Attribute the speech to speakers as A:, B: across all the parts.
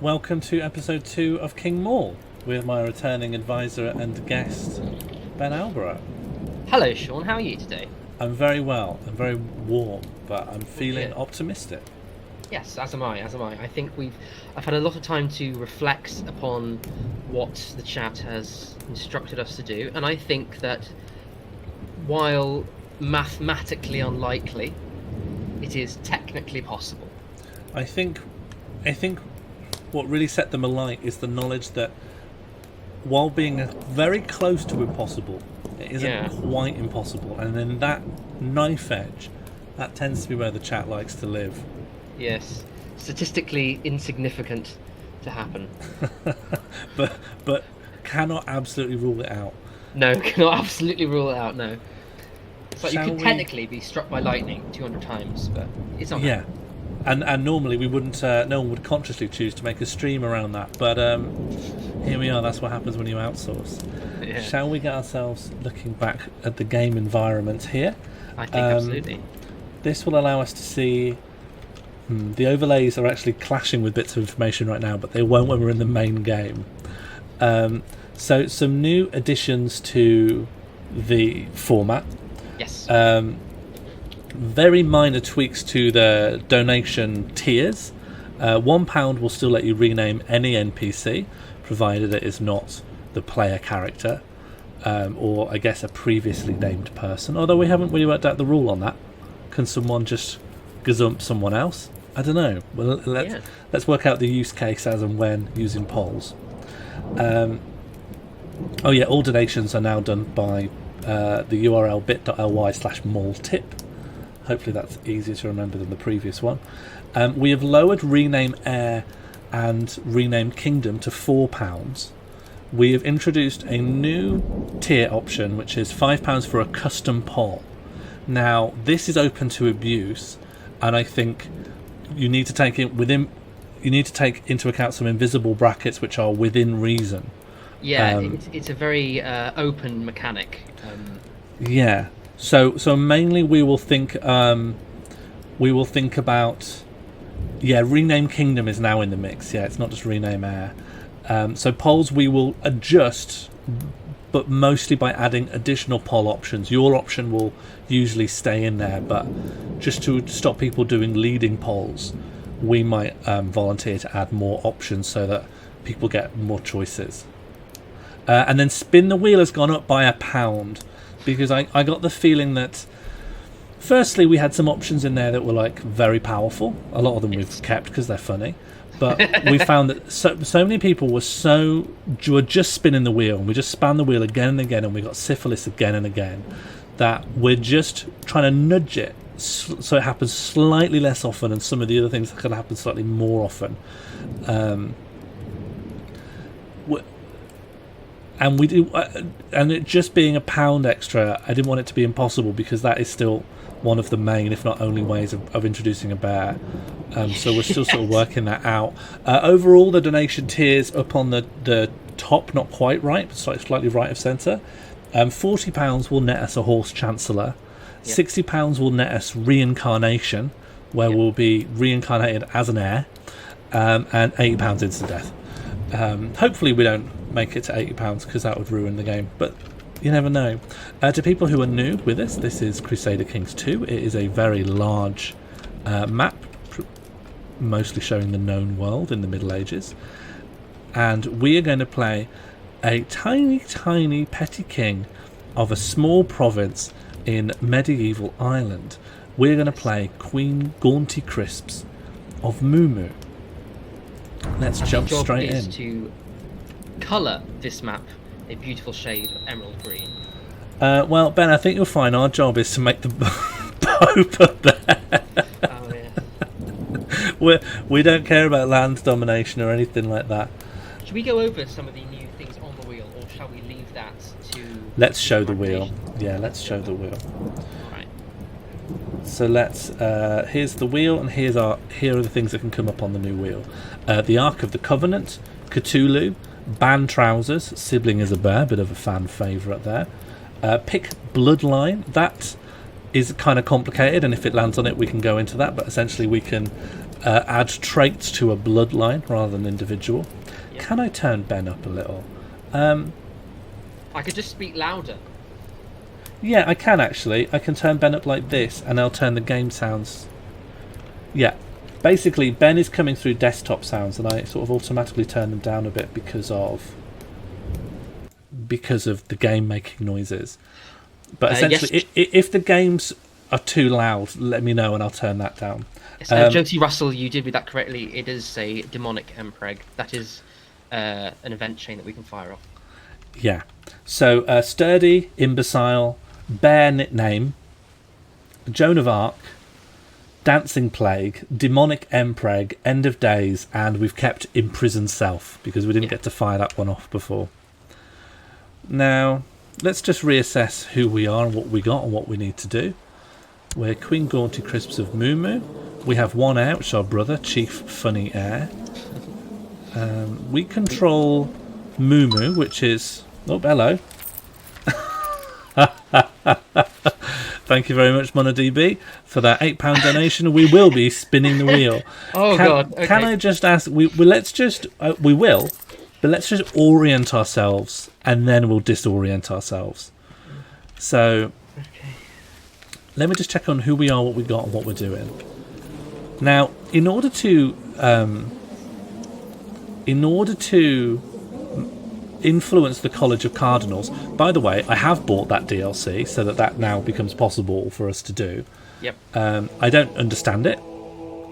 A: welcome to episode 2 of King Morl with my returning advisor and guest, Ben Alborough.
B: Hello, Sean. How are you today?
A: I'm very well. I'm very warm, but I'm feeling optimistic.
B: Yes, as am I. I think I've had a lot of time to reflect upon what the chat has instructed us to do, and I think that while mathematically unlikely, it is technically possible.
A: I think what really set them alight is the knowledge that while being very close to impossible, it isn't quite impossible. And then that knife edge, that tends to be where the chat likes to live.
B: Yes, statistically insignificant to happen.
A: but cannot absolutely rule it out.
B: No, cannot absolutely rule it out, no. It's like you could
A: we...
B: technically be struck by lightning 200 times, but it's not.
A: Yeah. And normally we wouldn't, no one would consciously choose to make a stream around that. But here we are, that's what happens when you outsource. Yeah. Shall we get ourselves looking back at the game environment here?
B: I think absolutely.
A: This will allow us to see... the overlays are actually clashing with bits of information right now, but they won't when we're in the main game. So some new additions to the format.
B: Yes.
A: Very minor tweaks to the donation tiers. £1 will still let you rename any NPC, provided it is not the player character, or I guess a previously named person. Although we haven't really worked out the rule on that. Can someone just gazump someone else? I don't know. Well, let's work out the use case as and when using polls. All donations are now done by the URL bit.ly/morltip. Hopefully that's easier to remember than the previous one. We have lowered rename heir and rename kingdom to £4. We have introduced a new tier option, which is £5 for a custom poll. Now, this is open to abuse, and I think you need to take into account some invisible brackets which are within reason.
B: Yeah, it's a very open mechanic.
A: Yeah. So mainly we will think about rename kingdom is now in the mix. Yeah, it's not just rename heir. So polls we will adjust, but mostly by adding additional poll options. Your option will usually stay in there, but just to stop people doing leading polls, we might volunteer to add more options so that people get more choices. And then spin the wheel has gone up by £1, because I got the feeling that firstly we had some options in there that were like very powerful. A lot of them we've kept because they're funny, but we found that so many people were just spinning the wheel, and we just span the wheel again and again, and we got syphillis again and again, that we're just trying to nudge it so it happens slightly less often, and some of the other things can happen slightly more often. And we do, and it just being £1 extra, I didn't want it to be impossible, because that is still one of the main, if not only, ways of introducing a bear. So we're still sort of working that out. Overall, the donation tiers up on the top, not quite right, but slightly right of centre. £40 will net us a horse chancellor. Yep. £60 will net us reincarnation, where we'll be reincarnated as an heir, and £80 instant death. Hopefully we don't make it to £80, because that would ruin the game, but you never know. To people who are new with us, this is Crusader Kings II. It is a very large map, mostly showing the known world in the Middle Ages, and we are going to play a tiny petty king of a small province in medieval Ireland. We're going to play Queen Gaunty Crisps of Moo. Let's jump straight in.
B: To colour this map a beautiful shade of emerald green.
A: Well, Ben, I think you'll find our job is to make the Pope up there.
B: Oh yeah.
A: We don't care about land domination or anything like that.
B: Should we go over some of the new things on the wheel, or shall we leave that to...
A: Let's show the wheel. Yeah, let's show the wheel.
B: Alright.
A: So let's... here's the wheel, and here are the things that can come up on the new wheel. The Ark of the Covenant, Cthulhu, Band Trousers, Sibling is a Bear, bit of a fan favourite there. Pick Bloodline, that is kind of complicated, and if it lands on it we can go into that, but essentially we can add traits to a bloodline rather than individual.
B: Yeah.
A: Can I turn Ben up a little?
B: I could just speak louder.
A: Yeah, I can actually. I can turn Ben up like this, and I'll turn the game sounds. Yeah, basically Ben is coming through desktop sounds, and I sort of automatically turn them down a bit because of the game making noises. But essentially,
B: yes.
A: if the games are too loud, let me know and I'll turn that down.
B: Yes, Josie Russell, you did with that correctly. It is a demonic Empreg. That is an event chain that we can fire off.
A: Yeah. So sturdy, imbecile, bear nickname, Joan of Arc, dancing plague, demonic Empreg, end of days, and we've kept imprisoned self because we didn't get to fire that one off before. Now, let's just reassess who we are and what we got and what we need to do. We're Queen Gaunty Crisps of Moo Moo. We have one heir, which is our brother, Chief Funny Heir. We control Moo Moo, which is... Oh, hello. Thank you very much, MonoDB, for that £8 donation. We will be spinning the wheel.
B: God. Okay.
A: Can I just ask... we will, but let's just orient ourselves, and then we'll disorient ourselves. So, let me just check on who we are, what we got, and what we're doing. Now, in order to influence the College of Cardinals, by the way, I have bought that DLC so that now becomes possible for us to do.
B: Yep.
A: I don't understand it.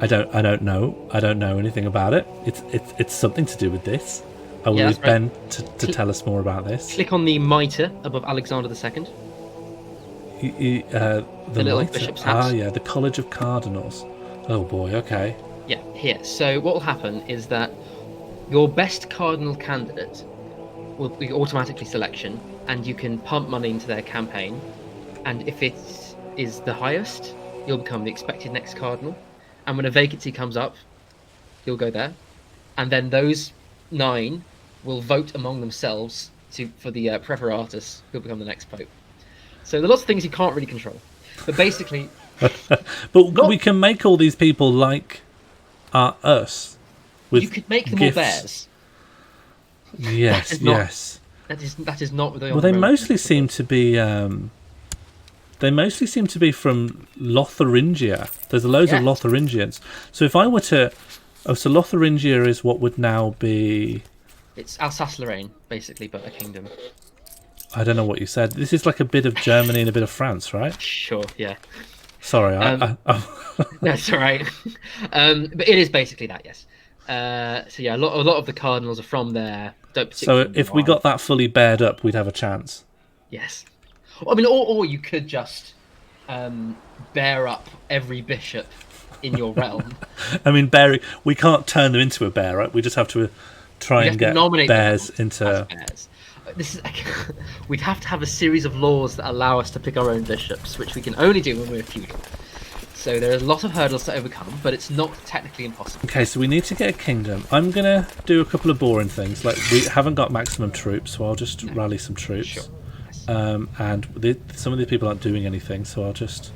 A: I don't know anything about it. It's something to do with this. I will leave Ben to tell us more about this.
B: Click on the mitre above Alexander II.
A: The
B: little
A: mitre?
B: bishop's hat.
A: Ah, yeah, the College of Cardinals. Oh boy, okay.
B: Yeah, here. So what will happen is that your best cardinal candidate will be automatically selection, and you can pump money into their campaign. And if it is the highest, you'll become the expected next cardinal. And when a vacancy comes up, you'll go there. And then those 9 will vote among themselves for the preparatus who'll become the next pope. So there are lots of things you can't really control. But basically...
A: But we can make all these people like us. With
B: you could make them
A: gifts.
B: all bears.
A: Yes, yes.
B: That is not what they are.
A: Well, they mostly seem to be... they mostly seem to be from Lotharingia. There's loads of Lotharingians. So if I were to... Oh, so Lotharingia is what would now be...
B: It's Alsace-Lorraine, basically, but a kingdom.
A: I don't know what you said. This is like a bit of Germany and a bit of France, right?
B: Sure, yeah.
A: Sorry,
B: That's all right. But it is basically that, yes. So yeah, a lot of the cardinals are from there.
A: So if we got that fully bared up, we'd have a chance.
B: Yes. I mean, or you could just bear up every bishop in your realm.
A: I mean, we can't turn them into a bear, right? We just have to try and get bears into...
B: bears. We'd have to have a series of laws that allow us to pick our own bishops, which we can only do when we're feudal. So there are a lot of hurdles to overcome, but it's not technically impossible. Okay, so
A: we need to get a kingdom. I'm going to do a couple of boring things. Like, we haven't got maximum troops, so I'll just rally some troops.
B: Sure. Yes.
A: And some of these people aren't doing anything, so I'll just...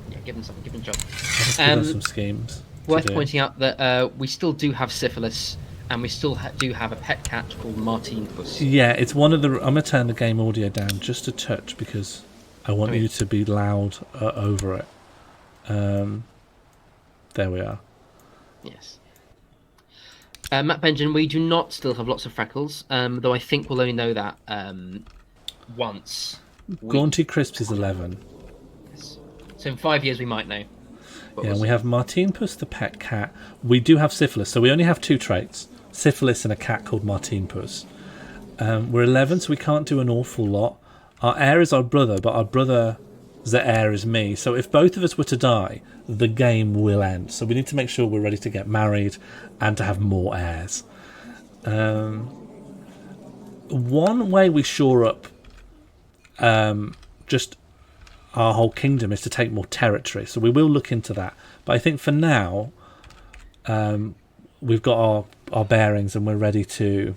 B: Yeah, give them a job.
A: Give them some schemes.
B: Worth pointing out that we still do have syphilis, and we still do have a pet cat called Martine Puss.
A: Yeah, it's one of the... I'm going to turn the game audio down just a touch, because I want you to be loud over it. There we are.
B: Yes. Matt Benjamin, we do not still have lots of freckles, though I think we'll only know that once.
A: Gaunty Crisps is 11.
B: Yes. So in 5 years we might know.
A: Yeah, we have Martine Puss, the pet cat. We do have syphilis, so we only have 2 traits. Syphilis and a cat called Martine Puss. We're 11, so we can't do an awful lot. Our heir is our brother, but our brother's heir is me. So if both of us were to die, the game will end. So we need to make sure we're ready to get married and to have more heirs. One way we shore up just our whole kingdom is to take more territory. So we will look into that. But I think for now, we've got our bearings and we're ready to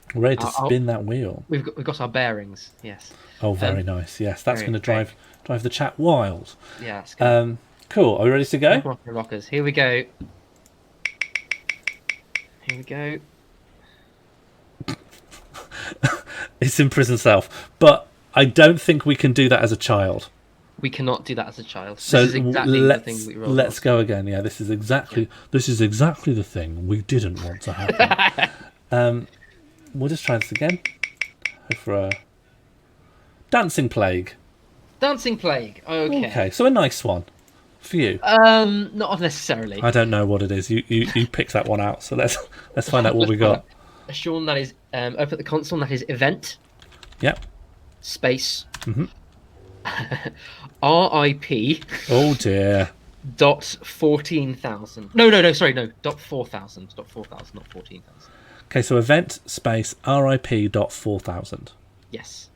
A: spin that wheel.
B: We've got our bearings, yes.
A: Oh, very nice. Yes, that's going to drive the chat wild.
B: Yeah, it's good.
A: Cool. Are we ready to go?
B: Rockers. Here we go. Here we go.
A: It's in prison self, but I don't think we can do that as a child.
B: We cannot do that as a child.
A: So
B: this is exactly the thing we rolled
A: let's go again. Yeah, this is exactly the thing we didn't want to happen. We'll just try this again. Go for a dancing plague.
B: Dancing plague. Okay.
A: Okay, so a nice one for you.
B: Not necessarily.
A: I don't know what it is. You picked that one out. So let's find out what we got.
B: Sean, that is open at the console. That is event.
A: Yep.
B: Space.
A: Mm-hmm.
B: RIP.
A: Oh dear.
B: Dot 14,000. No. Sorry, no. Dot 4,000. Dot 4,000. Not 14,000.
A: Okay, so event space RIP dot 4,000.
B: Yes.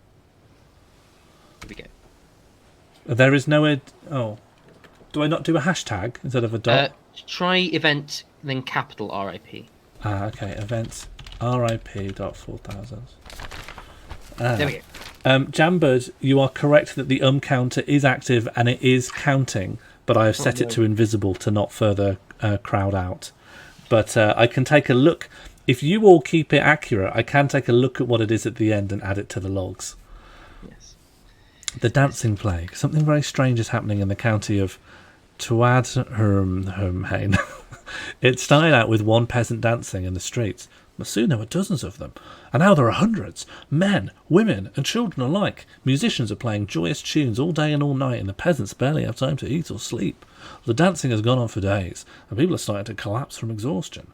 B: Here we go.
A: There is no. Oh, do I not do a hashtag instead of a dot?
B: Try event then capital RIP.
A: Okay. Event RIP dot 4,000.
B: There we go.
A: Jambird, you are correct that the counter is active and it is counting, but I have set it to invisible to not further crowd out. But I can take a look. If you all keep it accurate, I can take a look at what it is at the end and add it to the logs.
B: Yes.
A: The dancing plague. Something very strange is happening in the county of Tuadhermhain. It started out with one peasant dancing in the streets, but soon there were dozens of them, and now there are hundreds. Men, women, and children alike. Musicians are playing joyous tunes all day and all night, and the peasants barely have time to eat or sleep. The dancing has gone on for days, and people are starting to collapse from exhaustion.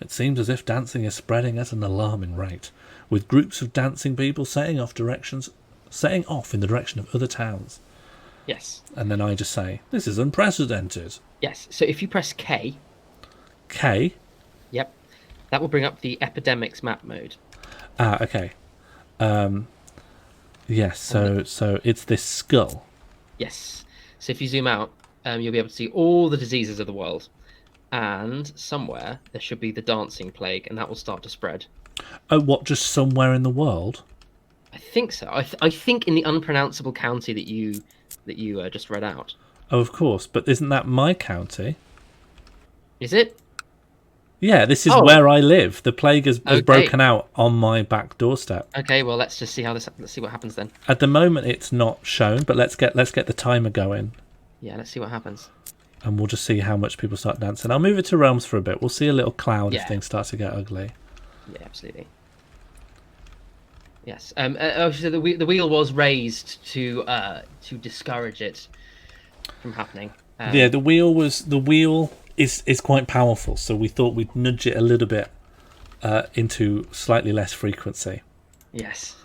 A: It seems as if dancing is spreading at an alarming rate, with groups of dancing people setting off in the direction of other towns.
B: Yes.
A: And then I just say, this is unprecedented.
B: Yes. So if you press K.
A: K.
B: Yep. That will bring up the epidemics map mode.
A: Okay. Yes, so it's this skull.
B: Yes. So if you zoom out, you'll be able to see all the diseases of the world. And somewhere there should be the dancing plague, and that will start to spread.
A: Oh, what, just somewhere in the world?
B: I think so. I think in the unpronounceable county that you just read out.
A: Oh, of course, but isn't that my county?
B: Is it?
A: Yeah, this is where I live. The plague has broken out on my back doorstep.
B: Okay, well let's just see let's see what happens then.
A: At the moment it's not shown, but let's get the timer going.
B: Yeah, let's see what happens.
A: And we'll just see how much people start dancing. I'll move it to realms for a bit. We'll see a little cloud if things start to get ugly.
B: Yeah, absolutely. Yes. So the wheel was raised to discourage it from happening.
A: Yeah, the wheel is quite powerful, so we thought we'd nudge it a little bit into slightly less frequency.
B: Yes.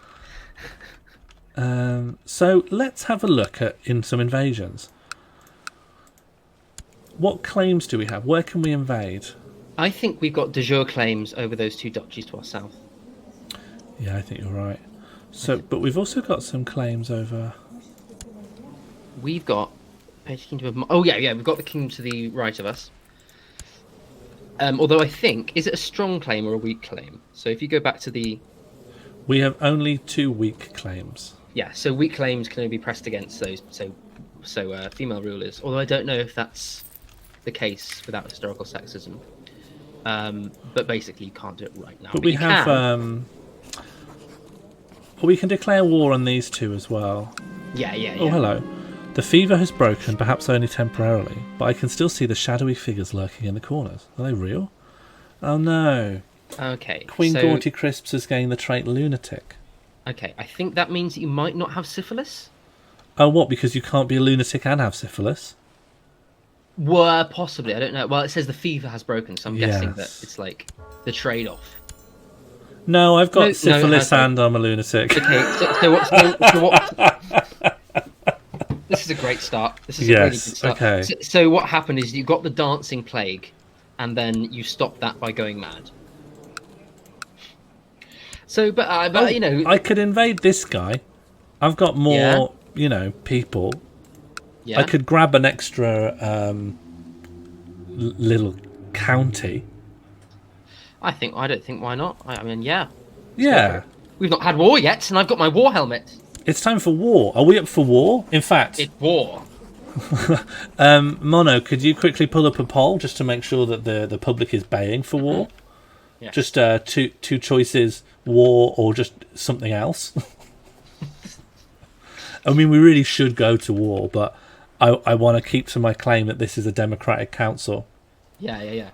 A: So let's have a look in some invasions. What claims do we have? Where can we invade?
B: I think we've got de jure claims over those two duchies to our south.
A: Yeah, I think you're right. So, but we've also got some claims over.
B: We've got kingdom of. Oh yeah, we've got the kingdom to the right of us. Although I think, is it a strong claim or a weak claim? So if you go back to the.
A: We have only 2 weak claims.
B: Yeah, so weak claims can only be pressed against those. So female rulers. Although I don't know if that's the case without historical sexism. But basically, you can't do it right now.
A: But we have. We can declare war on these two as well.
B: Yeah.
A: Oh, hello. The fever has broken, perhaps only temporarily, but I can still see the shadowy figures lurking in the corners. Are they real? Oh no.
B: Okay.
A: Queen Gauty Crisps has gained the trait lunatic.
B: Okay, I think that means that you might not have syphilis.
A: Oh, what? Because you can't be a lunatic and have syphilis?
B: Well, possibly. I don't know. Well, it says the fever has broken, so I'm guessing that it's like the trade-off.
A: No, I've got syphilis and I'm a lunatic.
B: Okay, so what? This is a great start. This is a really good start.
A: Okay.
B: So what happened is you got the dancing plague, and then you stopped that by going mad. So, but
A: I could invade this guy. I've got more, people. Yeah. I could grab an extra little county.
B: I don't think why not. I mean, yeah.
A: Yeah.
B: We've not had war yet, and I've got my war helmet.
A: It's time for war. Are we up for war? In fact,
B: it's war.
A: Mono, could you quickly pull up a poll just to make sure that the public is baying for war?
B: Yeah.
A: Just two choices: war or just something else. I mean, we really should go to war, but I want to keep to my claim that this is a democratic council.
B: Yeah. I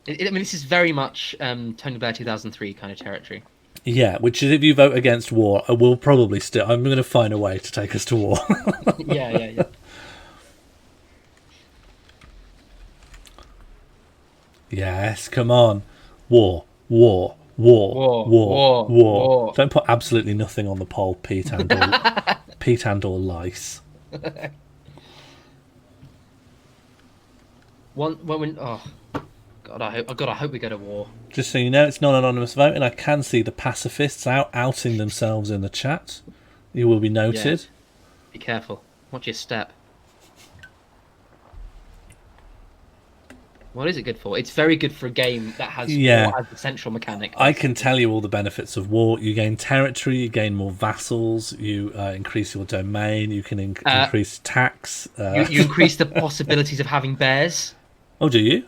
B: mean, this is very much Tony Blair 2003 kind of territory.
A: Yeah, which is if you vote against war, I will probably still. I'm going to find a way to take us to war.
B: Yeah.
A: Yes, come on. War.
B: War.
A: Don't put absolutely nothing on the poll, Pete and or lice.
B: Oh God, I hope we go to war.
A: Just so you know, it's not anonymous voting. I can see the pacifists outing themselves in the chat. You will be noted.
B: Yeah. Be careful. Watch your step. What is it good for? It's very good for a game that has war as the central mechanic.
A: I can tell you all the benefits of war. You gain territory, you gain more vassals, you increase your domain, you can increase tax.
B: You increase the possibilities of having bears.
A: Oh, do you?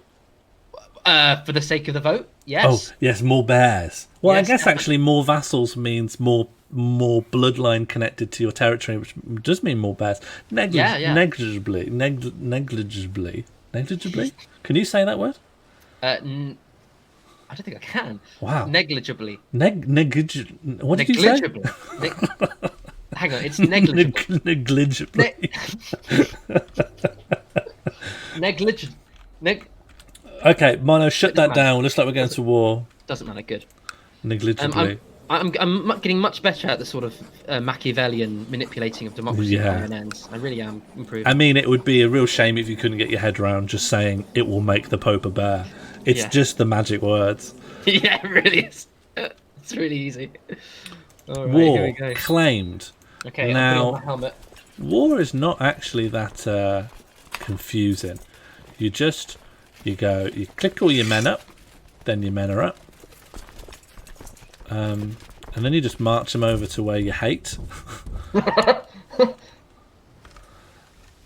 B: For the sake of the vote, yes.
A: Oh, yes, more bears. Well,
B: Yes,
A: I guess actually more vassals means more bloodline connected to your territory, which does mean more bears. Negligibly. Can you say that word?
B: I don't think I can.
A: Wow.
B: Negligibly.
A: What did you say?
B: Hang on, it's negligible.
A: Negligibly. Okay, Mono, shut that down. Looks like we're going to war.
B: Doesn't matter. Good.
A: Negligibly.
B: I'm getting much better at the sort of Machiavellian manipulating of democracy and ends. I really am improving.
A: I mean, it would be a real shame if you couldn't get your head around just saying it will make the Pope a bear. It's just the magic words.
B: Yeah, it really is. It's really easy. All right,
A: war
B: here we go.
A: claimed.
B: Okay,
A: now,
B: I'm putting on my helmet.
A: War is not actually that confusing. You click all your men up, then your men are up. And then you just march them over to where you hate.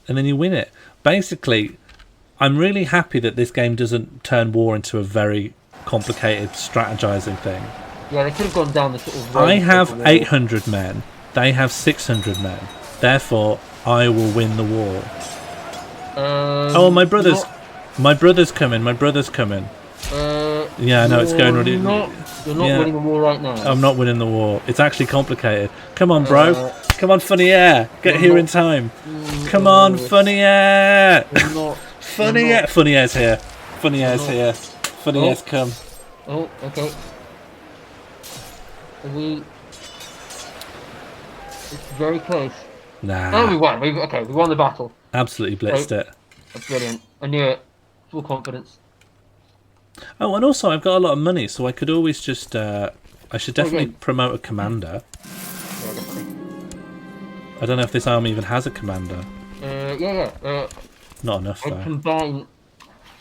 A: And then you win it. Basically, I'm really happy that this game doesn't turn war into a very complicated strategizing thing.
B: Yeah, they could have gone down the sort of road.
A: I have 800 men. They have 600 men. Therefore, I will win the war. My brother's coming. Yeah, I know it's going really.
B: You're not winning the war right now.
A: I'm not winning the war. It's actually complicated. Come on, bro. Come on, Funny Air. Get here in time. Come on, Funny Air. Funny Air. Funny Air's here. Funny Air's here. Funny Air's come.
B: Oh, okay. It's very close.
A: Nah.
B: Oh, we won. We won the battle.
A: Absolutely blitzed it.
B: That's brilliant. I knew it. Full confidence.
A: Oh, and also I've got a lot of money, so I could always just... I should definitely promote a commander.
B: Yeah, definitely.
A: I don't know if this army even has a commander. Not enough, though.
B: Combine...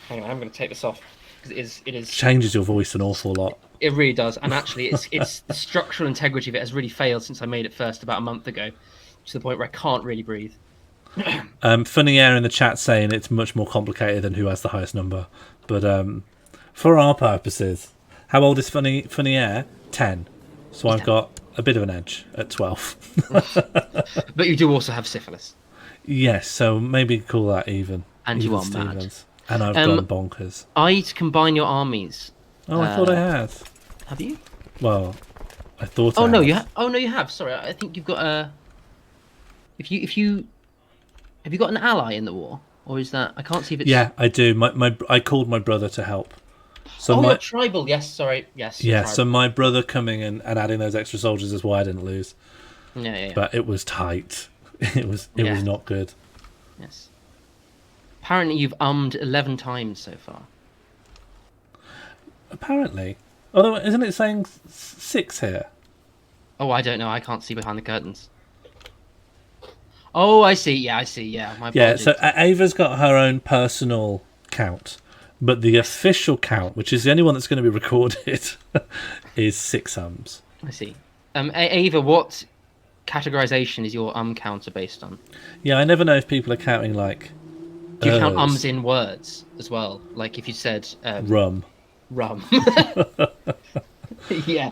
B: Hang on, I'm going to take this off. Because it is...
A: Changes your voice an awful lot.
B: It really does. And actually, it's the structural integrity of it has really failed since I made it first about a month ago. To the point where I can't really breathe.
A: Funny Air in the chat saying it's much more complicated than who has the highest number. But for our purposes, how old is Funny Air? 10. So I've got a bit of an edge at 12.
B: But you do also have syphillis.
A: Yes, so maybe call that even.
B: And
A: even
B: you are
A: Stevens. Mad. And I've gone bonkers.
B: I need to combine your armies.
A: Oh, I thought I had.
B: Have you?
A: Well, I thought.
B: Oh no, you have. Oh no, you have. Sorry, I think you've got a. If you have you got an ally in the war, or is that I can't see if it's.
A: Yeah, I do. I called my brother to help. So
B: you're tribal. Yes, sorry. Yes.
A: Yeah, so my brother coming and adding those extra soldiers is why I didn't lose.
B: Yeah.
A: But it was tight. It was not good.
B: Yes. Apparently, you've 11 times so far.
A: Apparently. Although, isn't it saying 6 here?
B: Oh, I don't know. I can't see behind the curtains. Oh, I see. Yeah, I see. Yeah, my apologies.
A: So Ava's got her own personal count, but the official count, which is the only one that's going to be recorded, is 6 sums.
B: I see. Ava, what categorization is your counter based on?
A: Yeah, I never know if people are counting like.
B: Do you count ums in words as well? Like if you said
A: Rum.
B: rum. Yeah.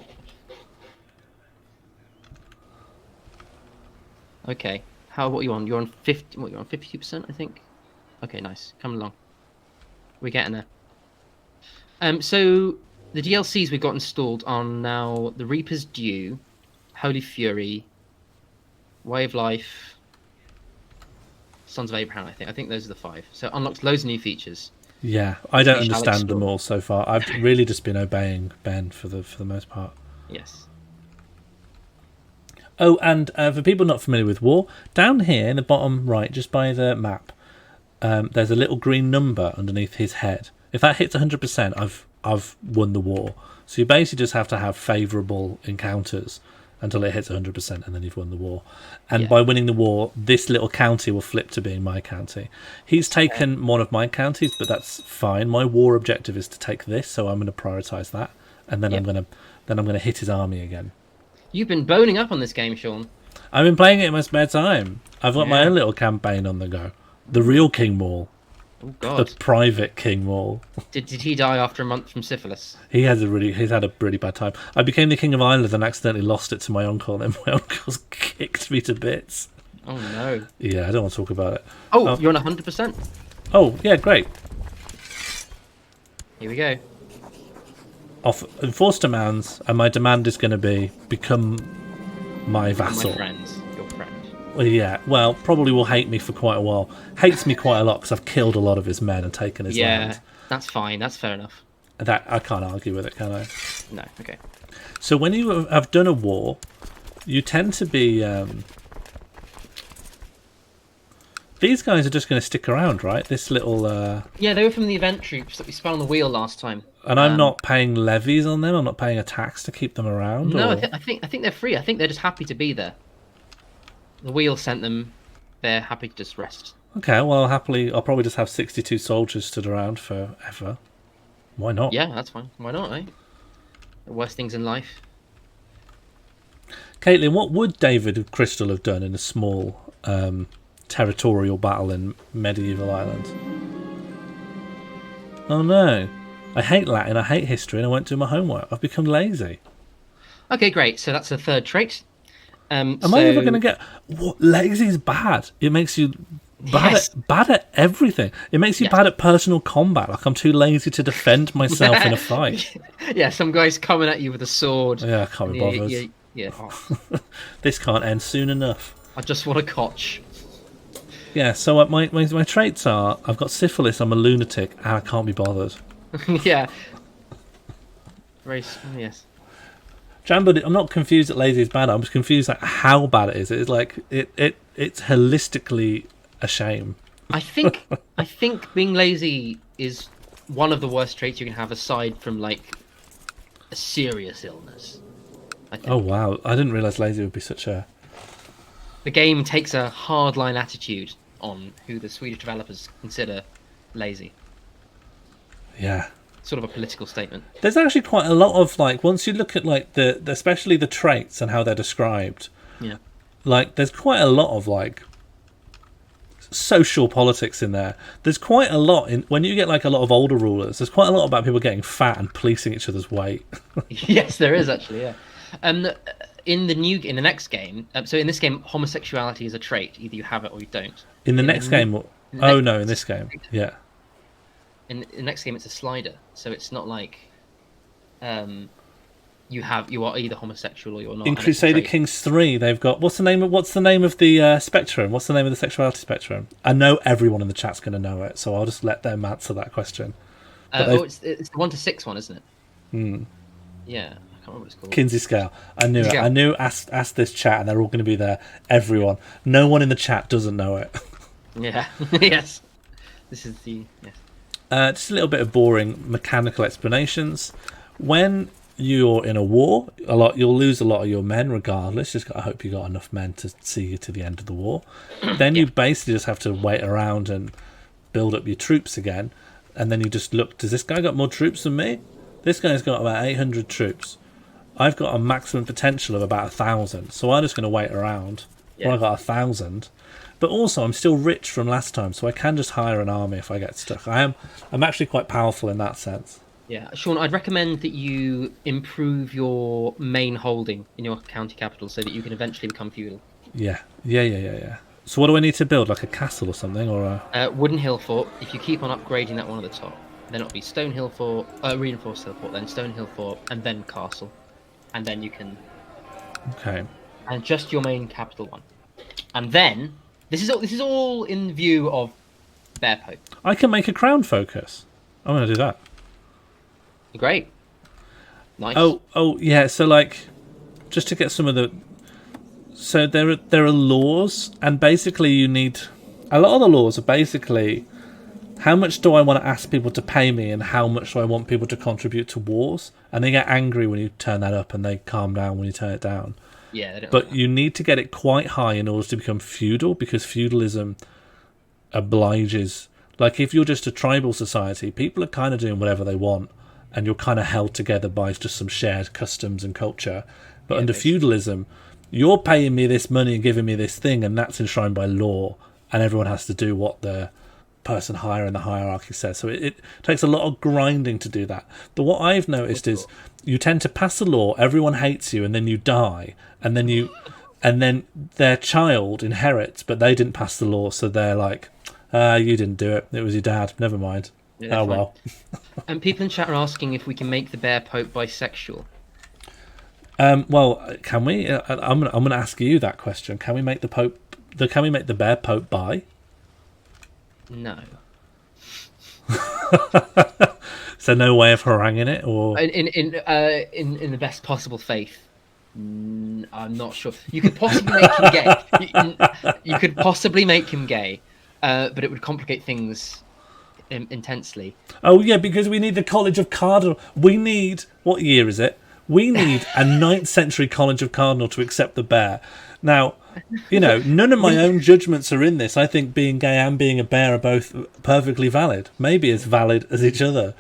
B: Okay. What are you on? You're on 50. What, you're on 52%, I think. Okay, nice. Come along. We're getting there. So the DLCs we've got installed are now the Reaper's Due, Holy Fury, Way of Life, Sons of Abraham. I think those are the 5. So it unlocks loads of new features.
A: Yeah, I don't
B: We shall
A: understand them
B: explore.
A: all so far. I've really just been obeying Ben for the most part.
B: Yes.
A: Oh, and for people not familiar with war, down here in the bottom right, just by the map, there's a little green number underneath his head. If that hits 100%, I've won the war. So you basically just have to have favourable encounters until it hits 100%, and then you've won the war. And by winning the war, this little county will flip to being my county. He's taken one of my counties, but that's fine. My war objective is to take this, so I'm going to prioritise that, and then I'm going to hit his army again.
B: You've been boning up on this game, Sean.
A: I've been playing it in my spare time. I've got my own little campaign on the go. The real King Morl.
B: Oh God!
A: The private King Morl.
B: Did he die after a month from syphilis?
A: He's had a really bad time. I became the King of Ireland and accidentally lost it to my uncle, and my uncle's kicked me to bits.
B: Oh no!
A: Yeah, I don't want to talk about it.
B: Oh, you're on 100%.
A: Oh yeah, great.
B: Here we go.
A: Enforced demands, and my demand is going to be become my vassal.
B: My friend, your friend.
A: Well, yeah, well, probably will hate me for quite a while. Hates me quite a lot because I've killed a lot of his men and taken his land.
B: Yeah, that's fine. That's fair enough.
A: That I can't argue with it, can I?
B: No, okay.
A: So when you have done a war, you tend to be. These guys are just going to stick around, right? This little.
B: Yeah, they were from the event troops that we spun on the wheel last time.
A: And I'm not paying levies on them. I'm not paying a tax to keep them around.
B: No,
A: or...
B: I think they're free. I think they're just happy to be there. The wheel sent them. They're happy to just rest.
A: Okay, well, I'll probably just have 62 soldiers stood around forever. Why not?
B: Yeah, that's fine. Why not, eh? The worst things in life.
A: Caitlin, what would David of Crystal have done in a small territorial battle in medieval Ireland? Oh no. I hate Latin, I hate history, and I won't do my homework. I've become lazy.
B: Okay, great. So that's the third trait.
A: Am I ever going to get... What? Lazy is bad. It makes you bad at everything. It makes you bad at personal combat. Like I'm too lazy to defend myself in a fight.
B: Yeah, some guy's coming at you with a sword.
A: Yeah, I can't be bothered.
B: Yeah.
A: This can't end soon enough.
B: I just want a cotch.
A: Yeah, so my traits are... I've got syphilis, I'm a lunatic, and I can't be bothered.
B: Yeah. Yes.
A: Jambo, I'm not confused that lazy is bad. I'm just confused at how bad it is. It's like it's holistically a shame.
B: I think being lazy is one of the worst traits you can have aside from like a serious illness. I think.
A: Oh wow, I didn't realise lazy would be such a...
B: The game takes a hardline attitude on who the Swedish developers consider lazy.
A: Yeah.
B: Sort of a political statement.
A: There's actually quite a lot of like once you look at like the especially the traits and how they're described.
B: Yeah.
A: Like there's quite a lot of like social politics in there. There's quite a lot in when you get like a lot of older rulers. There's quite a lot about people getting fat and policing each other's weight.
B: Yes, there is actually. Yeah. In the next game, so in this game, homosexuality is a trait. Either you have it or you don't.
A: In the next game, oh no, in this game, yeah.
B: In the next game, it's a slider, so it's not like you are either homosexual or you're not.
A: In Crusader Kings III, they've got what's the name of the spectrum? What's the name of the sexuality spectrum? I know everyone in the chat's going to know it, so I'll just let them answer that question.
B: It's the 1 to 6 one, isn't it?
A: Hmm.
B: Yeah. I can't remember what it's called.
A: Kinsey scale. I knew it. I knew. Ask this chat, and they're all going to be there. Everyone. No one in the chat doesn't know it.
B: Yeah. Yes. This is the
A: just a little bit of boring mechanical explanations. When you're in a war, you'll lose a lot of your men regardless. Just gotta hope you got enough men to see you to the end of the war. Then you basically just have to wait around and build up your troops again, and then you just look. Does this guy got more troops than me? This guy's got about 800 troops. I've got a maximum potential of about 1,000, so I'm just going to wait around.
B: Yeah.
A: Well, I got 1,000, but also I'm still rich from last time, so I can just hire an army if I get stuck. I'm actually quite powerful in that sense.
B: Yeah, Sean, I'd recommend that you improve your main holding in your county capital so that you can eventually become feudal.
A: Yeah. So what do I need to build, like a castle or something, or a...
B: Wooden hill fort. If you keep on upgrading that one at the top, then it'll be stone hill fort, reinforced hill fort, then stone hill fort, and then castle, and then you can.
A: Okay.
B: And just your main capital one, and then this is all in view of Bear Pope.
A: I can make a crown focus. I'm going to do that.
B: Great. Nice.
A: Oh yeah. So like, just to get some of the. So there are laws, and basically you need. A lot of the laws are basically, how much do I want to ask people to pay me, and how much do I want people to contribute to wars? And they get angry when you turn that up, and they calm down when you turn it down.
B: Yeah. They don't
A: But
B: like
A: you need to get it quite high in order to become feudal, because feudalism obliges. Like if you're just a tribal society, people are kind of doing whatever they want, and you're kind of held together by just some shared customs and culture. But under feudalism, you're paying me this money and giving me this thing, and that's enshrined by law, and everyone has to do what the person higher in the hierarchy says. So it takes a lot of grinding to do that. But what I've noticed is you tend to pass a law, everyone hates you, and then you die, and then their child inherits, but they didn't pass the law, so they're like, you didn't do it, it was your dad, never mind.
B: Yeah,
A: Oh well.
B: And people in chat are asking if we can make the Bear Pope bisexual.
A: Well, can we? I'm gonna ask you that question. Can we make the Pope? Can we make the Bear Pope bi?
B: No.
A: So no way of haranguing it, or
B: In the best possible faith. I'm not sure. You could possibly make him gay. You could possibly make him gay, but it would complicate things intensely.
A: Oh yeah, because we need the College of Cardinal. We need, what year is it? We need a 9th century College of Cardinal to accept the bear. Now, you know, none of my own judgments are in this. I think being gay and being a bear are both perfectly valid. Maybe as valid as each other.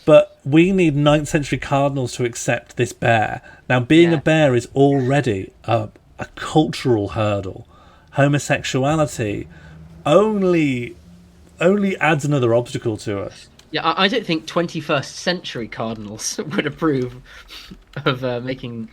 A: But we need 9th century cardinals to accept this bear. Now, being a bear is already a cultural hurdle. Homosexuality only adds another obstacle to us.
B: Yeah, I don't think 21st century cardinals would approve of making.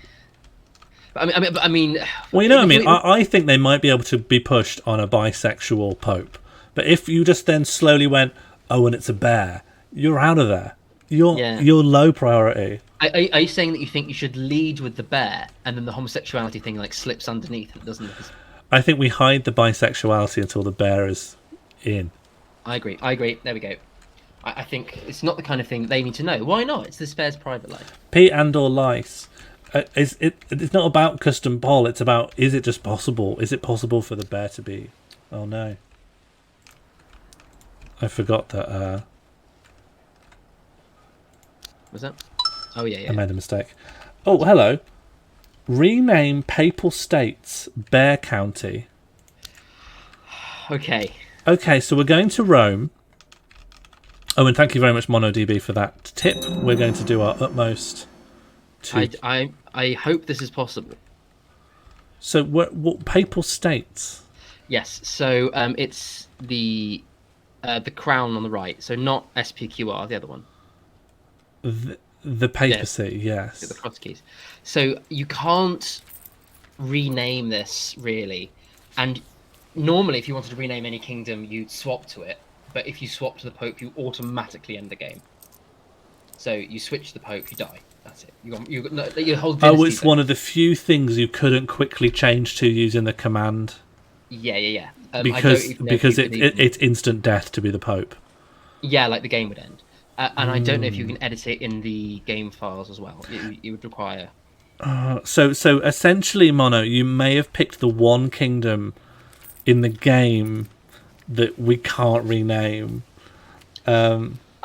B: I mean.
A: Well, you know what I mean. I think they might be able to be pushed on a bisexual pope, but if you just then slowly went, oh, and it's a bear, you're out of there. You're low priority.
B: Are you saying that you think you should lead with the bear, and then the homosexuality thing like slips underneath and doesn't?
A: I think we hide the bisexuality until the bear is in. I
B: agree. There we go. I think it's not the kind of thing they need to know. Why not? It's this bear's private life.
A: Pete and or lice. It's not about custom poll. It's about, is it just possible? Is it possible for the bear to be? Oh no. I forgot that.
B: Was that? Oh yeah.
A: I made a mistake. Oh, hello. Rename Papal States Bear County.
B: Okay.
A: Okay, so we're going to Rome. Oh, and thank you very much, MonoDB, for that tip. We're going to do our utmost to...
B: I hope this is possible.
A: So, what Papal States?
B: Yes, so it's the crown on the right, so not SPQR, the other one.
A: The papacy, yes.
B: The cross keys. So you can't rename this, really. And normally, if you wanted to rename any kingdom, you'd swap to it. But if you swap to the Pope, you automatically end the game. So you switch to the Pope, you die. That's it. Your whole dynasty.
A: Oh, it's one of the few things you couldn't quickly change to using the command.
B: Yeah.
A: Because it's instant death to be the Pope.
B: Yeah, like the game would end. And I don't know if you can edit it in the game files as well. It would require...
A: So essentially, Mono, you may have picked the one kingdom in the game that we can't rename.
B: I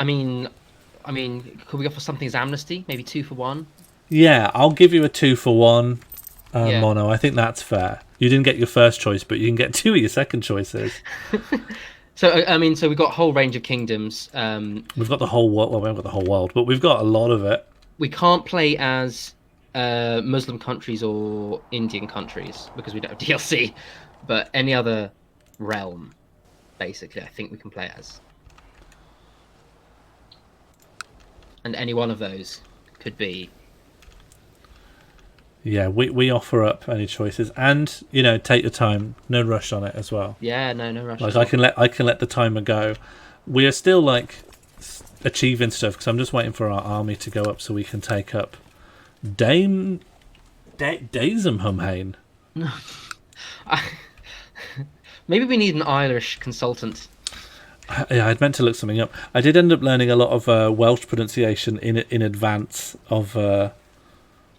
B: mean, could we offer something as amnesty? Maybe 2 for 1?
A: Yeah, I'll give you a 2 for 1, Mono. I think that's fair. You didn't get your first choice, but you can get 2 of your second choices.
B: So we've got a whole range of kingdoms.
A: We've got the whole world. Well, we haven't got the whole world, but we've got a lot of it.
B: we can't play as Muslim countries or Indian countries because we don't have DLC, but any other realm, basically, I think we can play as. And any one of those could be.
A: Yeah, we offer up any choices, and take your time, no rush on it as well.
B: Yeah, no rush.
A: Like I can let the timer go. We are still like achieving stuff because I'm just waiting for our army to go up so we can take up Daisum Humhain.
B: Maybe we need an Irish consultant.
A: Yeah, I'd meant to look something up. I did end up learning a lot of Welsh pronunciation in advance of.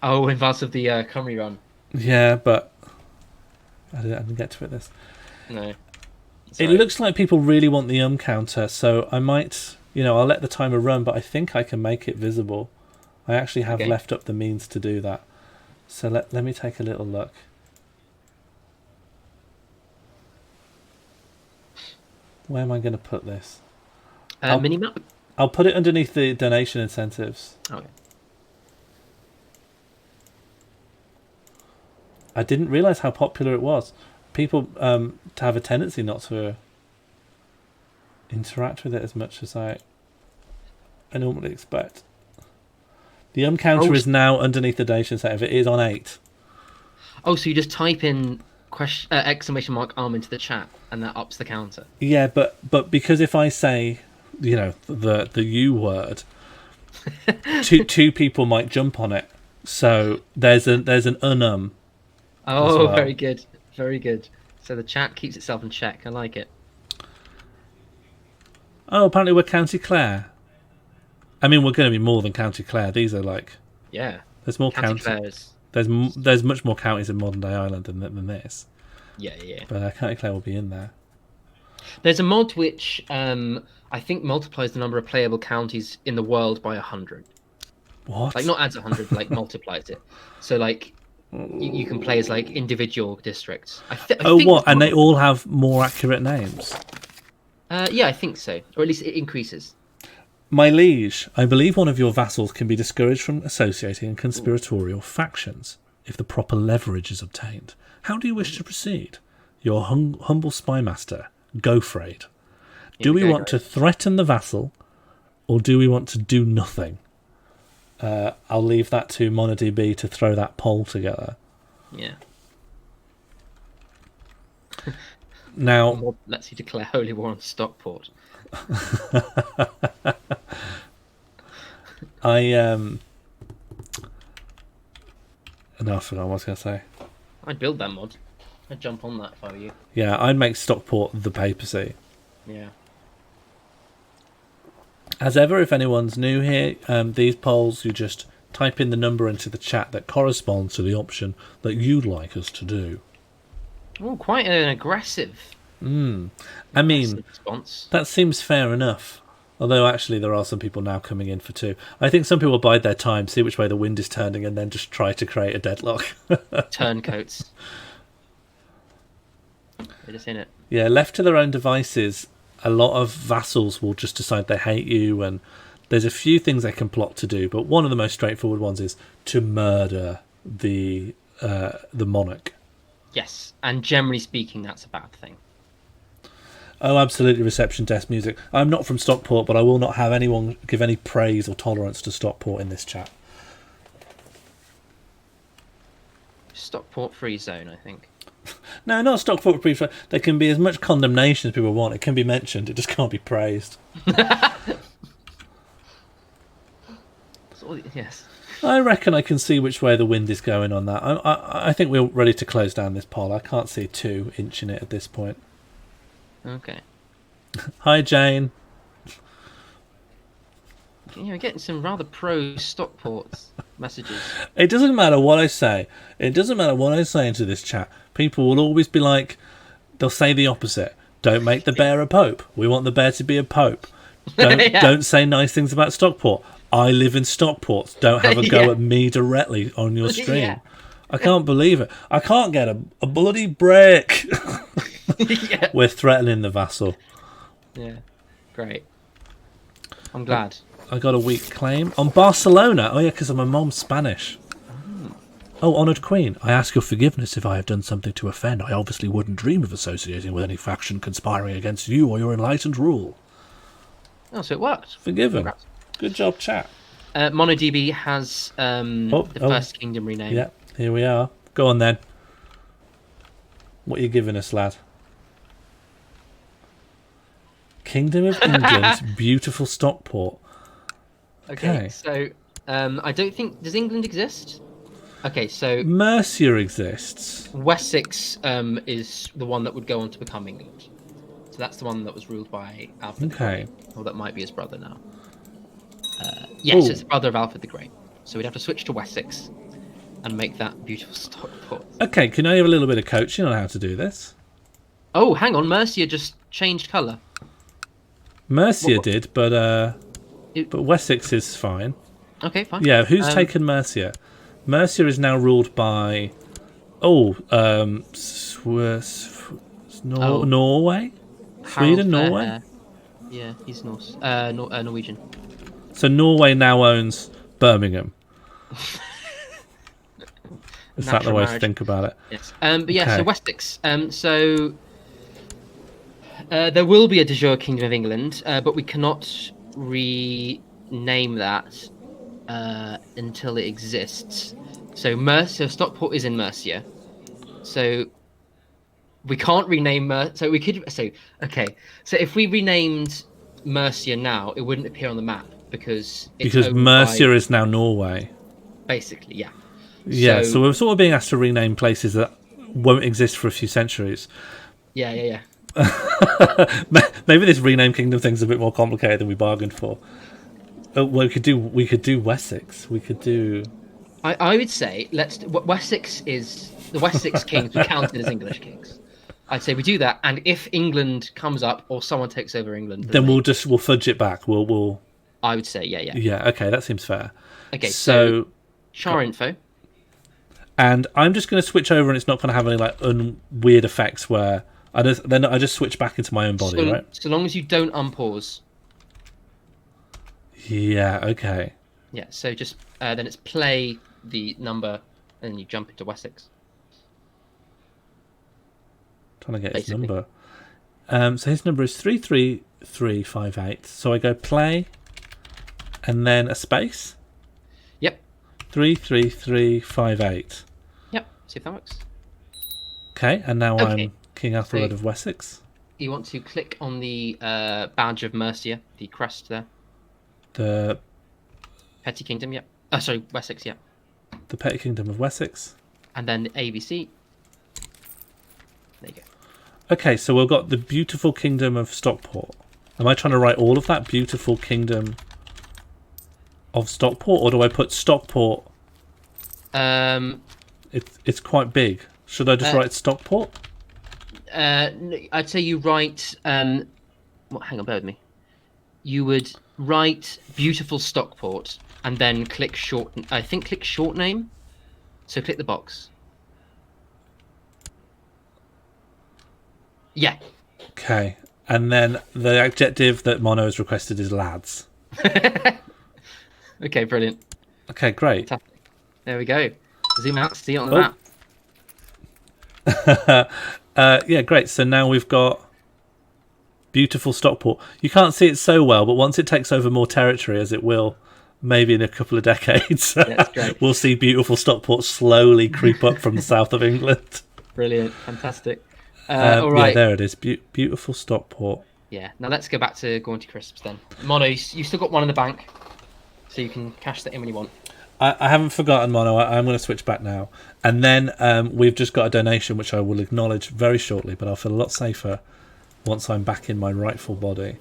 B: In advance of the Cymru run.
A: Yeah, but I didn't get to it.
B: No.
A: It looks like people really want the counter, so I might, I'll let the timer run, but I think I can make it visible. I actually have left up the means to do that. So let me take a little look. Where am I going to put this?
B: Minimap?
A: I'll put it underneath the donation incentives.
B: Okay.
A: I didn't realise how popular it was. People to have a tendency not to interact with it as much as I normally expect. The counter is now underneath the donation incentive. It is on 8.
B: Oh, so you just type in exclamation mark in the chat and that ups the counter.
A: Yeah, but because if I say, the U word, two people might jump on it. So there's an
B: Oh,
A: well.
B: Very good. Very good. So the chat keeps itself in check. I like it.
A: Oh, apparently we're County Clare. I mean, we're going to be more than County Clare. These are like...
B: Yeah.
A: There's more
B: County
A: counties. There's much more counties in modern day Ireland than this.
B: Yeah.
A: But County Clare will be in there.
B: There's a mod which I think multiplies the number of playable counties in the world by 100.
A: What?
B: Like, not adds 100, like multiplies it. So, like... You can play as like individual districts. I think
A: And they all have more accurate names?
B: Yeah, I think so. Or at least it increases.
A: My liege, I believe one of your vassals can be discouraged from associating in conspiratorial factions if the proper leverage is obtained. How do you wish to proceed? Your humble spymaster, Gofraid. Do we want to threaten the vassal, or do we want to do nothing? I'll leave that to MonoDB to throw that poll together.
B: Yeah.
A: Now,
B: lets you declare holy war on Stockport.
A: No, I forgot what I was going to say.
B: I'd build that mod. I'd jump on that if I were you.
A: Yeah, I'd make Stockport the papacy.
B: Yeah.
A: As ever, if anyone's new here, these polls, you just type in the number into the chat that corresponds to the option that you'd like us to do.
B: Oh, quite an aggressive.
A: I mean,
B: response.
A: That seems fair enough. Although, actually, there are some people now coming in for 2. I think some people bide their time, see which way the wind is turning, and then just try to create a deadlock.
B: Turncoats. They're just in it.
A: Yeah, left to their own devices, a lot of vassals will just decide they hate you, and there's a few things they can plot to do, but one of the most straightforward ones is to murder the monarch.
B: Yes, and generally speaking, that's a bad thing.
A: Oh, absolutely, reception desk music. I'm not from Stockport, but I will not have anyone give any praise or tolerance to Stockport in this chat.
B: Stockport free zone, I think.
A: No, not Stockport free zone. There can be as much condemnation as people want. It can be mentioned. It just can't be praised.
B: Yes.
A: I reckon I can see which way the wind is going on that. I think we're ready to close down this poll. I can't see 2 inching it at this point.
B: Okay.
A: Hi, Jane.
B: We're getting some rather pro Stockport messages.
A: It doesn't matter what I say. It doesn't matter what I say into this chat. People will always be like, they'll say the opposite. Don't make the bear a pope. We want the bear to be a pope. Don't say nice things about Stockport. I live in Stockport. Don't have a go at me directly on your stream. Yeah. I can't believe it. I can't get a bloody break.
B: Yeah.
A: We're threatening the vassal.
B: Yeah, great. I'm glad.
A: I got a weak claim on Barcelona. Oh yeah, because my mom's Spanish. Oh, honoured Queen, I ask your forgiveness if I have done something to offend. I obviously wouldn't dream of associating with any faction conspiring against you or your enlightened rule.
B: Oh, so it worked.
A: Forgiven.
B: Congrats.
A: Good job, chat.
B: MonoDB has the first kingdom renamed.
A: Yeah, here we are. Go on then. What are you giving us, lad? Kingdom of England's beautiful Stockport.
B: Okay, so I don't think... Does England exist? Okay, so...
A: Mercia exists.
B: Wessex is the one that would go on to become England. So that's the one that was ruled by Alfred the Great. Or that might be his brother now. Yes, it's the brother of Alfred the Great. So we'd have to switch to Wessex and make that beautiful Stockport.
A: Okay, can I have a little bit of coaching on how to do this?
B: Oh, hang on. Mercia just changed colour.
A: Mercia did, but Wessex is fine.
B: Okay, fine.
A: Yeah, who's taken Mercia? Mercia is now ruled by... Norway? Sweden, Norway?
B: Yeah, he's Norse. Norwegian.
A: So Norway now owns Birmingham. Is that the way to think about it?
B: Yes. But yeah, so Wessex. So there will be a de jure Kingdom of England, but we cannot rename that until it exists. So Stockport is in Mercia. So we can't rename Mercia. So we could. So if we renamed Mercia now, it wouldn't appear on the map because
A: Mercia is now Norway.
B: Basically, yeah.
A: Yeah. So we're sort of being asked to rename places that won't exist for a few centuries.
B: Yeah.
A: Maybe this rename kingdom thing's a bit more complicated than we bargained for. We could do Wessex. We could do.
B: I would say Wessex is the Wessex kings were counted as English kings. I'd say we do that, and if England comes up or someone takes over England,
A: then we'll fudge it back. We'll.
B: I would say yeah.
A: Yeah. Okay, that seems fair.
B: Okay, so char info.
A: And I'm just going to switch over, and it's not going to have any weird effects where I just switch back into my own body, right?
B: So long as you don't unpause.
A: Yeah. Okay.
B: Yeah. So just then it's play the number, and then you jump into Wessex.
A: Trying to get his number. So his number is 33358. So I go play, and then a space.
B: Yep.
A: 33358.
B: Yep. See if that works.
A: Okay, and now I'm King Athelred of Wessex.
B: You want to click on the badge of Mercia, the crest there.
A: The
B: Petty Kingdom, yep. Sorry, Wessex, yep.
A: The Petty Kingdom of Wessex.
B: And then the ABC. There you go.
A: Okay, so we've got the beautiful Kingdom of Stockport. Am I trying to write all of that? Beautiful Kingdom of Stockport, or do I put Stockport? It's quite big. Should I just write Stockport?
B: I'd say you write. Hang on, bear with me. You would write beautiful Stockport and then click short. I think click short name. So click the box. Yeah.
A: Okay, and then the adjective that Mono has requested is lads.
B: Okay, brilliant.
A: Okay, great.
B: Fantastic. There we go. Zoom out, see it on the
A: map. Yeah, great. So now we've got beautiful Stockport. You can't see it so well, but once it takes over more territory, as it will, maybe in a couple of decades, we'll see beautiful Stockport slowly creep up from the south of England.
B: Brilliant, fantastic. All right.
A: Yeah, there it is. Beautiful Stockport.
B: Yeah. Now let's go back to Gaunty Crisps then. Mono, you still got one in the bank, so you can cash that in when you want.
A: I haven't forgotten, Mono. I'm going to switch back now. And then we've just got a donation, which I will acknowledge very shortly, but I'll feel a lot safer once I'm back in my rightful body.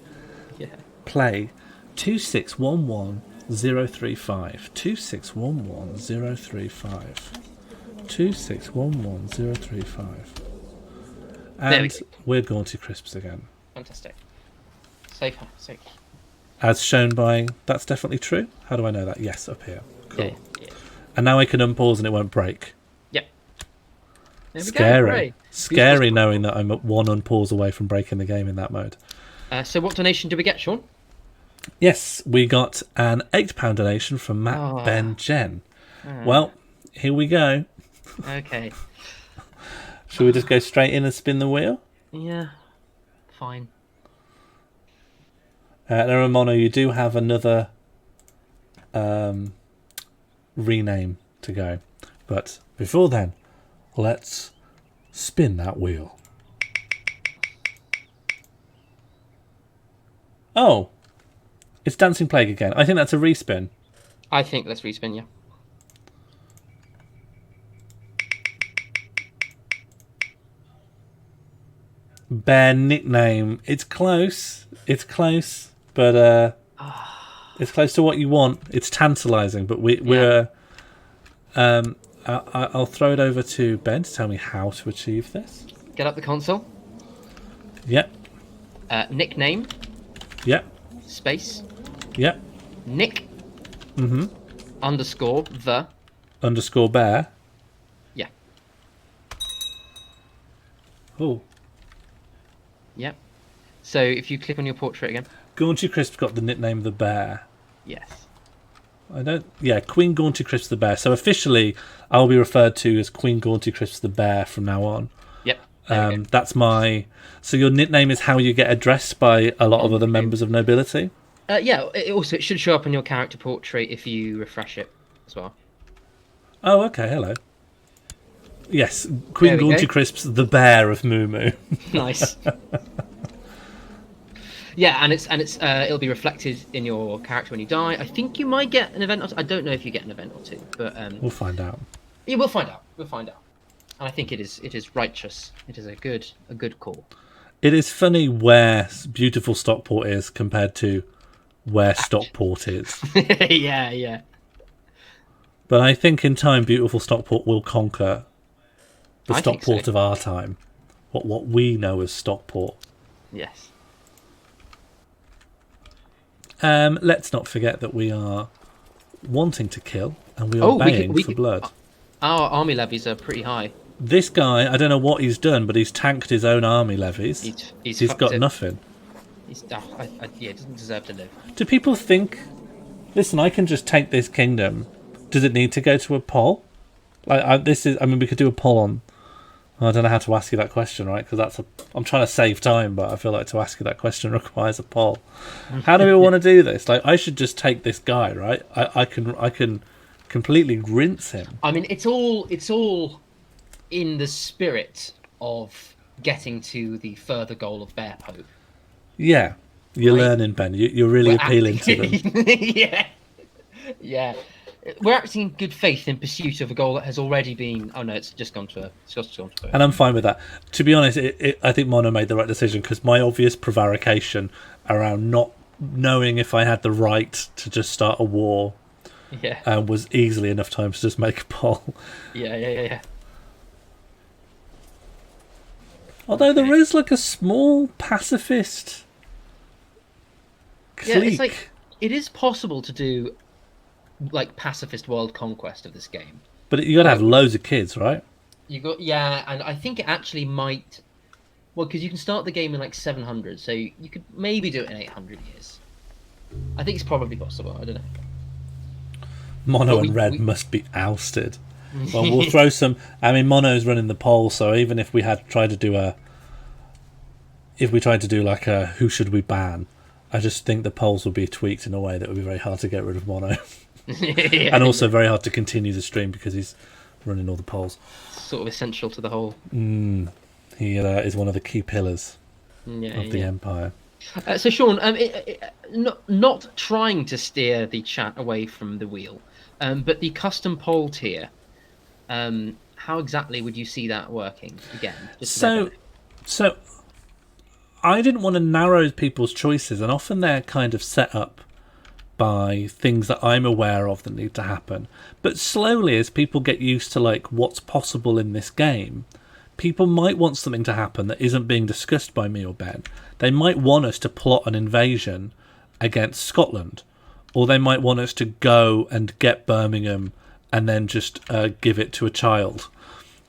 B: Yeah. Play
A: 2611035. 2611035. 2611035. And we're Gaunty Crisps again.
B: Fantastic. Safe.
A: As shown by... That's definitely true? How do I know that? Yes, up here. Cool.
B: Yeah.
A: And now I can unpause and it won't break.
B: Yep.
A: Scary. Scary knowing that I'm at one unpause away from breaking the game in that mode.
B: So what donation do we get, Sean?
A: Yes, we got an £8 donation from Matt Ben Jen. Well, here we go.
B: Okay.
A: Should we just go straight in and spin the wheel?
B: Yeah. Fine.
A: Now, Mono, you do have another rename to go. But before then, let's spin that wheel. Oh, it's Dancing Plague again. I think that's a respin.
B: I think let's respin, yeah.
A: Bear nickname. It's close. It's close, but it's close to what you want. It's tantalising, but we're. I'll throw it over to Ben to tell me how to achieve this.
B: Get up the console.
A: Yep.
B: Nickname.
A: Yep.
B: Space.
A: Yep.
B: Nick. Underscore the.
A: Underscore bear.
B: Yeah.
A: Oh.
B: Yep. So if you click on your portrait again.
A: Gaunty Crisp got the nickname the bear.
B: Yes.
A: I don't. Yeah, Queen Gaunty Crisp the bear. So officially, I will be referred to as Queen Gaunty Crisp the bear from now on.
B: Yep.
A: That's my. So your nickname is how you get addressed by a lot of other members of nobility.
B: Yeah. It should show up on your character portrait if you refresh it as well.
A: Oh, okay. Hello. Yes, Queen Gaunty Crisp's the bear of Moo Moo.
B: Nice. Yeah, and it'll be reflected in your character when you die. I think you might get an event. I don't know if you get an event or two, but
A: we'll find out.
B: Yeah, we'll find out. We'll find out. And I think it is righteous. It is a good call.
A: It is funny where beautiful Stockport is compared to where Stockport is.
B: Yeah.
A: But I think in time, beautiful Stockport will conquer the Stockport of our time. What we know as Stockport.
B: Yes.
A: Let's not forget that we are wanting to kill and we are baying for blood.
B: Our army levies are pretty high.
A: This guy, I don't know what he's done, but he's tanked his own army levies. He's got nothing.
B: He doesn't deserve to live.
A: Do people think, listen, I can just take this kingdom. Does it need to go to a poll? We could do a poll on. I don't know how to ask you that question, right? Because I'm trying to save time, but I feel like to ask you that question requires a poll. How do we want to do this? Like, I should just take this guy, right? I can completely rinse him.
B: I mean, it's all in the spirit of getting to the further goal of Bear Pope.
A: Yeah, you're learning, Ben. You're really appealing to them.
B: Yeah. We're acting in good faith in pursuit of a goal that has already been. Oh no, it's just gone to.
A: And I'm fine with that. To be honest, I think Mono made the right decision because my obvious prevarication around not knowing if I had the right to just start a war, was easily enough time to just make a poll.
B: Yeah.
A: Although there is like a small pacifist clique.
B: Yeah, it's like it is possible to do like pacifist world conquest of this game,
A: but you got to have loads of kids, right?
B: And I think it actually might. Well, because you can start the game in like 700, so you could maybe do it in 800 years. I think it's probably possible. I don't know.
A: Mono and Red must be ousted. Well, we'll throw some. I mean, Mono's running the poll, so even if we had tried to do like a who should we ban, I just think the polls would be tweaked in a way that would be very hard to get rid of Mono. And also very hard to continue the stream because he's running all the polls.
B: Sort of essential to the whole.
A: He is one of the key pillars of the Empire.
B: So Sean, not trying to steer the chat away from the wheel, but the custom poll tier, how exactly would you see that working again? So
A: I didn't want to narrow people's choices, and often they're kind of set up by things that I'm aware of that need to happen. But slowly, as people get used to like what's possible in this game, people might want something to happen that isn't being discussed by me or Ben. They might want us to plot an invasion against Scotland, or they might want us to go and get Birmingham and then just give it to a child,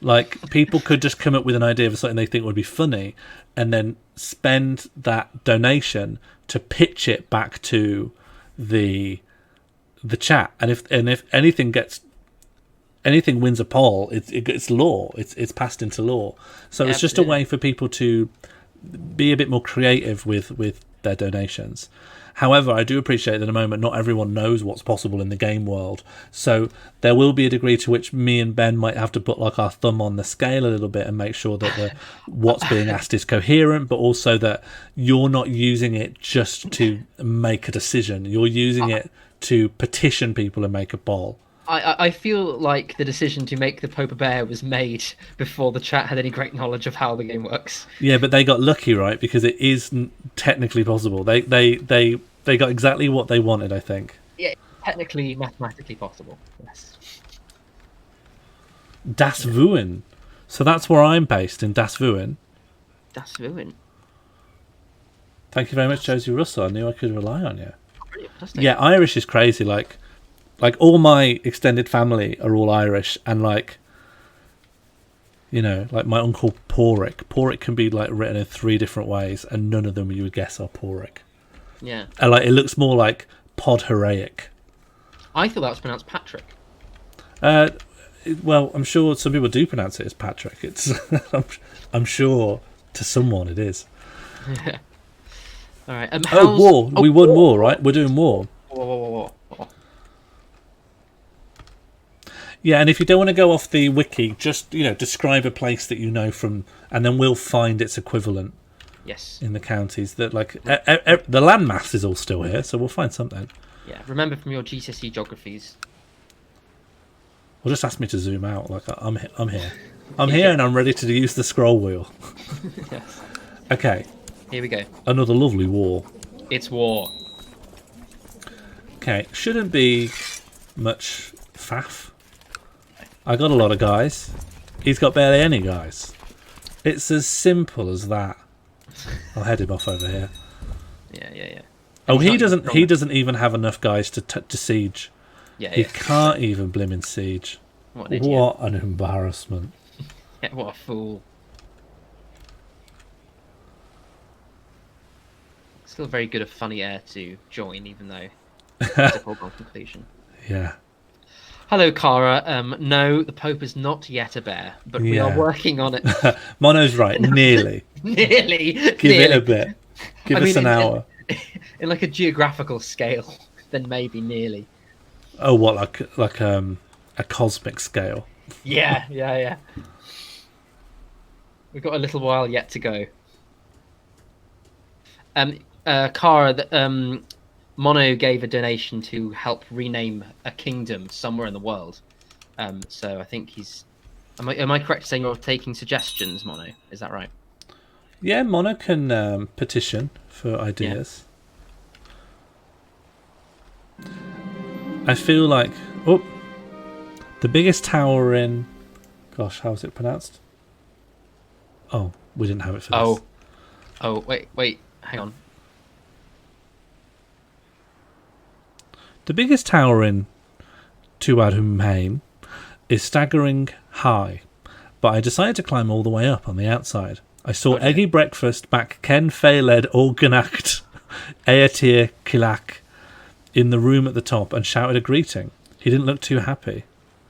A: Like, people could just come up with an idea of something they think would be funny and then spend that donation to pitch it back to the chat. And if anything wins a poll, it's law. It's passed into law. So it's just a way for people to be a bit more creative with their donations. However, I do appreciate that at the moment not everyone knows what's possible in the game world. So there will be a degree to which me and Ben might have to put like our thumb on the scale a little bit and make sure that what's being asked is coherent, but also that you're not using it just to make a decision. You're using it to petition people and make a poll.
B: I feel like the decision to make the Popa Bear was made before the chat had any great knowledge of how the game works.
A: Yeah, but they got lucky, right? Because it is technically possible. They got exactly what they wanted, I think.
B: Yeah, technically, mathematically possible. Yes.
A: Das Vuin. So that's where I'm based, in Das Vuin.
B: Das Vuin.
A: Thank you very much, Josie Russell. I knew I could rely on you.
B: Brilliant, fantastic.
A: Yeah, Irish is crazy. Like all my extended family are all Irish, and like my uncle Porrick. Porrick can be like written in 3 different ways, and none of them you would guess are Porrick.
B: Yeah.
A: And like it looks more like Podheraic.
B: I thought that was pronounced Patrick.
A: Well, I'm sure some people do pronounce it as Patrick. It's I'm sure to someone it is.
B: Yeah. All right.
A: War. We won war, right? We're doing war.
B: Whoa.
A: Yeah, and if you don't want to go off the wiki, just describe a place that you know from, and then we'll find its equivalent.
B: Yes.
A: In the counties that the landmass is all still here, so we'll find something.
B: Yeah. Remember from your GCSE geographies.
A: Well, just ask me to zoom out. Like I'm here. I'm here, and I'm ready to use the scroll wheel.
B: Yes.
A: Okay.
B: Here we go.
A: Another lovely war.
B: It's war.
A: Okay, shouldn't be much faff. I got a lot of guys. He's got barely any guys. It's as simple as that. I'll head him off over here.
B: Yeah.
A: Oh, he doesn't even have enough guys to siege.
B: Yeah.
A: He can't even blimmin' siege.
B: What an idiot.
A: What an embarrassment.
B: Yeah, what a fool. Still very good of funny air to join, even though it's a foregone conclusion.
A: Yeah.
B: Hello, Cara. No, the Pope is not yet a bear, but we are working on it.
A: Mono's right. Nearly.
B: Nearly.
A: Give it a bit. Give us an hour.
B: In like a geographical scale, then maybe nearly.
A: Oh, what, like a cosmic scale?
B: Yeah. We've got a little while yet to go. Cara, Mono gave a donation to help rename a kingdom somewhere in the world. So I think he's... Am I correct in saying you're taking suggestions, Mono? Is that right?
A: Yeah, Mono can petition for ideas. Yeah. I feel like... Oh! The biggest tower in... Gosh, how is it pronounced? Oh, we didn't have it for this.
B: Oh, wait. Hang on.
A: The biggest tower in Tuadhumhain is staggering high, but I decided to climb all the way up on the outside. I saw Eggy Breakfast back Ken Fayled Organacht Aetir Kilak in the room at the top and shouted a greeting. He didn't look too happy.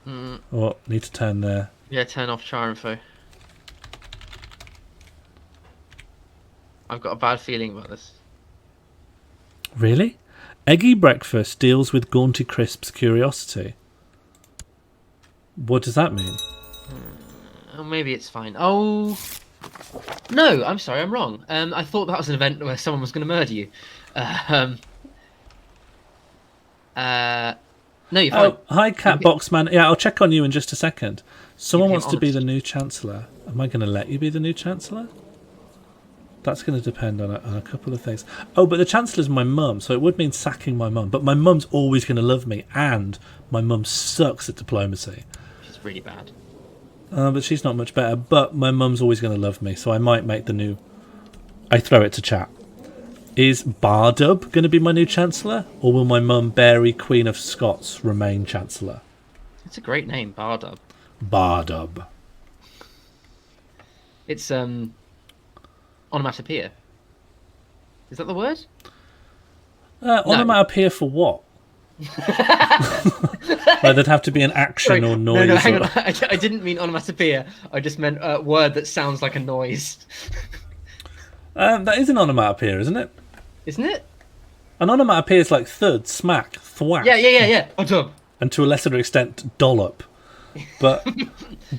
A: Oh, need to turn there.
B: Yeah, turn off char info. I've got a bad feeling about this.
A: Really? Eggy Breakfast deals with Gaunty Crisp's curiosity. What does that mean?
B: Oh, maybe it's fine. Oh, no, I'm sorry, I'm wrong. I thought that was an event where someone was going to murder you. No, you're fine.
A: Oh, hi, Catboxman. Yeah, I'll check on you in just a second. Someone wants to be the new Chancellor. Am I going to let you be the new Chancellor? That's going to depend on a couple of things. Oh, but the Chancellor's my mum, so it would mean sacking my mum. But my mum's always going to love me, and my mum sucks at diplomacy.
B: She's really bad.
A: But she's not much better. But my mum's always going to love me, so I might make the new... I throw it to chat. Is Bardub going to be my new Chancellor? Or will my mum, Mary, Queen of Scots, remain Chancellor?
B: It's a great name, Bardub.
A: Bardub.
B: It's onomatopoeia. Is that the word?
A: Onomatopoeia for what? Like there'd have to be an action or noise.
B: No, hang on. I didn't mean onomatopoeia. I just meant a word that sounds like a noise.
A: That is an onomatopoeia, isn't it?
B: Isn't it?
A: An onomatopoeia is like thud, smack, thwack.
B: Yeah. Oh, dub.
A: And to a lesser extent, dollop. But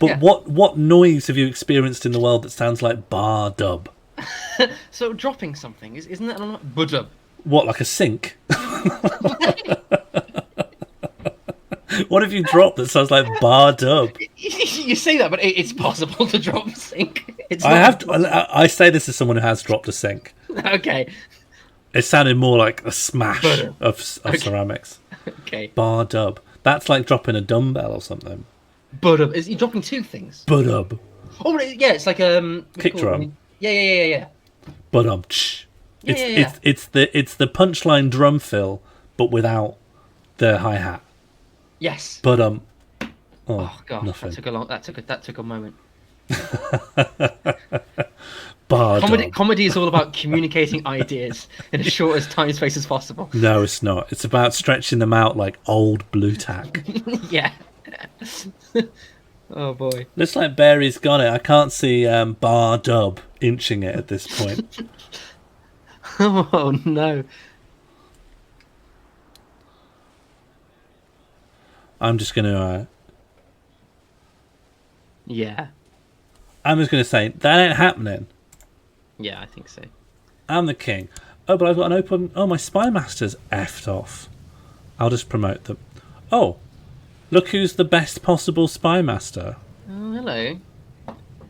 B: Yeah.
A: what noise have you experienced in the world that sounds like bar dub?
B: So dropping something isn't that an budub?
A: What, like a sink? What have you dropped that sounds like bar dub?
B: You say that, but it's possible to drop a sink.
A: I say this as someone who has dropped a sink.
B: Okay.
A: It sounded more like a smash of ceramics.
B: Okay.
A: Bar dub. That's like dropping a dumbbell or something.
B: Budub. Is he dropping two things?
A: Budub.
B: Oh yeah, it's like
A: Kick drum.
B: Yeah.
A: Budum. It's the punchline drum fill, but without the hi hat.
B: Yes.
A: Budum.
B: Oh god,
A: nothing.
B: that took a moment.
A: Bar
B: Comedy is all about communicating ideas in as short as time space as possible.
A: No, it's not. It's about stretching them out like old blue tack.
B: Yeah. Oh boy.
A: Looks like Barry's got it. I can't see bar dub inching it at this point.
B: Oh no.
A: I'm just gonna
B: Yeah.
A: I'm just gonna say that ain't happening.
B: Yeah, I think so.
A: I'm the king. Oh, but I've got an open. Oh, my spy master's effed off. I'll just promote them. Oh, look who's the best possible spy master.
B: Oh, hello.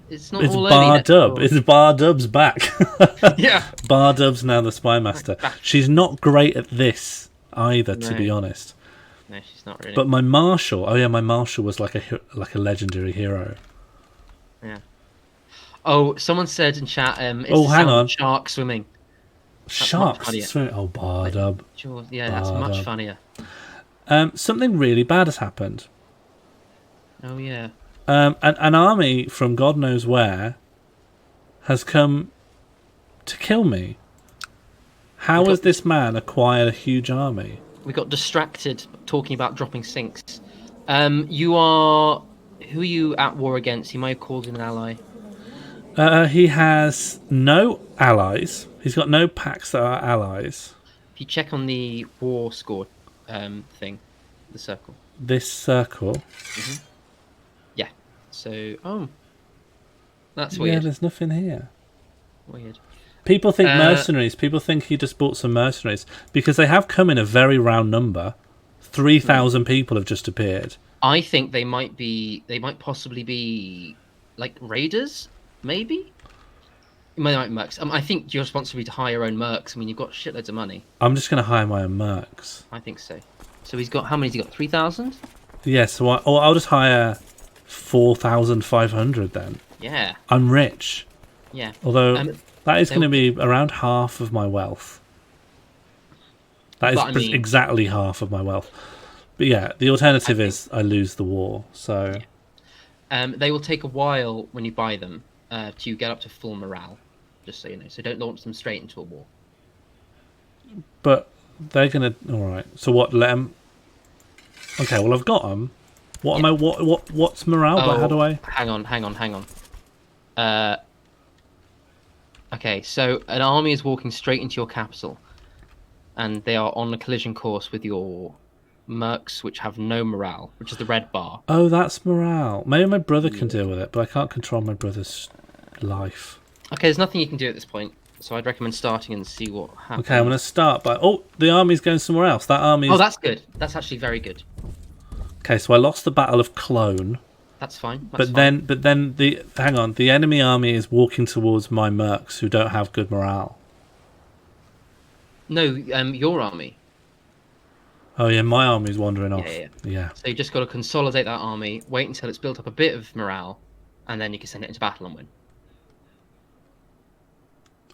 B: It's not
A: It's
B: all
A: Bar
B: early
A: Dub.
B: next
A: It's Bar Dub's back.
B: Yeah.
A: Bar Dub's now the spy master. She's not great at this either, to
B: No.
A: be honest.
B: No, she's not really.
A: But my marshal. Oh yeah, my marshal was like a legendary hero.
B: Yeah. Oh, someone said in chat. It's
A: Oh,
B: the
A: hang
B: sound of
A: on.
B: shark swimming.
A: Sharks.
B: funnier.
A: Oh, Bar Dub.
B: Sure. Yeah, that's
A: Bar
B: much
A: Dub.
B: funnier.
A: Something really bad has happened.
B: Oh yeah.
A: An army from God knows where has come to kill me. How has this man acquired a huge army?
B: We got distracted talking about dropping sinks. You are. Who are you at war against? You might have called him an ally.
A: He has no allies. He's got no packs that are allies.
B: If you check on the war score thing, the circle.
A: This circle.
B: Yeah. So, that's
A: Yeah,
B: weird.
A: there's nothing here.
B: Weird.
A: People think mercenaries. People think he just bought some mercenaries because they have come in a very round number. 3,000 people have just appeared.
B: I think they might possibly be like raiders, maybe. Might mercs. I think your responsibility to hire your own mercs. I mean, you've got shitloads of money.
A: I'm just going to hire my own mercs.
B: I think so. So he's got how many? Has he got 3,000?
A: Yeah, so I'll just hire 4,500 then.
B: Yeah.
A: I'm rich.
B: Yeah.
A: Although that is going to be around half of my wealth. That is exactly half of my wealth. But yeah, the alternative is I lose the war. So
B: they will take a while when you buy them to get up to full morale. Just so you know. So don't launch them straight into a war.
A: But they're going to. All right. So what? Let them. Okay. Well, I've got them. What am I? What's morale?
B: Oh,
A: How do I?
B: Hang on. Okay, so an army is walking straight into your capital, and they are on a collision course with your mercs, which have no morale, which is the red bar.
A: Oh, that's morale. Maybe my brother can deal with it, but I can't control my brother's life.
B: Okay, there's nothing you can do at this point, so I'd recommend starting and see what happens.
A: Okay, I'm going to start by... Oh, the army's going somewhere else. That army's...
B: Oh, that's good. That's actually very good.
A: Okay, so I lost the Battle of Cologne.
B: That's fine.
A: But then hang on. The enemy army is walking towards my mercs who don't have good morale.
B: No, your army.
A: Oh yeah, my army's wandering off. Yeah.
B: So you just got to consolidate that army, wait until it's built up a bit of morale, and then you can send it into battle and win.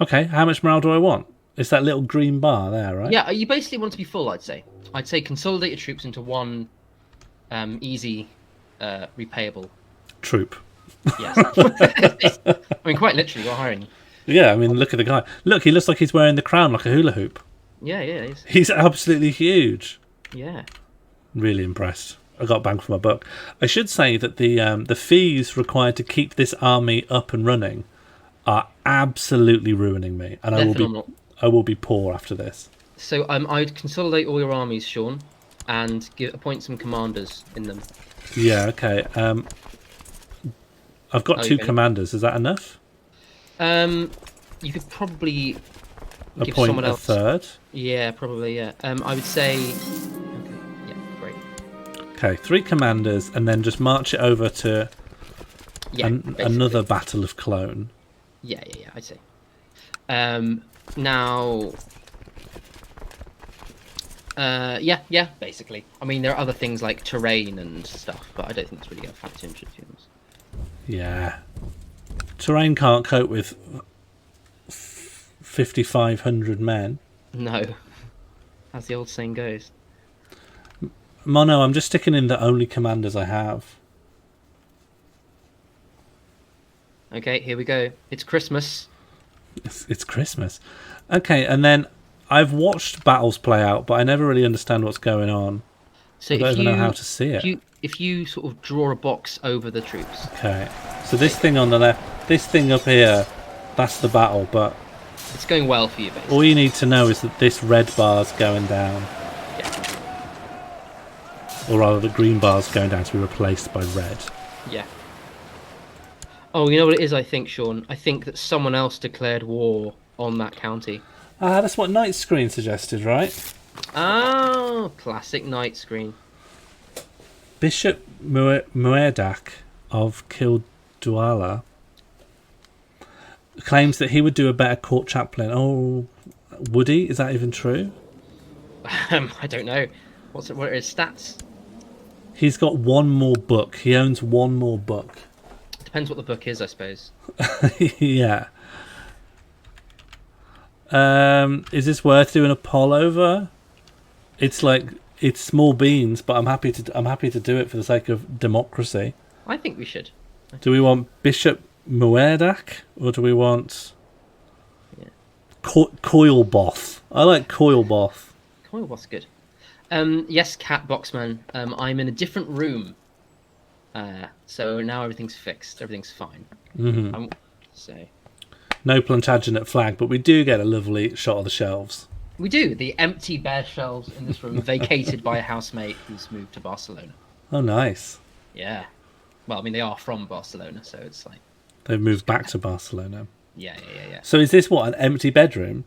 A: Okay, how much morale do I want? It's that little green bar there, right?
B: Yeah, you basically want to be full, I'd say. I'd say consolidate your troops into one easy repayable
A: troop.
B: Yes. I mean, quite literally, you're hiring.
A: Yeah, I mean, look at the guy. Look, he looks like he's wearing the crown like a hula hoop.
B: Yeah,
A: He's absolutely huge.
B: yeah.
A: Really impressed. I got bang for my buck. I should say that the fees required to keep this army up and running are absolutely ruining me, and I will be poor after this.
B: So I'd consolidate all your armies, Sean, and appoint some commanders in them.
A: Yeah, okay. I've got two commanders. Is that enough?
B: You could probably give
A: Appoint
B: someone
A: a
B: else.
A: third.
B: Yeah, probably. Yeah. I would say. Okay. Yeah. Great.
A: Okay, 3 commanders, and then just march it over to another battle of Cologne.
B: Yeah. I'd say. Now. Yeah. Basically, I mean, there are other things like terrain and stuff, but I don't think that's really going to factor into things.
A: Yeah. Terrain can't cope with 5,500 men.
B: No, as the old saying goes.
A: Mono, I'm just sticking in the only commanders I have.
B: Okay, here we go. It's Christmas.
A: It's Christmas. Okay, and then I've watched battles play out, but I never really understand what's going on.
B: So
A: I don't even know how to see it.
B: If you sort of draw a box over the troops.
A: Okay, so this thing on the left, this thing up here, that's the battle, but
B: it's going well for you, basically.
A: All you need to know is that this red bar's going down.
B: Yeah.
A: Or rather, the green bar's going down to be replaced by red.
B: Yeah. Oh, you know what it is, I think, Sean? I think that someone else declared war on that county.
A: That's what Night Screen suggested, right?
B: Oh, classic night screen.
A: Bishop Muerdak of Kildwala claims that he would do a better court chaplain. Oh, would he? Is that even true?
B: I don't know. What are his stats?
A: He's got one more book. He owns one more book.
B: Depends what the book is, I suppose.
A: Yeah. Is this worth doing a poll over? It's small beans, but I'm happy to do it for the sake of democracy.
B: I think we should.
A: Do we want Bishop Muerdak or do we want Coilboth? I like Coilboth.
B: Coilboth's good. Yes, Cat Boxman. I'm in a different room. So now everything's fixed. Everything's fine.
A: Mm-hmm.
B: So.
A: No Plantagenet flag, but we do get a lovely shot of the shelves.
B: We do. The empty bare shelves in this room, vacated by a housemate who's moved to Barcelona.
A: Oh, nice.
B: Yeah. Well, I mean, they are from Barcelona, so it's like...
A: They've moved back to Barcelona.
B: Yeah.
A: So is this what, an empty bedroom?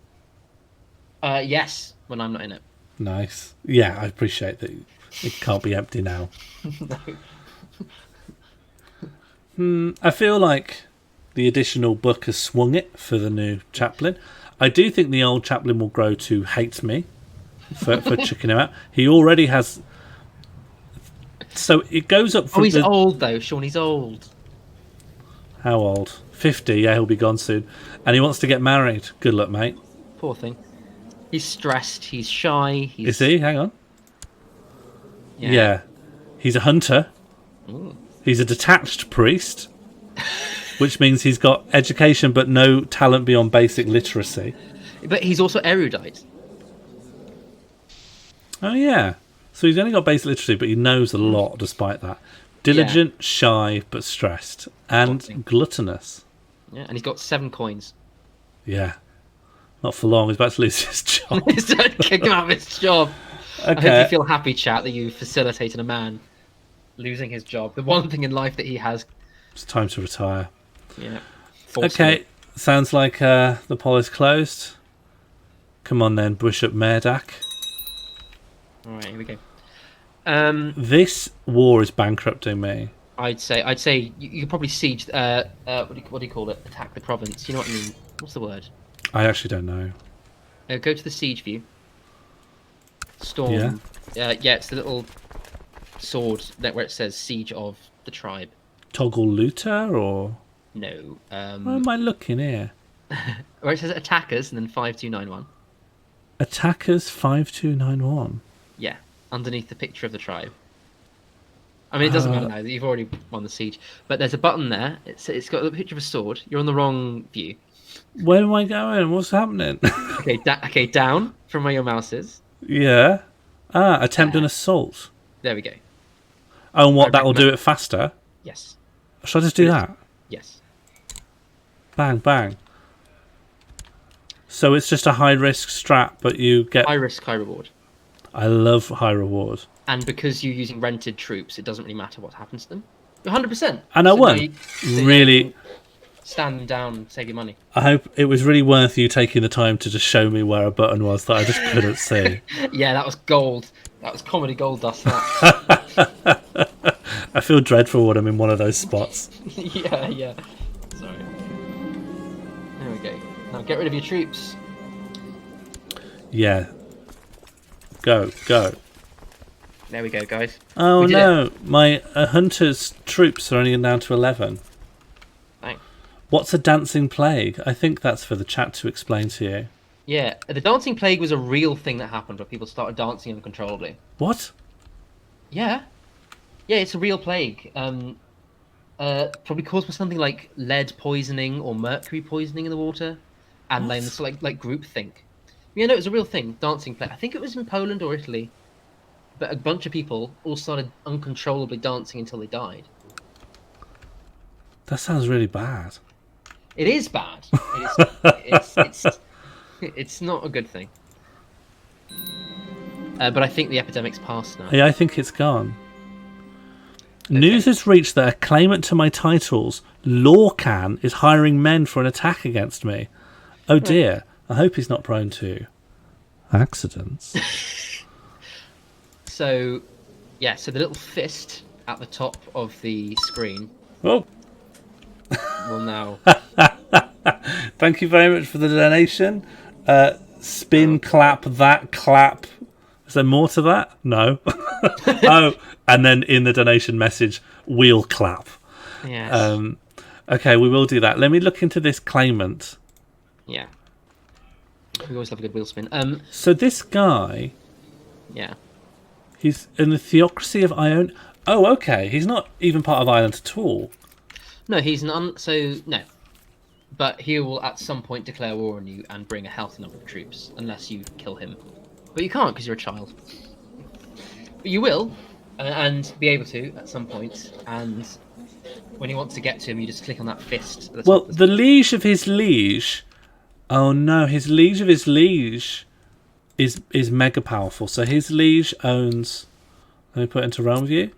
B: Yes, when I'm not in it.
A: Nice. Yeah, I appreciate that it can't be empty now. I feel like the additional book has swung it for the new chaplain. I do think the old chaplain will grow to hate me for chucking him out. He already has... So it goes up from...
B: Oh, he's old, though, Sean. He's old.
A: How old? 50. Yeah, he'll be gone soon. And he wants to get married. Good luck, mate.
B: Poor thing. He's stressed. He's shy.
A: Is he? Hang on. Yeah. He's a hunter.
B: Ooh.
A: He's a detached priest. Which means he's got education but no talent beyond basic literacy.
B: But he's also erudite.
A: Oh, yeah. So he's only got basic literacy, but he knows a lot despite that. Diligent, shy, but stressed. And gluttonous.
B: Yeah, and he's got 7 coins.
A: Yeah. Not for long. He's about to lose his job.
B: He's about to kick him out of his job.
A: Okay.
B: I hope you feel happy, chat, that you facilitated a man losing his job. The one thing in life that he has.
A: It's time to retire.
B: Yeah.
A: Okay, sounds like the poll is closed. Come on then, Bishop Muerdak.
B: Alright, here we go.
A: This war is bankrupting me.
B: I'd say you could probably siege. What do you call it? Attack the province. You know what I mean? What's the word?
A: I actually don't know.
B: Go to the siege view. Storm.
A: Yeah.
B: Yeah, it's the little sword where it says siege of the tribe.
A: Toggle looter or
B: no?
A: Where am I looking here?
B: Where it says attackers and then 5291.
A: Attackers 5291.
B: Yeah, underneath the picture of the tribe. I mean, it doesn't matter now. You've already won the siege. But there's a button there. It's got a picture of a sword. You're on the wrong view.
A: Where am I going? What's happening?
B: Okay, down from where your mouse is.
A: Yeah. Attempt an assault.
B: There we go.
A: Oh, and what? That'll do it faster?
B: Yes.
A: Shall I just do that?
B: Yes.
A: Bang, bang. So it's just a high-risk strat, but you get...
B: High risk, high reward.
A: I love high reward.
B: And because you're using rented troops, it doesn't really matter what happens to them. 100%.
A: And I won. Really...
B: Stand them down, save your money.
A: I hope it was really worth you taking the time to just show me where a button was that I just couldn't see.
B: Yeah, that was gold. That was comedy gold dust.
A: I feel dreadful when I'm in one of those spots.
B: Yeah. Sorry. There we go. Now get rid of your troops.
A: Yeah. Go.
B: There we go, guys.
A: Oh no, my hunter's troops are only down to 11.
B: Thanks.
A: What's a dancing plague? I think that's for the chat to explain to you.
B: Yeah, the dancing plague was a real thing that happened where people started dancing uncontrollably.
A: What?
B: Yeah, it's a real plague. Probably caused by something like lead poisoning or mercury poisoning in the water, and then it's like groupthink. Yeah, no, it was a real thing. Dancing plague. I think it was in Poland or Italy, but a bunch of people all started uncontrollably dancing until they died.
A: That sounds really bad.
B: It is bad. It's not a good thing. But I think the epidemic's past now.
A: Yeah, I think it's gone.
B: Okay.
A: News has reached that a claimant to my titles, Lorcan, is hiring men for an attack against me. Oh dear. I hope he's not prone to accidents.
B: So the little fist at the top of the screen
A: Oh.
B: will now...
A: Thank you very much for the donation. Spin, clap, that, clap. Is there more to that? No. Oh, and then in the donation message, wheel clap.
B: Yes.
A: Okay, we will do that. Let me look into this claimant.
B: Yeah. We always love a good wheel spin.
A: So this guy...
B: Yeah.
A: He's in the theocracy of Ione. Oh, okay. He's not even part of Ireland at all.
B: No, he's no. But he will at some point declare war on you and bring a healthy number of troops, unless you kill him. But you can't because you're a child. But you will, and be able to at some point. And when you want to get to him, you just click on that fist.
A: Well, the liege of his liege. Oh no, his liege of his liege is mega powerful. So his liege owns. Let me put it into realm view.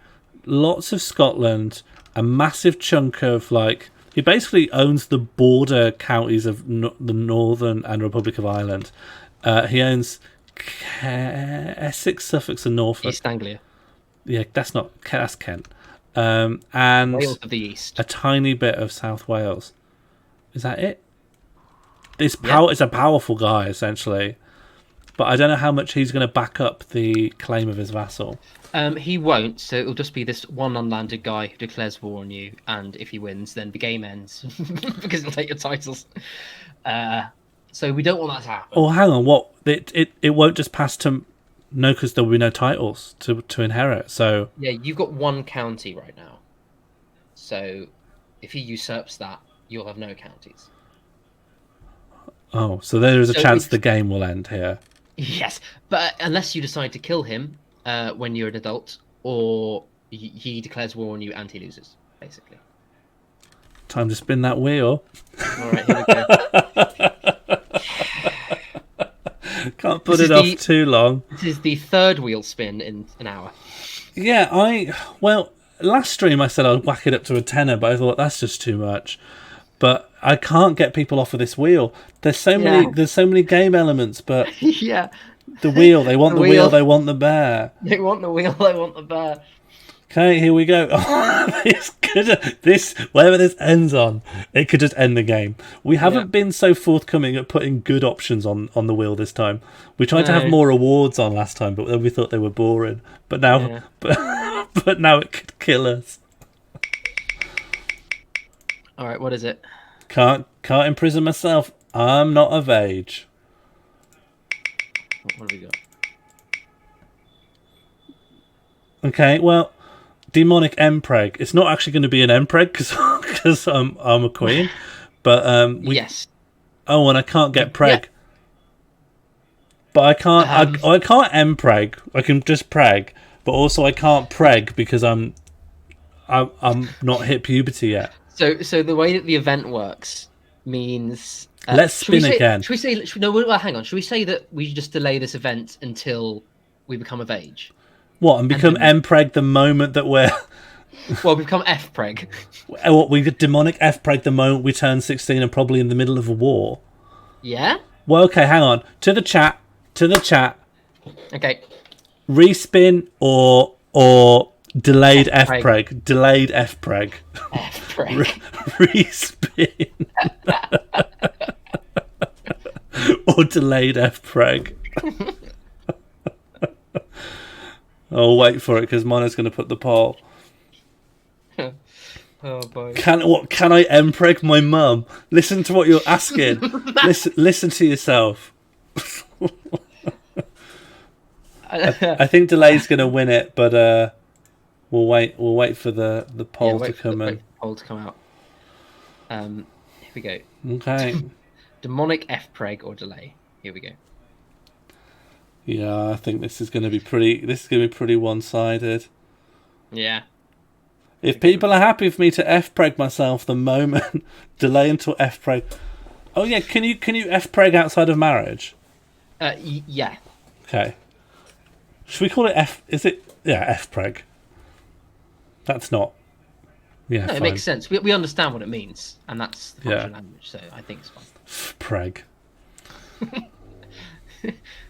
A: Lots of Scotland, a massive chunk of he basically owns the border counties of the Northern and Republic of Ireland. He owns Essex, Suffolk, and Norfolk.
B: East Anglia.
A: Yeah, that's Kent. And
B: Wales of the East.
A: A tiny bit of South Wales. Is that it? It's a powerful guy, essentially. But I don't know how much he's going to back up the claim of his vassal.
B: He won't, so it'll just be this one unlanded guy who declares war on you, and if he wins, then the game ends, because he'll take your titles. So we don't want that to happen.
A: Oh, hang on, what? It won't just pass to... No, because there will be no titles to inherit, so...
B: Yeah, you've got one county right now. So if he usurps that, you'll have no counties.
A: Oh, so there is a chance the game will end here.
B: Yes, but unless you decide to kill him when you're an adult, or he declares war on you and he loses, basically.
A: Time to spin that wheel.
B: All right, here we go.
A: Can't put it off too long.
B: This is the third wheel spin in an hour.
A: Yeah, well, last stream I said I'd whack it up to a tenner, but I thought that's just too much. But I can't get people off of this wheel. There's so many game elements, but
B: yeah,
A: the wheel, they want the wheel, they want the bear.
B: They want the wheel, they want the bear.
A: Okay, here we go. Whatever this ends on, it could just end the game. We haven't been so forthcoming at putting good options on the wheel this time. We tried to have more awards on last time, but then we thought they were boring. But now, but now it could kill us.
B: All right, what is it?
A: Can't imprison myself. I'm not of age.
B: What have we got?
A: Okay, well, demonic empreg. It's not actually going to be an empreg because I'm a queen, but
B: yes.
A: Oh, and I can't get preg.
B: Yeah.
A: But I can't. I can't empreg. I can just preg, but also I can't preg because I'm not hit puberty yet.
B: So the way that the event works means.
A: Let's spin again.
B: Should we say? Well, hang on. Should we say that we just delay this event until we become of age?
A: What, and become empreg the moment that we're...
B: Well, we become F-preg.
A: What, we get demonic F-preg the moment we turn 16 and probably in the middle of a war?
B: Yeah?
A: Well, okay, hang on. To the chat.
B: Okay.
A: Respin or delayed F-preg. Delayed F-preg.
B: F-preg.
A: Respin. Or delayed F-preg. I'll wait for it because Mono's going to put the poll.
B: Oh boy.
A: Can I empreg my mum? Listen to what you're asking. listen to yourself. I think delay's going to win it, but we'll wait for the poll to come in.
B: Wait for the poll to come out. Here we go.
A: Okay.
B: Demonic F-preg or delay. Here we go.
A: Yeah, I think this is going to be pretty one-sided.
B: Yeah.
A: If people are happy for me to F-preg myself the moment, delay until F-preg. Oh yeah, can you F-preg outside of marriage?
B: Yeah.
A: Okay. Should we call it F? Is it F-preg? That's not. Yeah.
B: No, it makes sense. We understand what it means, and that's the functional language. So I think it's fine.
A: Preg.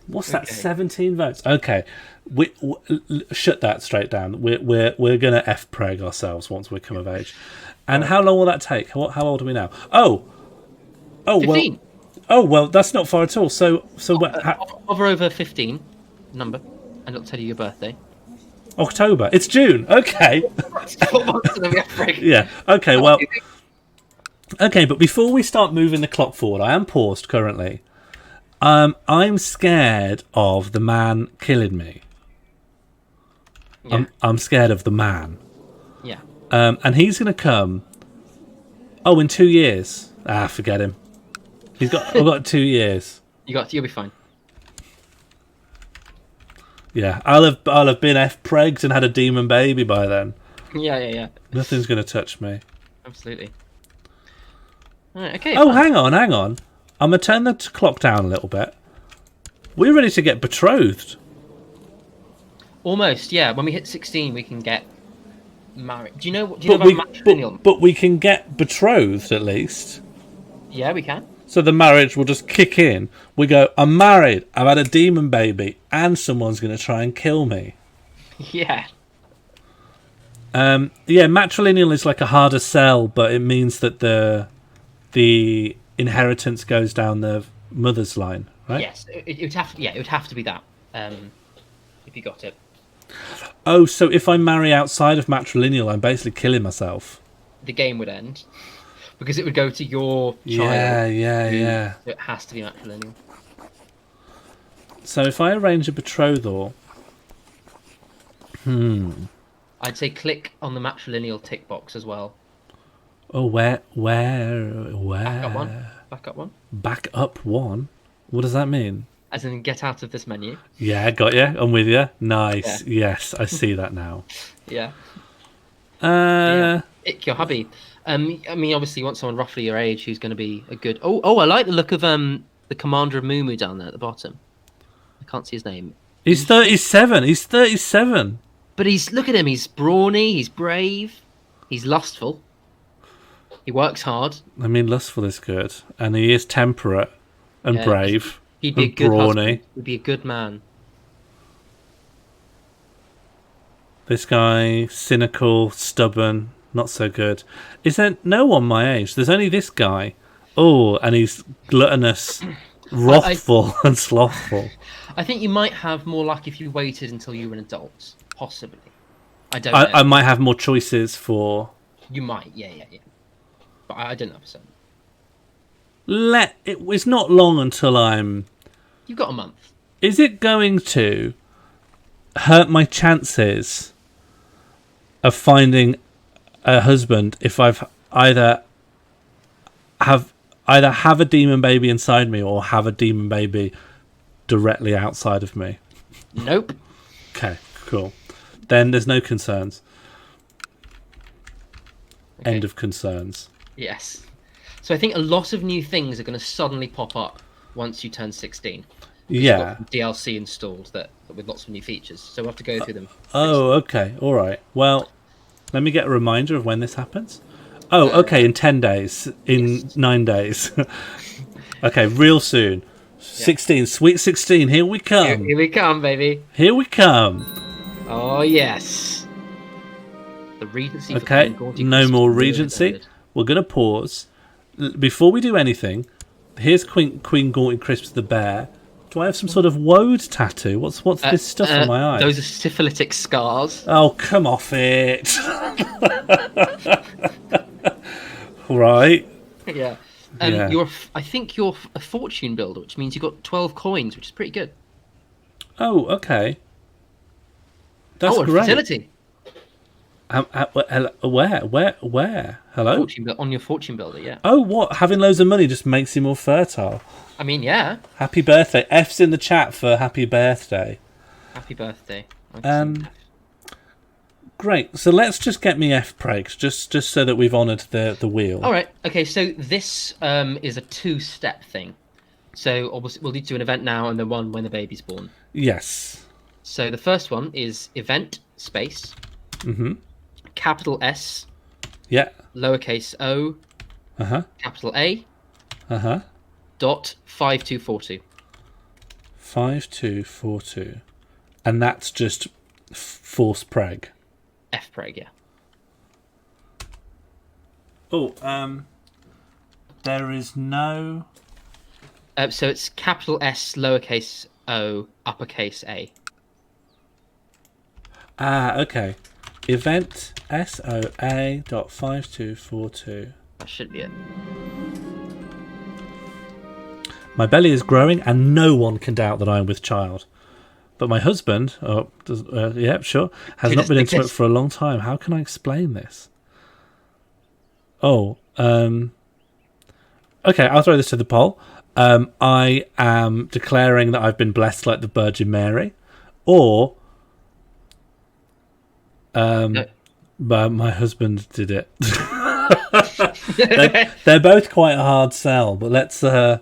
A: What's that? 17 votes. Okay, we shut that straight down. We're gonna F-preg ourselves once we come of age. And how long will that take? How old are we now? Oh
B: 15.
A: well, that's not far at all. So
B: hover over 15 number, and it'll tell you your birthday.
A: October. It's June. Okay. Yeah. Okay. Well. Okay, but before we start moving the clock forward, I am paused currently. I'm scared of the man killing me.
B: Yeah.
A: I'm scared of the man.
B: Yeah.
A: And he's going to come. Oh, in 2 years. Forget him. I've got 2 years.
B: You'll be fine.
A: Yeah, I'll have been F-pregged and had a demon baby by then.
B: Yeah.
A: Nothing's going to touch me.
B: Absolutely. All right, okay.
A: Oh, hang on. I'm going to turn the clock down a little bit. We're ready to get betrothed.
B: Almost, yeah. When we hit 16, we can get married. Do you know about matrilineal?
A: But we can get betrothed at least.
B: Yeah, we can.
A: So the marriage will just kick in. We go, I'm married, I've had a demon baby, and someone's going to try and kill me.
B: Yeah.
A: Matrilineal is like a harder sell, but it means that the inheritance goes down the mother's line, right?
B: Yes, it would have to be that. If you got it.
A: Oh, so if I marry outside of matrilineal, I'm basically killing myself.
B: The game would end because it would go to your child.
A: Yeah.
B: So it has to be matrilineal.
A: So if I arrange a betrothal,
B: I'd say click on the matrilineal tick box as well.
A: Oh, where?
B: Back up one.
A: Back up one? What does that mean?
B: As in, get out of this menu.
A: Yeah, got you. I'm with you. Nice. Yeah. Yes, I see that now.
B: Yeah. Ick your hubby. I mean, obviously, you want someone roughly your age who's going to be a good. Oh, I like the look of the commander of Moo down there at the bottom. I can't see his name.
A: He's 37. He's 37.
B: But look at him. He's brawny. He's brave. He's lustful. He works hard.
A: I mean, lustful is good, and he is temperate and brave.
B: He'd be a good husband. He'd be a good man.
A: This guy, cynical, stubborn, not so good. Is there no one my age? There's only this guy. Oh, and he's gluttonous, wrathful, and slothful.
B: I think you might have more luck if you waited until you were an adult. Possibly. I don't know.
A: I might have more choices for...
B: You might, yeah. But I don't know for certain.
A: It's not long until I'm...
B: You've got a month.
A: Is it going to hurt my chances of finding a husband if I've either have a demon baby inside me or have a demon baby directly outside of me?
B: Nope.
A: Okay, cool. Then there's no concerns.
B: Okay.
A: End of concerns.
B: Yes. So I think a lot of new things are going to suddenly pop up once you turn 16.
A: Yeah.
B: DLC installed that with lots of new features, so we'll have to go through them.
A: Oh, okay. All right. Well, let me get a reminder of when this happens. Oh, okay. In 10 days. In 9 days. Okay, real soon. 16, sweet 16. Here we come.
B: Here we come, baby.
A: Here we come.
B: Oh yes. The Regency.
A: Okay. No more Regency. We're gonna pause before we do anything. Here's Queen Gaunty Crisps the bear. Do I have some sort of woad tattoo? What's this stuff on my eyes?
B: Those are syphilitic scars.
A: Oh, come off it. Right.
B: Yeah.
A: Yeah.
B: I think you're a fortune builder, which means you've got 12 coins, which is pretty good.
A: Oh, okay. That's
B: and
A: great.
B: fertility.
A: Where? Hello?
B: On your fortune builder, yeah.
A: Oh, what? Having loads of money just makes you more fertile.
B: I mean, yeah.
A: Happy birthday. F's in the chat for happy birthday.
B: Happy birthday.
A: Great. So let's just get me F pregged, just so that we've honoured the wheel.
B: All right. Okay. So this is a 2-step thing. So we'll need to do an event now and then one when the baby's born.
A: Yes.
B: So the first one is event space.
A: Mm-hmm.
B: Capital S.
A: Yeah.
B: Lowercase o.
A: Uh-huh.
B: Capital A.
A: Uh-huh.
B: Dot 5242.
A: 5242. And that's just force preg.
B: F preg, yeah.
A: Oh, there is no...
B: So it's capital S, lowercase o, uppercase A.
A: Ah, okay. Event SOA.5242.
B: That should be it.
A: My belly is growing and no one can doubt that I am with child. But my husband, has not been intimate for a long time. How can I explain this? Oh, okay, I'll throw this to the poll. I am declaring that I've been blessed like the Virgin Mary, or but my husband did it. they're both quite a hard sell, but let's...
B: Yes,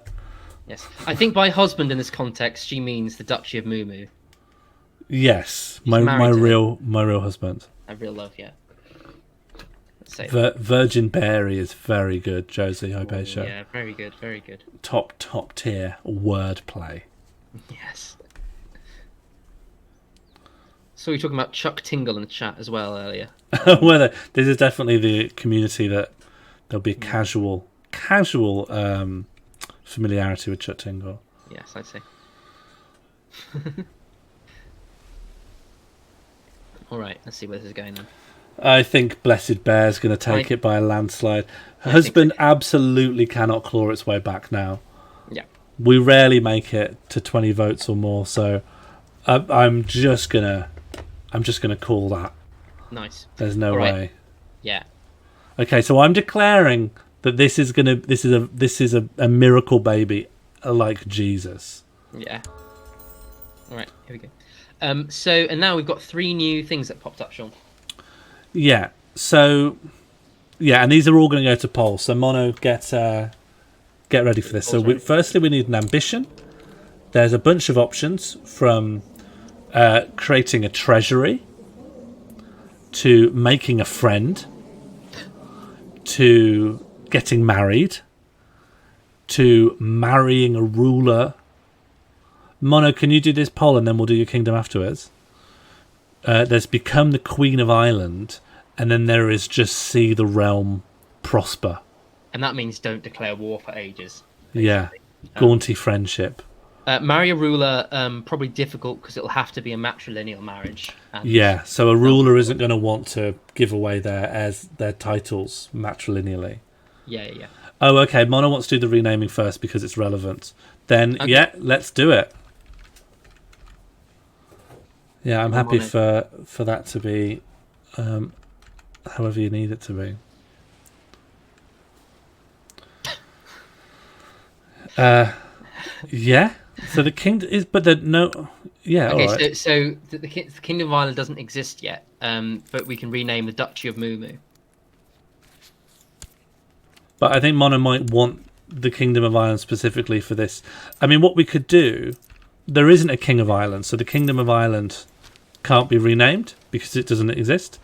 B: I think by husband in this context, she means the Duchy of Moo.
A: Yes, my real husband.
B: A real love, yeah. Let's say
A: Virgin Berry is very good, Josie Hopesha.
B: Yeah, very good, very good.
A: Top tier wordplay.
B: Yes. So we were talking about Chuck Tingle in the chat as well earlier.
A: Well, this is definitely the community that there'll be casual familiarity with Chuck Tingle.
B: Yes, I'd say. All right, let's see where this is going then.
A: I think Blessed Bear's going to take it by a landslide. Her husband absolutely cannot claw its way back now.
B: Yeah.
A: We rarely make it to 20 votes or more, so I'm just gonna call that.
B: Nice.
A: There's no way.
B: Yeah.
A: Okay, so I'm declaring that this is a miracle baby, like Jesus.
B: Yeah. All right, here we go. And now we've got 3 new things that popped up, Sean.
A: Yeah. So, yeah, and these are all going to go to poll. So, Mono, get ready for this. So, firstly, we need an ambition. There's a bunch of options from creating a treasury to making a friend to getting married to marrying a ruler. Mono, can you do this poll and then we'll do your kingdom afterwards? There's become the Queen of Ireland, and then there is just see the realm prosper.
B: And that means don't declare war for ages.
A: Basically. Yeah, Gaunty friendship.
B: Marry a ruler, probably difficult because it'll have to be a matrilineal marriage.
A: Yeah, so a ruler isn't going to want to give away their titles matrilineally.
B: Yeah.
A: Oh, okay. Mono wants to do the renaming first because it's relevant. Then, okay. Yeah, let's do it. Yeah, I'm happy for that to be however you need it to be. Yeah. So the kingdom is, but the no. Yeah.
B: Okay,
A: all right.
B: so the Kingdom of Ireland doesn't exist yet, but we can rename the Duchy of Mumu.
A: But I think Mono might want the Kingdom of Ireland specifically for this. I mean, what we could do, there isn't a King of Ireland, so the Kingdom of Ireland can't be renamed because it doesn't exist.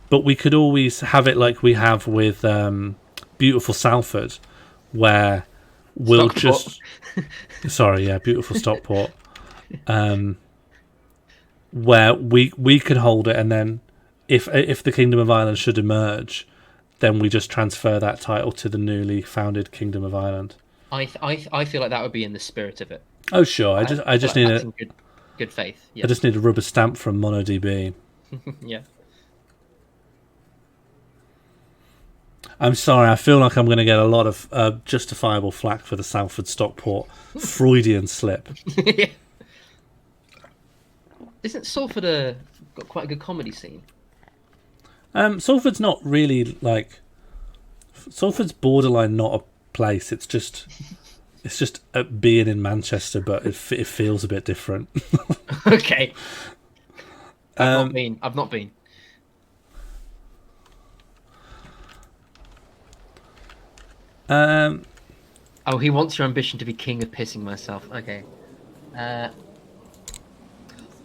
A: But we could always have it like we have with Beautiful Salford, where we'll
B: Stockport.
A: Sorry, yeah, Beautiful Stockport. Where we could hold it, and then if the Kingdom of Ireland should emerge, then we just transfer that title to the newly founded Kingdom of Ireland.
B: I feel like that would be in the spirit of it.
A: Oh sure, I just need
B: in good faith. Yeah.
A: I just need a rubber stamp from MonoDB.
B: Yeah.
A: I'm sorry, I feel like I'm going to get a lot of justifiable flack for the Salford Stockport Freudian slip.
B: Yeah. Isn't Salford got quite a good comedy scene?
A: Salford's not really like... Salford's borderline not a place. It's just being in Manchester, but it feels a bit different.
B: Okay. I've not been. Oh, he wants your ambition to be king of pissing myself. Okay.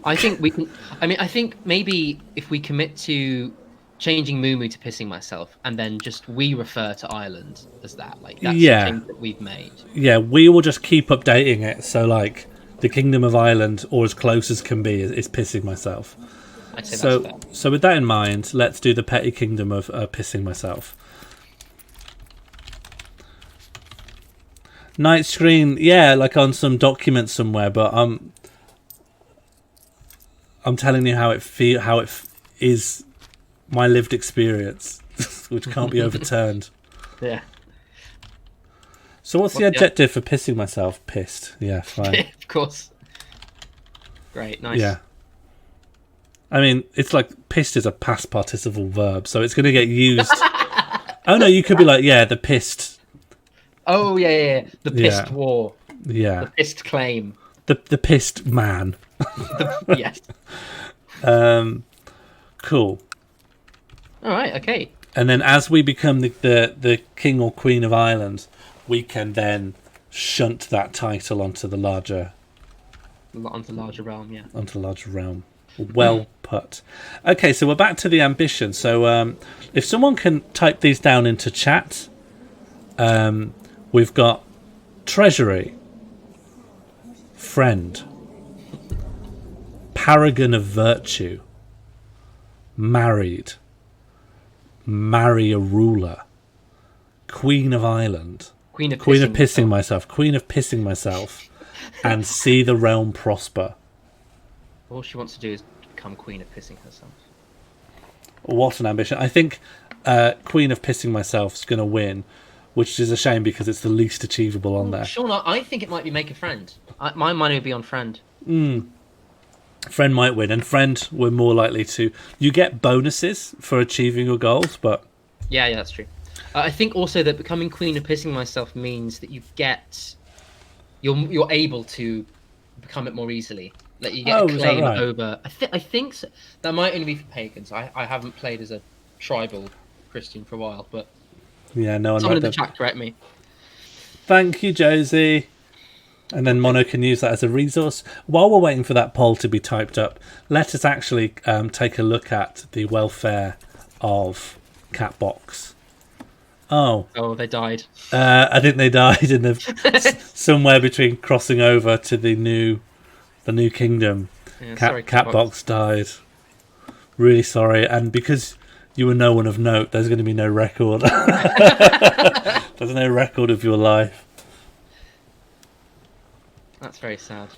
B: I think we can. I mean, I think maybe if we commit to changing Mumu to pissing myself, and then just we refer to Ireland as that, like that's the change that we've made.
A: Yeah, we will just keep updating it. So like the Kingdom of Ireland, or as close as can be, is pissing myself.
B: I'd say that's fair.
A: So with that in mind, let's do the petty kingdom of pissing myself. Night screen, yeah, like on some document somewhere, but I'm telling you how it is my lived experience, which can't be overturned.
B: Yeah.
A: So what's the adjective for pissing myself? Pissed. Yeah, fine.
B: Of course. Great, nice.
A: Yeah. I mean, it's like pissed is a past participle verb, so it's going to get used. Oh no, you could be like, yeah, the pissed.
B: Oh yeah. The pissed war.
A: Yeah.
B: The pissed claim.
A: The pissed man.
B: Yes.
A: Cool.
B: All right. Okay.
A: And then as we become the king or queen of Ireland, we can then shunt that title onto the larger
B: realm. Yeah.
A: Onto the larger realm. Well put. Okay, so we're back to the ambition. So if someone can type these down into chat, we've got treasury, friend, paragon of virtue, married, marry a ruler, queen of Ireland, queen of pissing myself, and see the realm prosper.
B: All she wants to do is become queen of pissing herself.
A: What an ambition. I think queen of pissing myself is going to win, which is a shame because it's the least achievable on there.
B: Sean, I think it might be make a friend. My money would be on friend.
A: Friend might win, and friend we're more likely to... You get bonuses for achieving your goals, but...
B: Yeah, that's true. I think also that becoming queen of pissing myself means that you're able to become it more easily. Like you get a claim over. I think so. That might only be for pagans. I haven't played as a tribal Christian for a while, but
A: yeah, no one.
B: Someone in the chat correct me.
A: Thank you, Josie. And then Mono can use that as a resource. While we're waiting for that poll to be typed up, let us actually take a look at the welfare of Catbox. Oh,
B: they died.
A: I think they died in somewhere between crossing over to the new kingdom.
B: Yeah,
A: Catbox died. Really sorry, and because you were no one of note, there's going to be no record. There's no record of your life.
B: That's very sad.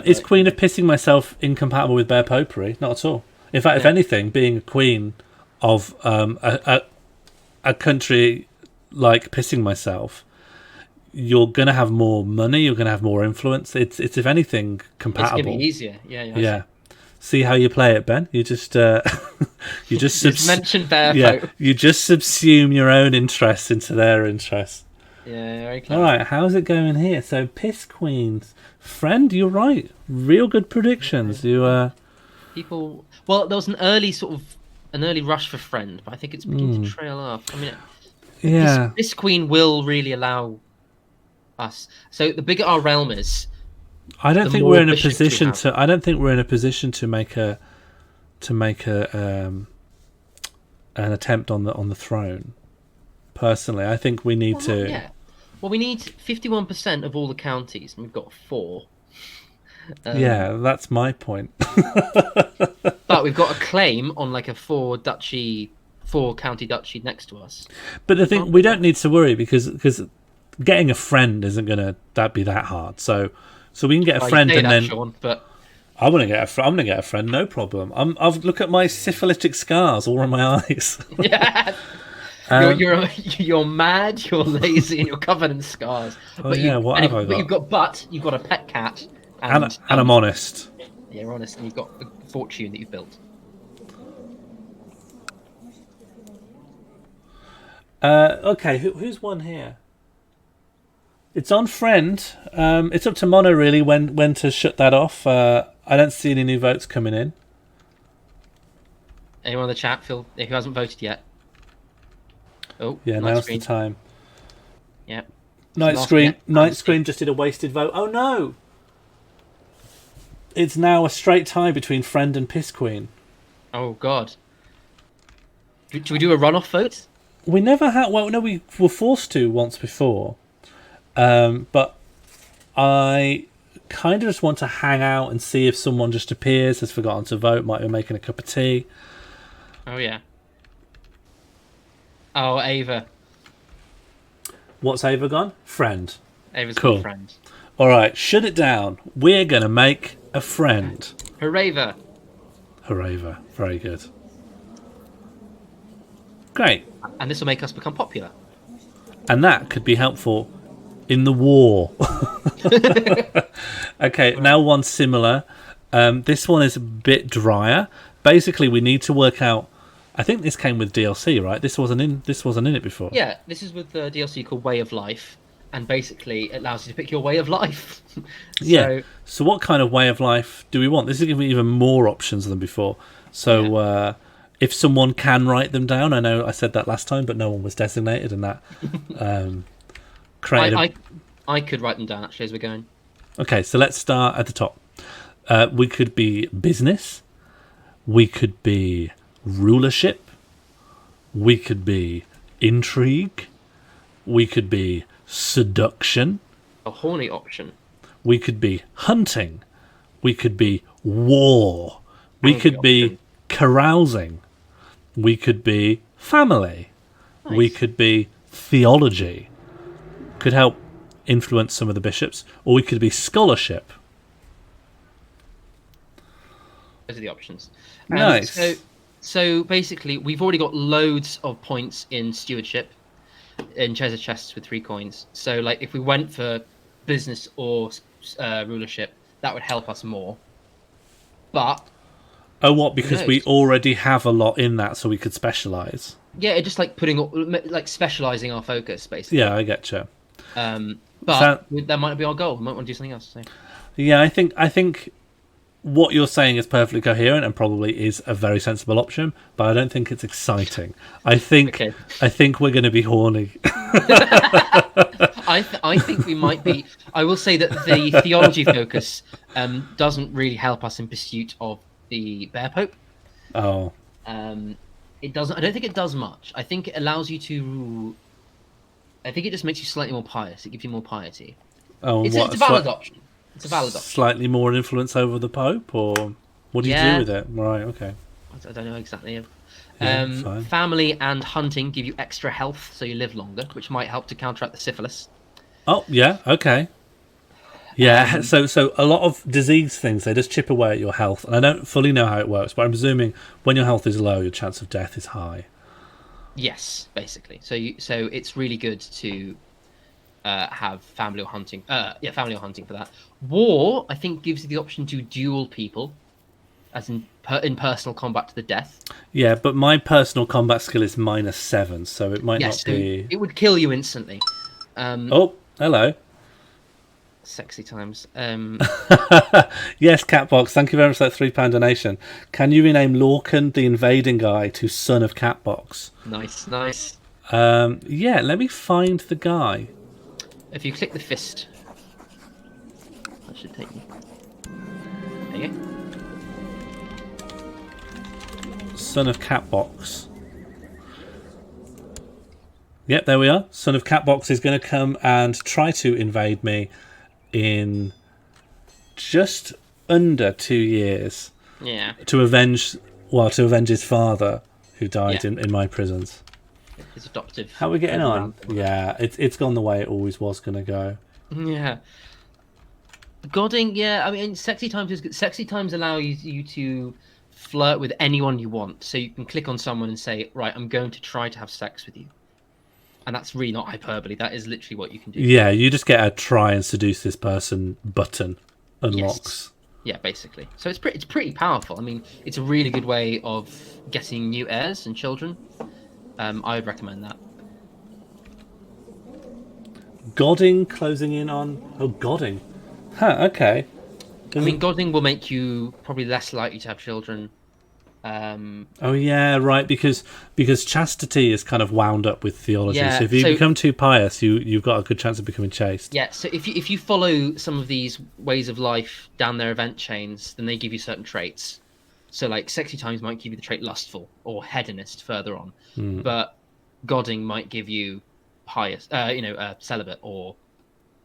A: Is Queen of Pissing Myself incompatible with Bear Popery? Not at all. In fact, if anything, being a queen of a country like Pissing Myself, you're going to have more money, you're going to have more influence. It's if anything, compatible.
B: It's going to be easier. Yeah.
A: see how you play it, Ben. You just you just
B: mentioned bear folk.
A: you just subsume your own interests into their interests.
B: Yeah, very clever.
A: All right, how's it going here? So piss queens, friend, you're right. Real good predictions. You
B: People. Well, there was an early rush for friend, but I think it's beginning to trail off. I mean,
A: yeah.
B: This queen will really allow us. So the bigger our realm is,
A: I don't
B: the
A: think
B: more
A: we're in a
B: bishops we
A: position
B: have.
A: to. I don't think we're in a position to make an attempt on the throne. Personally, I think we need to.
B: Yeah. Well, we need 51% of all the counties, and we've got 4.
A: Yeah, that's my point.
B: But we've got a claim on like a 4 county duchy next to us.
A: But the thing, we don't need to worry because getting a friend isn't going to be that hard. So we can get a friend and then.
B: Sean, but
A: I want to get a friend. I'm going to get a friend, no problem. I've look at my syphilitic scars all on my eyes.
B: yeah. You're mad, you're lazy, and you're covered in scars.
A: What have I got?
B: But you've got a pet cat,
A: and I'm honest.
B: Yeah, you're honest, and you've got a fortune that you've built.
A: Okay, who's won here? It's on friend. It's up to Mono really when to shut that off. I don't see any new votes coming in.
B: Anyone in the chat feel if who hasn't voted yet? Oh,
A: yeah, now's the time.
B: Yeah.
A: Night screen just did a wasted vote. Oh no! It's now a straight tie between friend and piss queen.
B: Oh god. Do we do a runoff vote?
A: We never had. Well, no, we were forced to once before, but I kind of just want to hang out and see if someone just appears, has forgotten to vote, might be making a cup of tea.
B: Oh yeah. Oh, Ava.
A: What's Ava gone? Friend.
B: Ava's
A: cool.
B: Got a friend.
A: All right, shut it down. We're gonna make a friend.
B: Hurrayva.
A: Hurrayva. Very good. Great.
B: And this will make us become popular.
A: And that could be helpful in the war. Okay, now one similar. This one is a bit drier. Basically, we need to work out. I think this came with DLC, right? This wasn't in it before.
B: Yeah, this is with the DLC called Way of Life, and basically it allows you to pick your way of life.
A: Yeah. So what kind of way of life do we want? This is giving even more options than before. So if someone can write them down, I know I said that last time, but no one was designated, and that created.
B: I could write them down actually as we're going.
A: Okay, so let's start at the top. We could be business. We could be rulership. We could be intrigue. We could be seduction.
B: A horny option.
A: We could be hunting. We could be war. We
B: Angry
A: could be carousing. We could be family.
B: Nice.
A: We could be theology. Could help influence some of the bishops. Or we could be scholarship.
B: Those are the options.
A: Nice.
B: So basically, we've already got loads of points in stewardship, in treasure chests with 3 coins. So, like, if we went for business or rulership, that would help us more. But
A: Oh, what? Because we already have a lot in that, so we could specialise.
B: yeah, it just like specialising our focus, basically.
A: Yeah, I get you.
B: But that might not be our goal. We might want to do something else. So.
A: Yeah, I think what you're saying is perfectly coherent and probably is a very sensible option, but I don't think it's exciting. I think we're going to be horny.
B: I think we might be. I will say that the theology focus doesn't really help us in pursuit of the Bear Pope.
A: Oh.
B: It doesn't. I don't think it does much. I think it allows you to. I think it just makes you slightly more pious. It gives you more piety.
A: Oh,
B: it's a valid option. It's a valid option.
A: Slightly more influence over the Pope, or what do you do with it? Right, okay.
B: I don't know exactly.
A: Fine.
B: Family and hunting give you extra health, so you live longer, which might help to counteract the syphilis.
A: Oh, yeah, okay. Yeah, so a lot of disease things, they just chip away at your health. And I don't fully know how it works, but I'm presuming when your health is low, your chance of death is high.
B: Yes, basically. So it's really good to have family or hunting. Family or hunting for that. War, I think, gives you the option to duel people. as in personal combat to the death.
A: Yeah, but my personal combat skill is -7, so it might not
B: So
A: be.
B: it would kill you instantly.
A: Oh, hello.
B: Sexy times.
A: Yes, Catbox, thank you very much for that £3 donation. Can you rename Lorcan, the invading guy, to Son of Catbox?
B: Nice.
A: Yeah, let me find the guy.
B: If you click the fist, that should take you. There you go.
A: Son of Catbox. Yep, there we are. Son of Catbox is going to come and try to invade me in just under 2 years.
B: Yeah.
A: To avenge his father, who died in my prisons.
B: His adoptive.
A: How are we getting on? Yeah, it's gone the way it always was going to go.
B: Yeah. Godding, yeah. I mean, sexy times allow you to flirt with anyone you want. So you can click on someone and say, right, I'm going to try to have sex with you. And that's really not hyperbole. That is literally what you can do.
A: Yeah, you just get a try and seduce this person button unlocks.
B: Yes. Yeah, basically. So it's pretty powerful. I mean, it's a really good way of getting new heirs and children. I would recommend that.
A: Godding closing in on... Oh, Godding. Huh, okay.
B: I mean, Godding will make you probably less likely to have children.
A: Oh yeah, right. Because chastity is kind of wound up with theology.
B: Yeah,
A: so if you become too pious, you've got a good chance of becoming chaste.
B: Yeah. So if you follow some of these ways of life down their event chains, then they give you certain traits. So like sexy times might give you the trait lustful or hedonist further on, but Godding might give you pious, celibate or,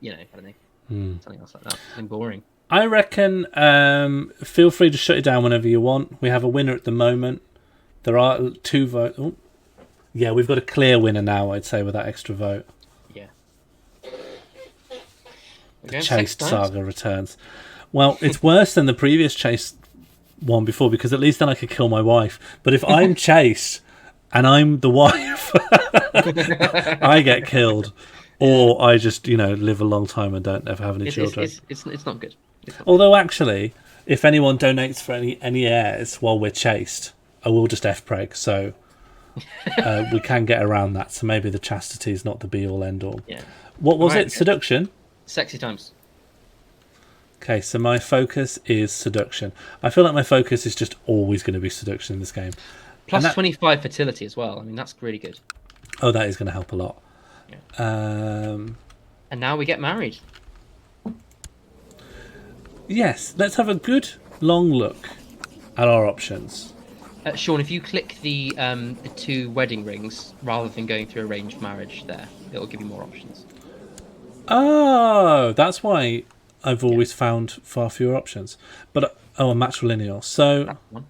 B: I don't know, something else like that. Something boring.
A: I reckon feel free to shut it down whenever you want. We have a winner at the moment. There are 2 votes. Oh. Yeah, we've got a clear winner now, I'd say, with that extra vote.
B: Yeah.
A: The Chaste Saga returns. Well, it's worse than the previous Chaste one before, because at least then I could kill my wife. But if I'm chaste and I'm the wife, I get killed. Or I just, live a long time and don't ever have any children.
B: It's not good.
A: Although, actually, if anyone donates for any heirs while we're chaste, I will just F-preg, so we can get around that. So maybe the chastity is not the be-all, end-all.
B: Yeah.
A: What was it? Seduction?
B: Sexy times.
A: Okay, so my focus is seduction. I feel like my focus is just always going to be seduction in this game.
B: Plus 25 fertility as well. I mean, that's really good.
A: Oh, that is going to help a lot.
B: Yeah. And now we get married.
A: Yes, let's have a good long look at our options.
B: Sean, if you click the 2 wedding rings rather than going through arranged marriage there, it'll give you more options.
A: Oh, that's why I've always found far fewer options. But a matrilineal. So
B: That's one.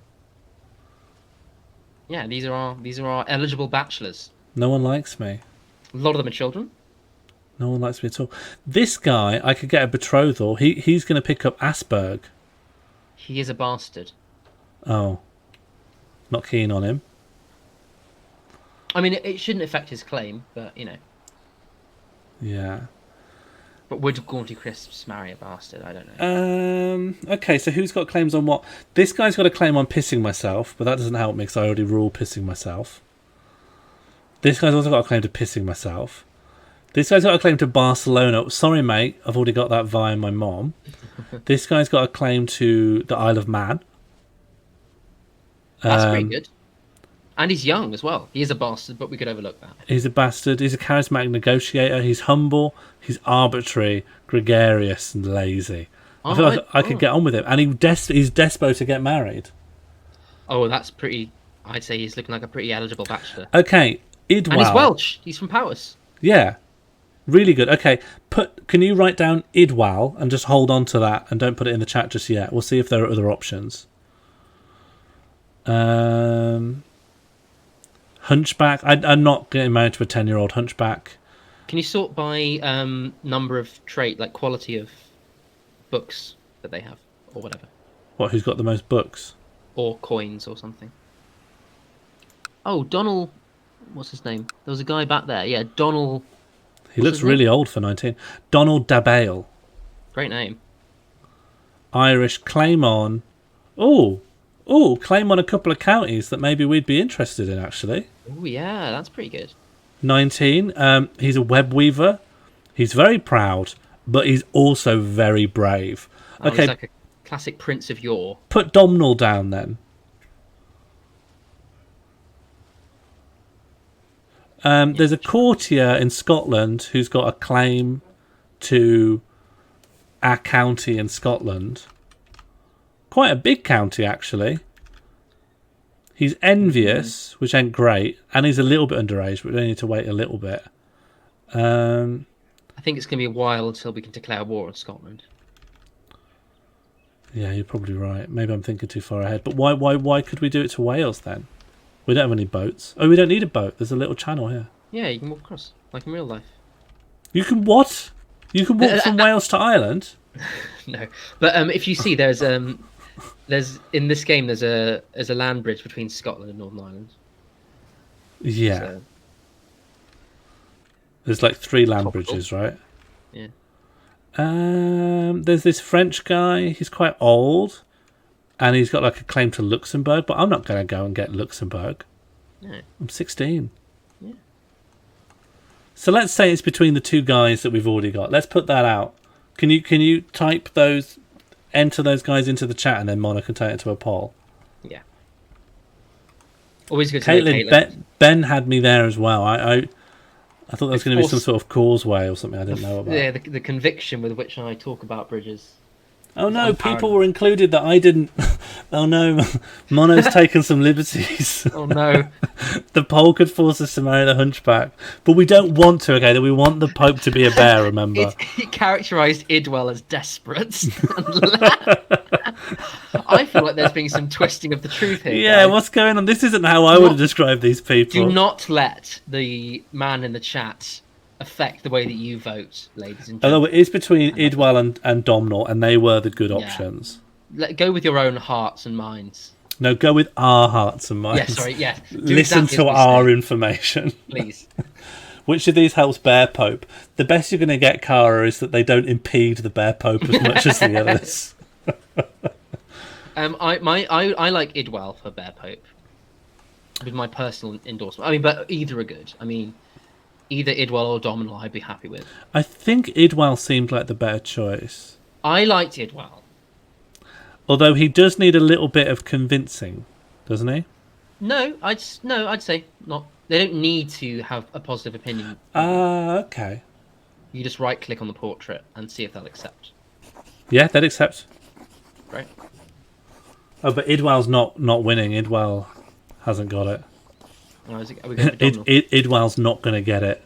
B: Yeah, these are our eligible bachelors.
A: No one likes me.
B: A lot of them are children.
A: No one likes me at all. This guy, I could get a betrothal. He's going to pick up Asperg.
B: He is a bastard.
A: Oh. Not keen on him.
B: I mean, it shouldn't affect his claim, but,
A: Yeah.
B: But would Gaunty Crisps marry a bastard? I don't know.
A: Okay, so who's got claims on what? This guy's got a claim on pissing myself, but that doesn't help me because I already rule pissing myself. This guy's also got a claim to pissing myself. This guy's got a claim to Barcelona. Sorry, mate, I've already got that via my mom. This guy's got a claim to the Isle of Man.
B: That's pretty good. And he's young as well. He is a bastard, but we could overlook that.
A: He's a bastard. He's a charismatic negotiator. He's humble. He's arbitrary, gregarious, and lazy. I feel like I could get on with him. And he's despo to get married.
B: Oh, that's pretty... I'd say he's looking like a pretty eligible bachelor.
A: Okay, Idwal.
B: And he's Welsh. He's from Powys.
A: Yeah. Really good. Okay, can you write down Idwal and just hold on to that and don't put it in the chat just yet? We'll see if there are other options. Hunchback. I'm not getting married to a 10-year-old hunchback.
B: Can you sort by number of trait, like quality of books that they have, or whatever?
A: What? Who's got the most books?
B: Or coins, or something. Oh, Donald. What's his name? There was a guy back there. Yeah, Donald.
A: He looks really old for 19. Donald Dabale.
B: Great name.
A: Irish, claim on. Oh, Oh, claim on a couple of counties that maybe we'd be interested in, actually.
B: Oh yeah, that's pretty good.
A: 19. He's a web weaver. He's very proud, but he's also very brave.
B: Oh,
A: Okay,
B: he's like a classic Prince of Yore.
A: put Domhnall down then. There's a courtier in Scotland who's got a claim to our county in Scotland. Quite a big county, actually. He's envious, which ain't great, and he's a little bit underage, but we need to wait a little bit.
B: I think it's going to be a while until we can declare war on Scotland.
A: Yeah, you're probably right. Maybe I'm thinking too far ahead. But why could we do it to Wales then? We don't have any boats. Oh, we don't need a boat. There's a little channel here.
B: Yeah, you can walk across, like in real life.
A: You can what? You can walk from Wales to Ireland?
B: No, but if you see, there's in this game there's a land bridge between Scotland and Northern Ireland.
A: Yeah.
B: So,
A: There's like 3 land
B: topical.
A: bridges, right?
B: Yeah.
A: There's this French guy. He's quite old, and he's got like a claim to Luxembourg. But I'm not going to go and get Luxembourg.
B: No.
A: I'm 16.
B: Yeah.
A: So let's say it's between the 2 guys that we've already got. Let's put that out. Can you type those, enter those guys into the chat, and then Mona can take it to a poll?
B: Yeah. Always good to know
A: Caitlin, Ben had me there as well. I thought there was going to be some sort of causeway or something I didn't know about.
B: Yeah, the conviction with which I talk about bridges.
A: Oh no, people were included that I didn't. Oh no, Mono's taken some liberties.
B: Oh no.
A: The poll could force us to marry the hunchback. But we don't want to, okay? We want the Pope to be a bear, remember?
B: It characterised Idwell as desperate. I feel like there's been some twisting of the truth here.
A: Yeah,
B: guys.
A: what's going on? This isn't how I would have described these people.
B: Do not let the man in the chat affect the way that you vote, ladies and
A: Although
B: gentlemen.
A: it is between Idwal and Domhnall, and they were the good options.
B: Go with your own hearts and minds.
A: No, go with our hearts and minds.
B: Yeah, sorry, yeah. Do
A: Listen
B: exactly
A: to
B: as we
A: our
B: say,
A: information.
B: please.
A: Which of these helps Bear Pope? The best you're going to get, Cara, is that they don't impede the Bear Pope as much as the others.
B: I like Idwell for Bear Pope. With my personal endorsement. I mean, but either are good. I mean, either Idwell or Domhnall I'd be happy with.
A: I think Idwal seemed like the better choice.
B: I liked Idwell.
A: Although he does need a little bit of convincing, doesn't he?
B: No, I'd say not. They don't need to have a positive opinion.
A: Okay.
B: You just right click on the portrait and see if they'll accept.
A: Yeah, they'd accept.
B: Right.
A: Oh, but Idwal's not winning. Idwal hasn't got it.
B: Oh, are we going for Domhnall?
A: Idwal's not going to get it.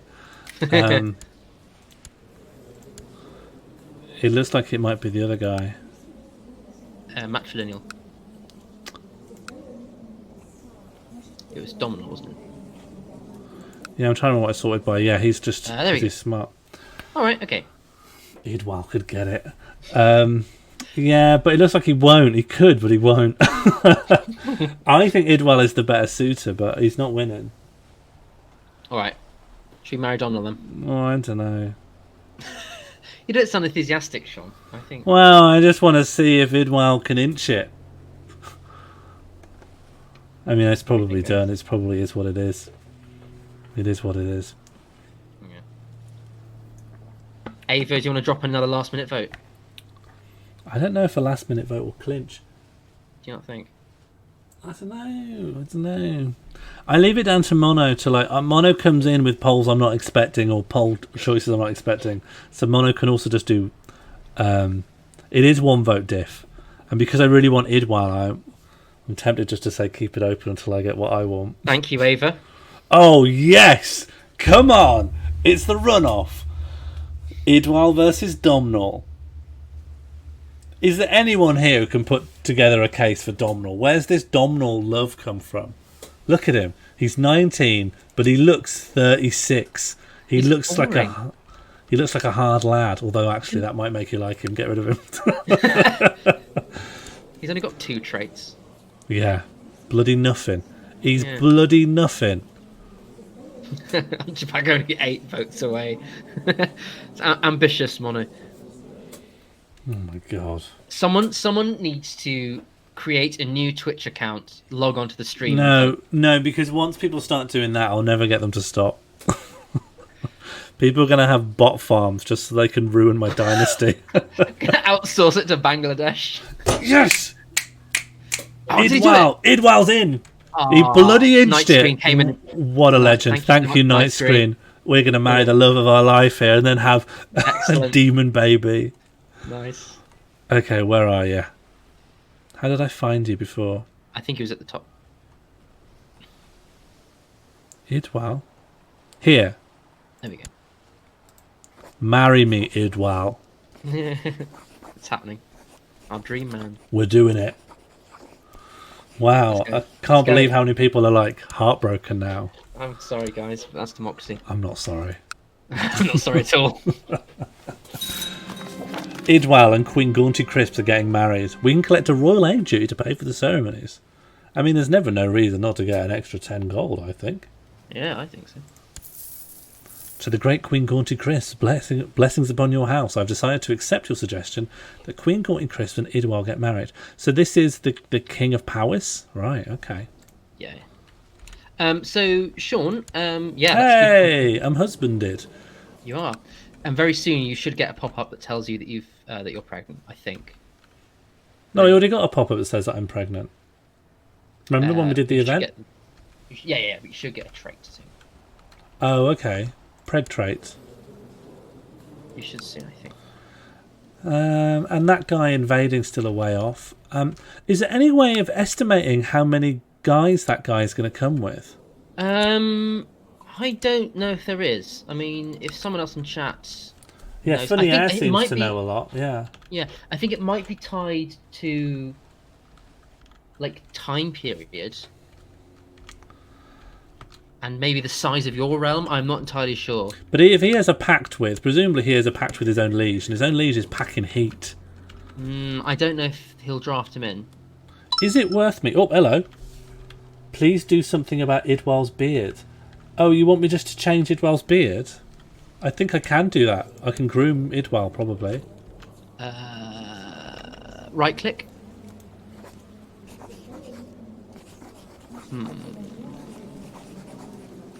A: It looks like it might be the other guy.
B: Matrilineal. It was Domhnall, wasn't it?
A: Yeah, I'm trying to remember what I sorted by. Yeah, he's just
B: there we go.
A: he's smart.
B: All right, okay.
A: Idwal could get it. Yeah, but it looks like he won't. He could, but he won't. I think Idwal is the better suitor, but he's not winning.
B: All right. Should we marry Domhnall then?
A: Oh, I don't know.
B: You don't sound enthusiastic, Sean. I think.
A: Well, I just want to see if Idwal can inch it. I mean, it's probably done. It probably is what it is. It is what it is.
B: Yeah. Ava, do you want to drop another last-minute vote?
A: I don't know if a last-minute vote will clinch.
B: Do you not think?
A: I don't know. I leave it down to Mono to Mono comes in with polls I'm not expecting or poll choices I'm not expecting. So Mono can also just do. It is 1 vote diff, and because I really want Idwal, I'm tempted just to say keep it open until I get what I want.
B: Thank you, Ava.
A: Oh yes, come on! It's the runoff. Idwal versus Domhnall. Is there anyone here who can put together a case for Domhnall? Where's this Domhnall love come from? Look at him. He's 19, but he looks 36. He looks like a hard lad. Although actually, that might make you like him. Get rid of him.
B: He's only got 2 traits.
A: Yeah, bloody nothing. He's bloody nothing.
B: Japan only 8 votes away. It's ambitious, Mono.
A: Oh my god.
B: Someone needs to create a new Twitch account, log onto the stream.
A: No, because once people start doing that, I'll never get them to stop. People are going to have bot farms just so they can ruin my dynasty.
B: Outsource it to Bangladesh.
A: Yes!
B: Oh,
A: Idwal's in! He bloody inched it. Came in. What a legend. Thank you, Night Screen. We're going to marry the love of our life here and then have a demon baby.
B: Nice.
A: Okay, where are you? How did I find you before?
B: I think he was at the top.
A: Idwal? Here.
B: There we go.
A: Marry me, Idwal.
B: It's happening. Our dream man.
A: We're doing it. Wow, I can't believe how many people are like heartbroken now.
B: I'm sorry, guys, but that's democracy.
A: I'm not sorry.
B: I'm not sorry at all.
A: Idwal and Queen Gaunty Crisps are getting married. We can collect a royal aid duty to pay for the ceremonies. I mean, there's never no reason not to get an extra 10 gold, I think.
B: Yeah, I think so.
A: To the great Queen Gaunty Crisps, blessings upon your house. I've decided to accept your suggestion that Queen Gaunty Crisps and Idwal get married. So this is the King of Powys? Right, okay.
B: Yeah. So, Sean, yeah.
A: Hey, I'm husbanded.
B: You are. And very soon you should get a pop-up that tells you that you're pregnant, I think.
A: No, I already got a pop-up that says that I'm pregnant. Remember when we did the event?
B: Yeah, but you should get a trait soon.
A: Oh, okay. Preg trait.
B: You should soon, I think.
A: And that guy invading's still a way off. Is there any way of estimating how many guys that guy is going to come with?
B: I don't know if there is. I mean, if someone else in chat...
A: Yeah,
B: knows,
A: Funny Air seems to know a lot, yeah.
B: Yeah, I think it might be tied to, like, time period. And maybe the size of your realm. I'm not entirely sure.
A: But if he has a pact with, presumably he has a pact with his own liege, and his own liege is packing heat.
B: I don't know if he'll draft him in.
A: Is it worth me? Oh, hello. Please do something about Idwal's beard. Oh, you want me just to change Idwal's beard? I think I can do that. I can groom Idwal, probably.
B: Right click.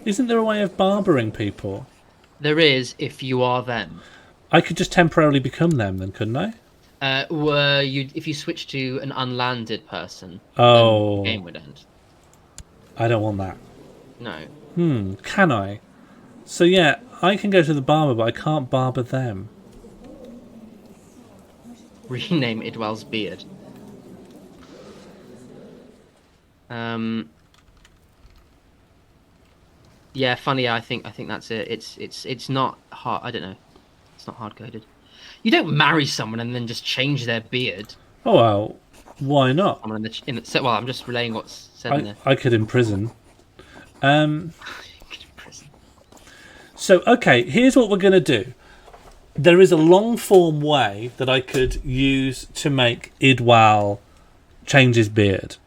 A: Isn't there a way of barbering people?
B: There is, if you are them.
A: I could just temporarily become them then, couldn't I?
B: If you switch to an unlanded person,
A: oh,
B: then the game would end.
A: I don't want that.
B: No.
A: Can I? So yeah, I can go to the barber, but I can't barber them.
B: Rename Idwal's beard. Yeah, funny. I think that's it. It's not hard. I don't know. It's not hard coded. You don't marry someone and then just change their beard.
A: Oh well, why not?
B: Well, I'm just relaying what's said in there.
A: I could imprison. So okay, here's what we're gonna do. There is a long form way that I could use to make Idwal change his beard,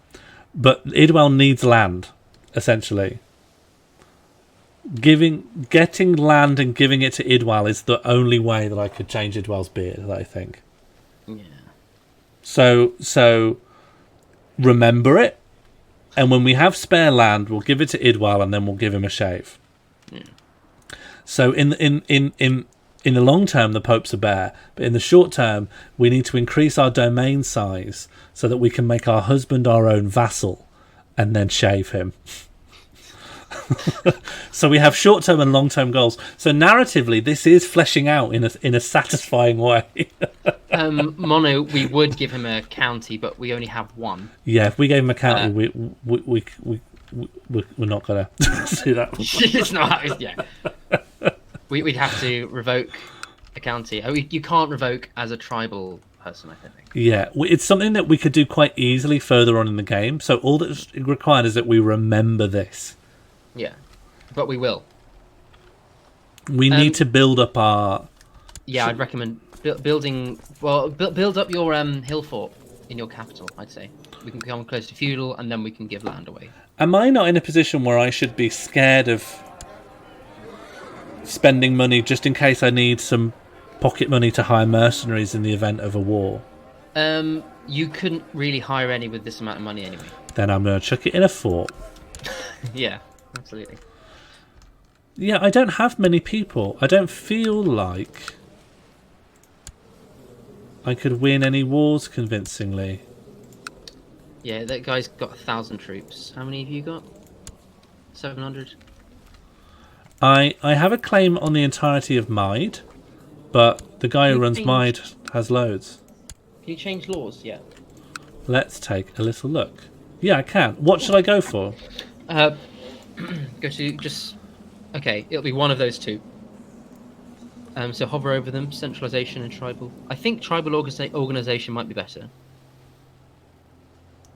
A: but Idwal needs land, essentially. Getting land and giving it to Idwal is the only way that I could change Idwal's beard, I think.
B: Yeah.
A: So remember it, and when we have spare land, we'll give it to Idwal, and then we'll give him a shave.
B: Yeah.
A: So in the long term, the Pope's a bear, but in the short term, we need to increase our domain size so that we can make our husband our own vassal, and then shave him. So we have short-term and long-term goals. So narratively, this is fleshing out in a satisfying way.
B: Mono, we would give him a county, but we only have one.
A: Yeah, if we gave him a county, we're not gonna do that.
B: It's not. Yeah, we'd have to revoke a county. You can't revoke as a tribal person, I think.
A: Yeah, it's something that we could do quite easily further on in the game. So all that's required is that we remember this.
B: Yeah, but we
A: need to build up our...
B: Yeah, I'd recommend building... Well, build up your hill fort in your capital, I'd say. We can become close to feudal, and then we can give land away.
A: Am I not in a position where I should be scared of spending money just in case I need some pocket money to hire mercenaries in the event of a war?
B: You couldn't really hire any with this amount of money anyway.
A: Then I'm going to chuck it in a fort.
B: Yeah, absolutely.
A: Yeah, I don't have many people. I don't feel like I could win any wars convincingly.
B: Yeah, that guy's got 1,000 troops. How many have you got? 700?
A: I have a claim on the entirety of Mide, but the guy who runs Mide has loads.
B: Can you change laws? Yeah.
A: Let's take a little look. Yeah, I can. What should I go for?
B: Go to just... Okay, it'll be one of those two. So hover over them, centralization and tribal. I think tribal organization might be better.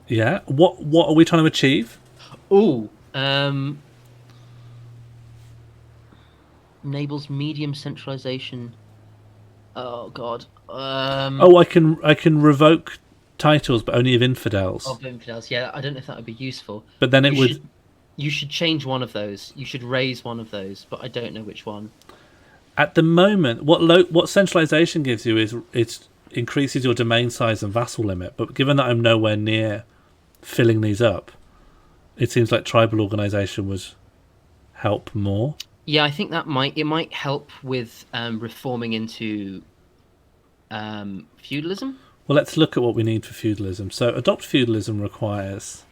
A: Yeah. What are we trying to achieve?
B: Ooh. Enables medium centralization. Oh god.
A: Oh, I can revoke titles, but only of infidels.
B: Of infidels. Yeah, I don't know if that would be useful.
A: But then it would.
B: You should change one of those. You should raise one of those, but I don't know which one.
A: At the moment, what centralization gives you is it increases your domain size and vassal limit. But given that I'm nowhere near filling these up, it seems like tribal organization would help more.
B: Yeah, I think that might help with reforming into feudalism.
A: Well, let's look at what we need for feudalism. So, adopt feudalism requires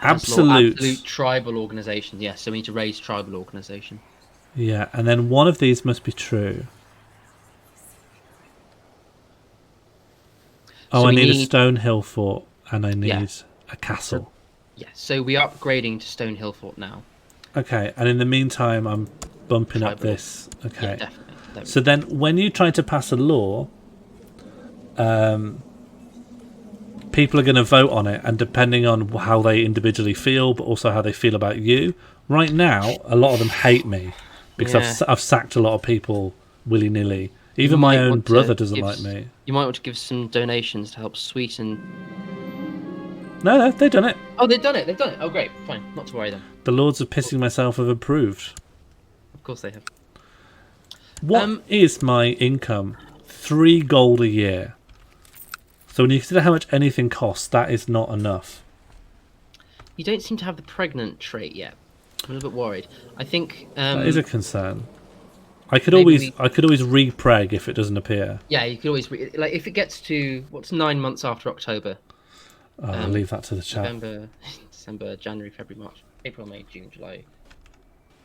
A: absolute
B: tribal organization. Yes, so we need to raise tribal organization.
A: Yeah, and then one of these must be true. Oh, so I need a stone hill fort, and I need a castle.
B: Yeah, so we are upgrading to stone hill fort now.
A: Okay, and in the meantime, I'm bumping up this. Okay,
B: yeah, definitely.
A: So then, when you try to pass a law, people are going to vote on it, and depending on how they individually feel, but also how they feel about you. Right now, a lot of them hate me because I've sacked a lot of people willy nilly. Even my own brother doesn't like me.
B: You might want to give some donations to help sweeten.
A: No, they've done it.
B: Oh, they've done it. They've done it. Oh, great. Fine. Not to worry then.
A: The Lords of Pissing Myself have approved.
B: Of course they have.
A: What is my income? 3 gold a year. So when you consider how much anything costs, that is not enough.
B: You don't seem to have the pregnant trait yet. I'm a little bit worried. I think
A: that is a concern. I could always re-preg if it doesn't appear.
B: Yeah, you could always like if it gets to 9 months after October.
A: I'll leave that to the chat.
B: November, December, January, February, March, April, May, June, July.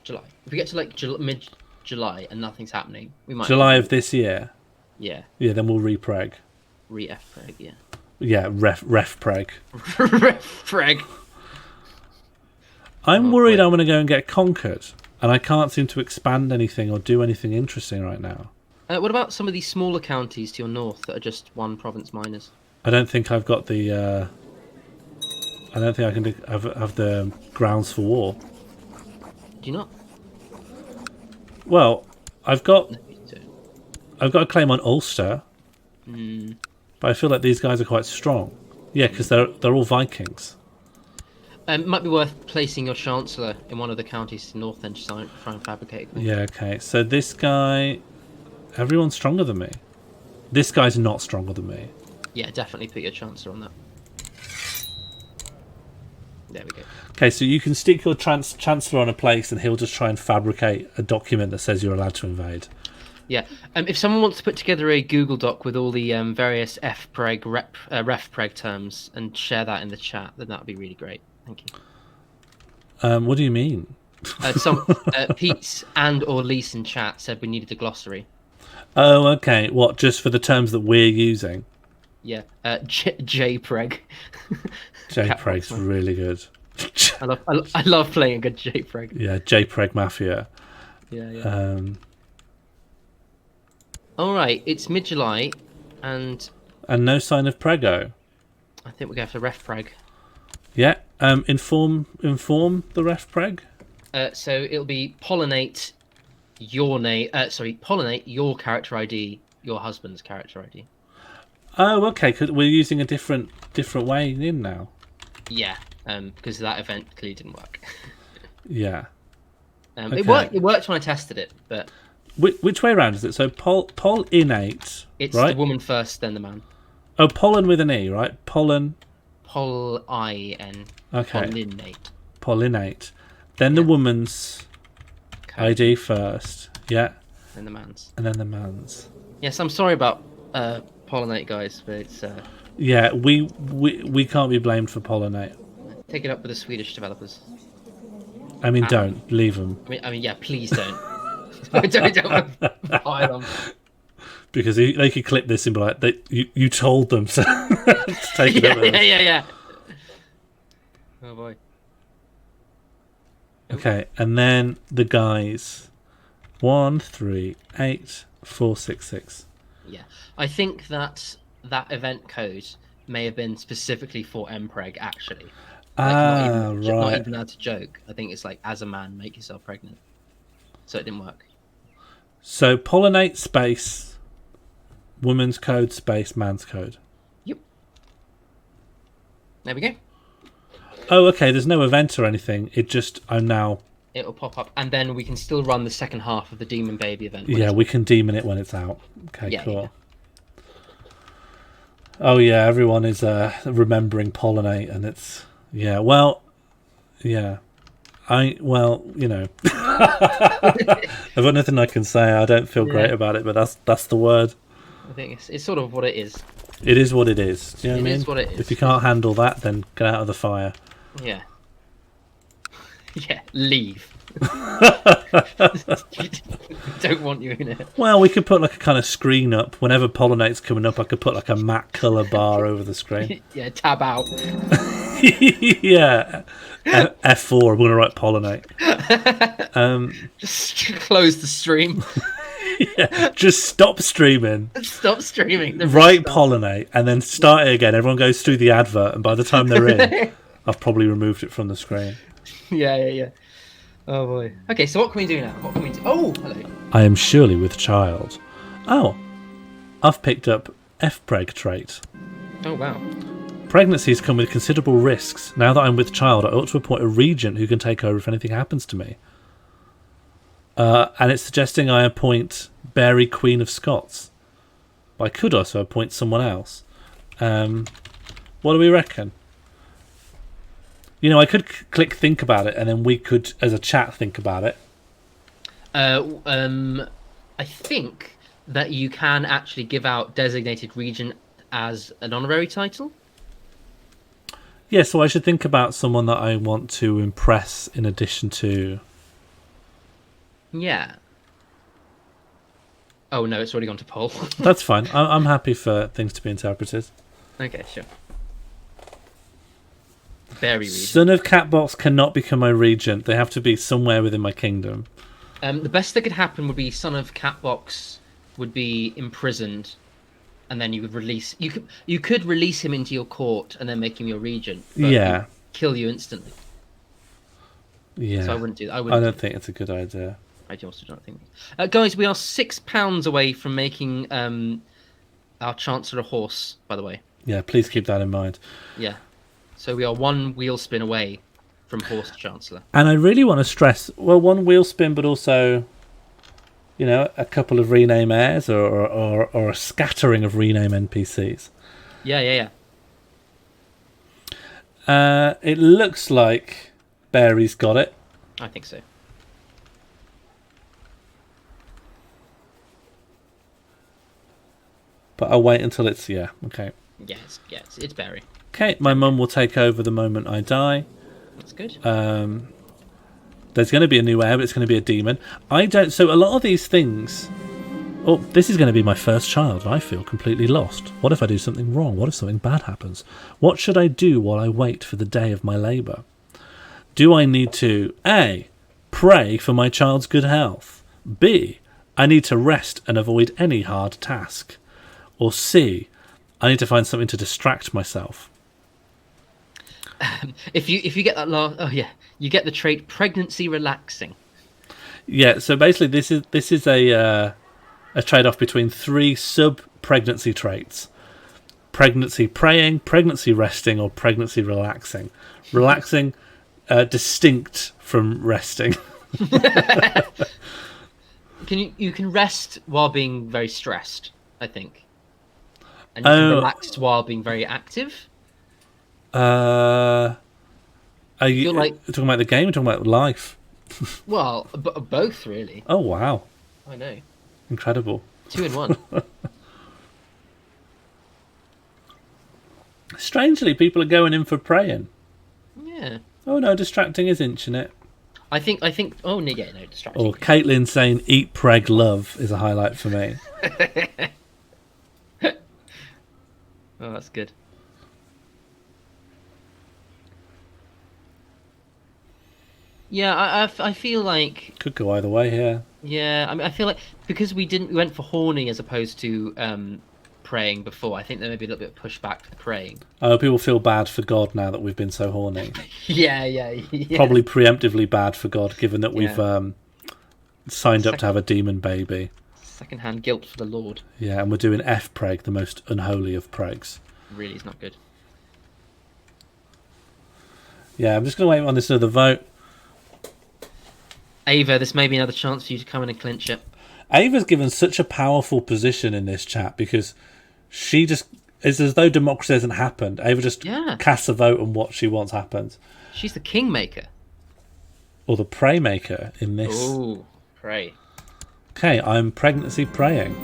B: If we get to mid-July and nothing's happening, we might.
A: July of this year.
B: Yeah.
A: Yeah, then we'll re-preg.
B: Re-F-preg, yeah.
A: Yeah, ref-preg.
B: Ref-preg.
A: I'm worried I'm going to go and get conquered, and I can't seem to expand anything or do anything interesting right now.
B: What about some of these smaller counties to your north that are just one province minors?
A: I don't think I've got the. I don't think I can have the grounds for war.
B: Do you not?
A: Well, I've got a claim on Ulster, but I feel like these guys are quite strong. Yeah, because they're all Vikings.
B: It might be worth placing your chancellor in one of the counties to the north and try and fabricate.
A: Yeah, okay. So this guy, everyone's stronger than me. This guy's not stronger than me.
B: Yeah, definitely put your chancellor on that. There we go.
A: Okay, so you can stick your chancellor on a place and he'll just try and fabricate a document that says you're allowed to invade.
B: Yeah. If someone wants to put together a Google Doc with all the various F-preg, ref-preg terms and share that in the chat, then that would be really great. Thank you.
A: What do you mean?
B: Pete and or Lise in chat said we needed a glossary.
A: Oh, okay. What, just for the terms that we're using?
B: Yeah. J-preg.
A: J-preg's really good.
B: I love playing a good J-preg.
A: Yeah, J-preg Mafia.
B: Yeah. All right, it's mid-July, and
A: no sign of prego.
B: I think we're going for ref-preg.
A: Yeah. Inform the ref-preg.
B: So it'll be pollinate your name. Pollinate your character ID, your husband's character ID. Oh,
A: okay. Cause we're using a different way in now.
B: Yeah. Because that event clearly didn't work.
A: Yeah.
B: Okay. It worked when I tested it, but
A: which way around is it? So poll innate.
B: It's
A: right?
B: the woman first, then the man.
A: Oh, pollen with an E, right? Pollen.
B: Pollen.
A: Okay.
B: Pollinate.
A: Pollinate. Then the woman's
B: Code.
A: ID first. Yeah.
B: And the man's.
A: And then the man's.
B: Yes, I'm sorry about pollinate, guys, but it's
A: Yeah, we can't be blamed for pollinate.
B: take it up with the Swedish developers.
A: I mean, don't leave them.
B: I mean, yeah, please don't. don't fire them.
A: Because they could clip this and be like, you told them to take it up with us.
B: Yeah. Oh boy.
A: Okay, and then the guys. 1, 3, 8, 4, 6, 6.
B: Yeah, I think that event code may have been specifically for Mpreg, actually.
A: Right.
B: Not even as a joke. I think it's like, as a man, make yourself pregnant. So it didn't work.
A: So pollinate space, woman's code space, man's code.
B: Yep. There we go.
A: Oh, okay. There's no event or anything. It just
B: It'll pop up, and then we can still run the second half of the Demon Baby event.
A: Yeah, we can demon it when it's out. Okay,
B: yeah,
A: cool.
B: Yeah.
A: Oh yeah, everyone is remembering pollinate, and it's Well, yeah. I've got nothing I can say. I don't feel great about it, but that's the word.
B: I think it's sort of what it is.
A: It is what it is. Do you know what I mean?
B: It is what it is.
A: If you can't handle that, then get out of the fire.
B: Yeah. Yeah, leave. Don't want you in it.
A: Well, we could put like a kind of screen up. Whenever pollinate's coming up, I could put like a matte colour bar over the screen.
B: Yeah, tab out.
A: Yeah. F4, I'm going to write pollinate.
B: Just close the stream.
A: Yeah, just stop streaming.
B: Stop streaming.
A: Write pollinate, and then start it again. Everyone goes through the advert, and by the time they're in, I've probably removed it from the screen.
B: Yeah. Oh boy. Okay, so what can we do now? What can we do? Oh, hello.
A: I am surely with child. Oh, I've picked up F-preg trait.
B: Oh wow.
A: Pregnancies come with considerable risks. Now that I'm with child, I ought to appoint a regent who can take over if anything happens to me. And it's suggesting I appoint Mary, Queen of Scots. But I could also appoint someone else. What do we reckon? I could click think about it, and then we could, as a chat, think about it.
B: I think that you can actually give out designated regent as an honorary title.
A: Yeah, so I should think about someone that I want to impress in addition to...
B: Yeah. Oh no, it's already gone to poll.
A: That's fine. I'm happy for things to be interpreted.
B: Okay, sure. Very regent.
A: Son of Catbox cannot become my regent. They have to be somewhere within my kingdom.
B: The best that could happen would be Son of Catbox would be imprisoned, and then you would release. You could release him into your court and then make him your regent. But
A: Yeah.
B: kill you instantly.
A: Yeah.
B: So I wouldn't do that.
A: I don't think it's a good idea.
B: I also don't think. Guys, we are £6 away from making our Chancellor a horse. By the way.
A: Yeah, please keep that in mind.
B: Yeah. So we are one wheel spin away from horse Chancellor.
A: And I really want to stress, one wheel spin, but also, a couple of rename heirs or a scattering of rename NPCs.
B: Yeah.
A: It looks like Barry's got it.
B: I think so.
A: But I'll wait until it's, okay.
B: Yes, it's Barry.
A: Okay, my mum will take over the moment I die.
B: That's good.
A: There's going to be a new heir, but it's going to be a demon. So a lot of these things... Oh, this is going to be my first child, and I feel completely lost. What if I do something wrong? What if something bad happens? What should I do while I wait for the day of my labour? Do I need to, A, pray for my child's good health? B, I need to rest and avoid any hard task? Or C, I need to find something to distract myself?
B: If you get that you get the trait pregnancy relaxing.
A: Yeah, so basically this is a trade-off between 3 sub-pregnancy traits: pregnancy praying, pregnancy resting, or pregnancy relaxing. Relaxing, distinct from resting.
B: You can rest while being very stressed, I think. and you can relax while being very active.
A: Are you
B: like
A: talking about the game or talking about life?
B: Well, both really.
A: Oh wow!
B: I know.
A: Incredible.
B: 2 in 1.
A: Strangely, people are going in for praying.
B: Yeah.
A: Oh no, distracting is inching it.
B: I think. Oh no, yeah, no, distracting.
A: Or Caitlin saying "eat, preg, love" is a highlight for me.
B: Oh, that's good. Yeah, I feel like
A: Could go either way here.
B: Yeah, I mean, I feel like because we went for horny as opposed to praying before. I think there may be a little bit of pushback for praying.
A: Oh, people feel bad for God now that we've been so horny.
B: Yeah.
A: Probably preemptively bad for God, given that we've signed up to have a demon baby.
B: Second-hand guilt for the Lord.
A: Yeah, and we're doing F preg, the most unholy of pregs.
B: Really is not good.
A: Yeah, I'm just going to wait on this other vote.
B: Ava, this may be another chance for you to come in and clinch it.
A: Ava's given such a powerful position in this chat because she just... It's as though democracy hasn't happened. Ava just casts a vote on what she wants happens.
B: She's the kingmaker.
A: Or the prey maker in this.
B: Ooh, prey.
A: Okay, I'm pregnancy praying.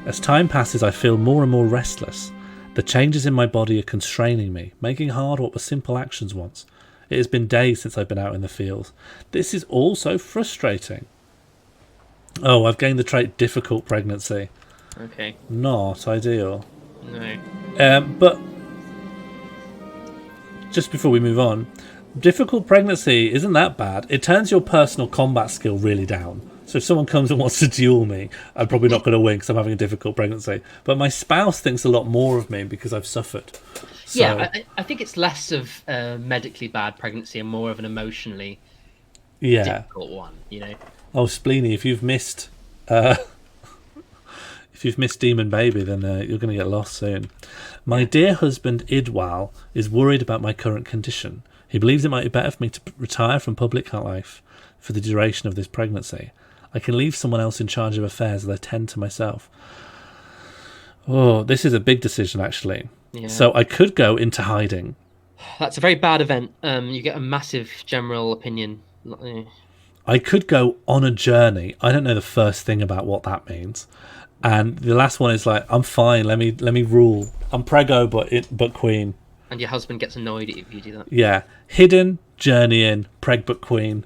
A: As time passes, I feel more and more restless. The changes in my body are constraining me, making hard what were simple actions once. It has been days since I've been out in the field. This is all so frustrating. Oh, I've gained the trait difficult pregnancy.
B: Okay.
A: Not ideal.
B: No.
A: But just before we move on, difficult pregnancy isn't that bad. It turns your personal combat skill really down. So if someone comes and wants to duel me, I'm probably not going to win because I'm having a difficult pregnancy. But my spouse thinks a lot more of me because I've suffered. So,
B: yeah, I think it's less of a medically bad pregnancy and more of an emotionally difficult one, you know?
A: Oh, Spleeny, if you've missed Demon Baby, then you're going to get lost soon. My dear husband, Idwal, is worried about my current condition. He believes it might be better for me to retire from public life for the duration of this pregnancy. I can leave someone else in charge of affairs as I tend to myself. Oh, this is a big decision, actually. Yeah. So I could go into hiding.
B: That's a very bad event. You get a massive general opinion.
A: I could go on a journey. I don't know the first thing about what that means. And the last one is like, I'm fine. Let me rule. I'm prego, but queen.
B: And your husband gets annoyed if you do that.
A: Yeah, hidden, journeying, preg but queen.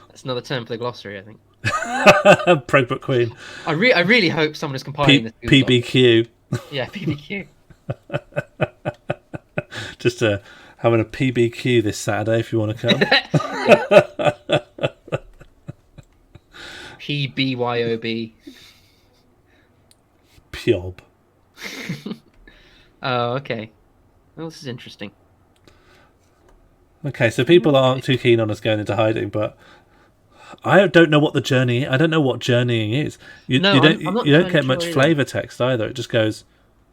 B: That's another term for the glossary, I think.
A: Preg but queen.
B: I really hope someone is compiling this.
A: PBQ.
B: Yeah, PBQ.
A: Just having a PBQ this Saturday if you want to come.
B: PBYOB.
A: Pyob.
B: Oh, okay. Well, this is interesting.
A: Okay, so people aren't too keen on us going into hiding, but I don't know what the journey. I don't know what journeying is. You don't get much flavour text either. It just goes,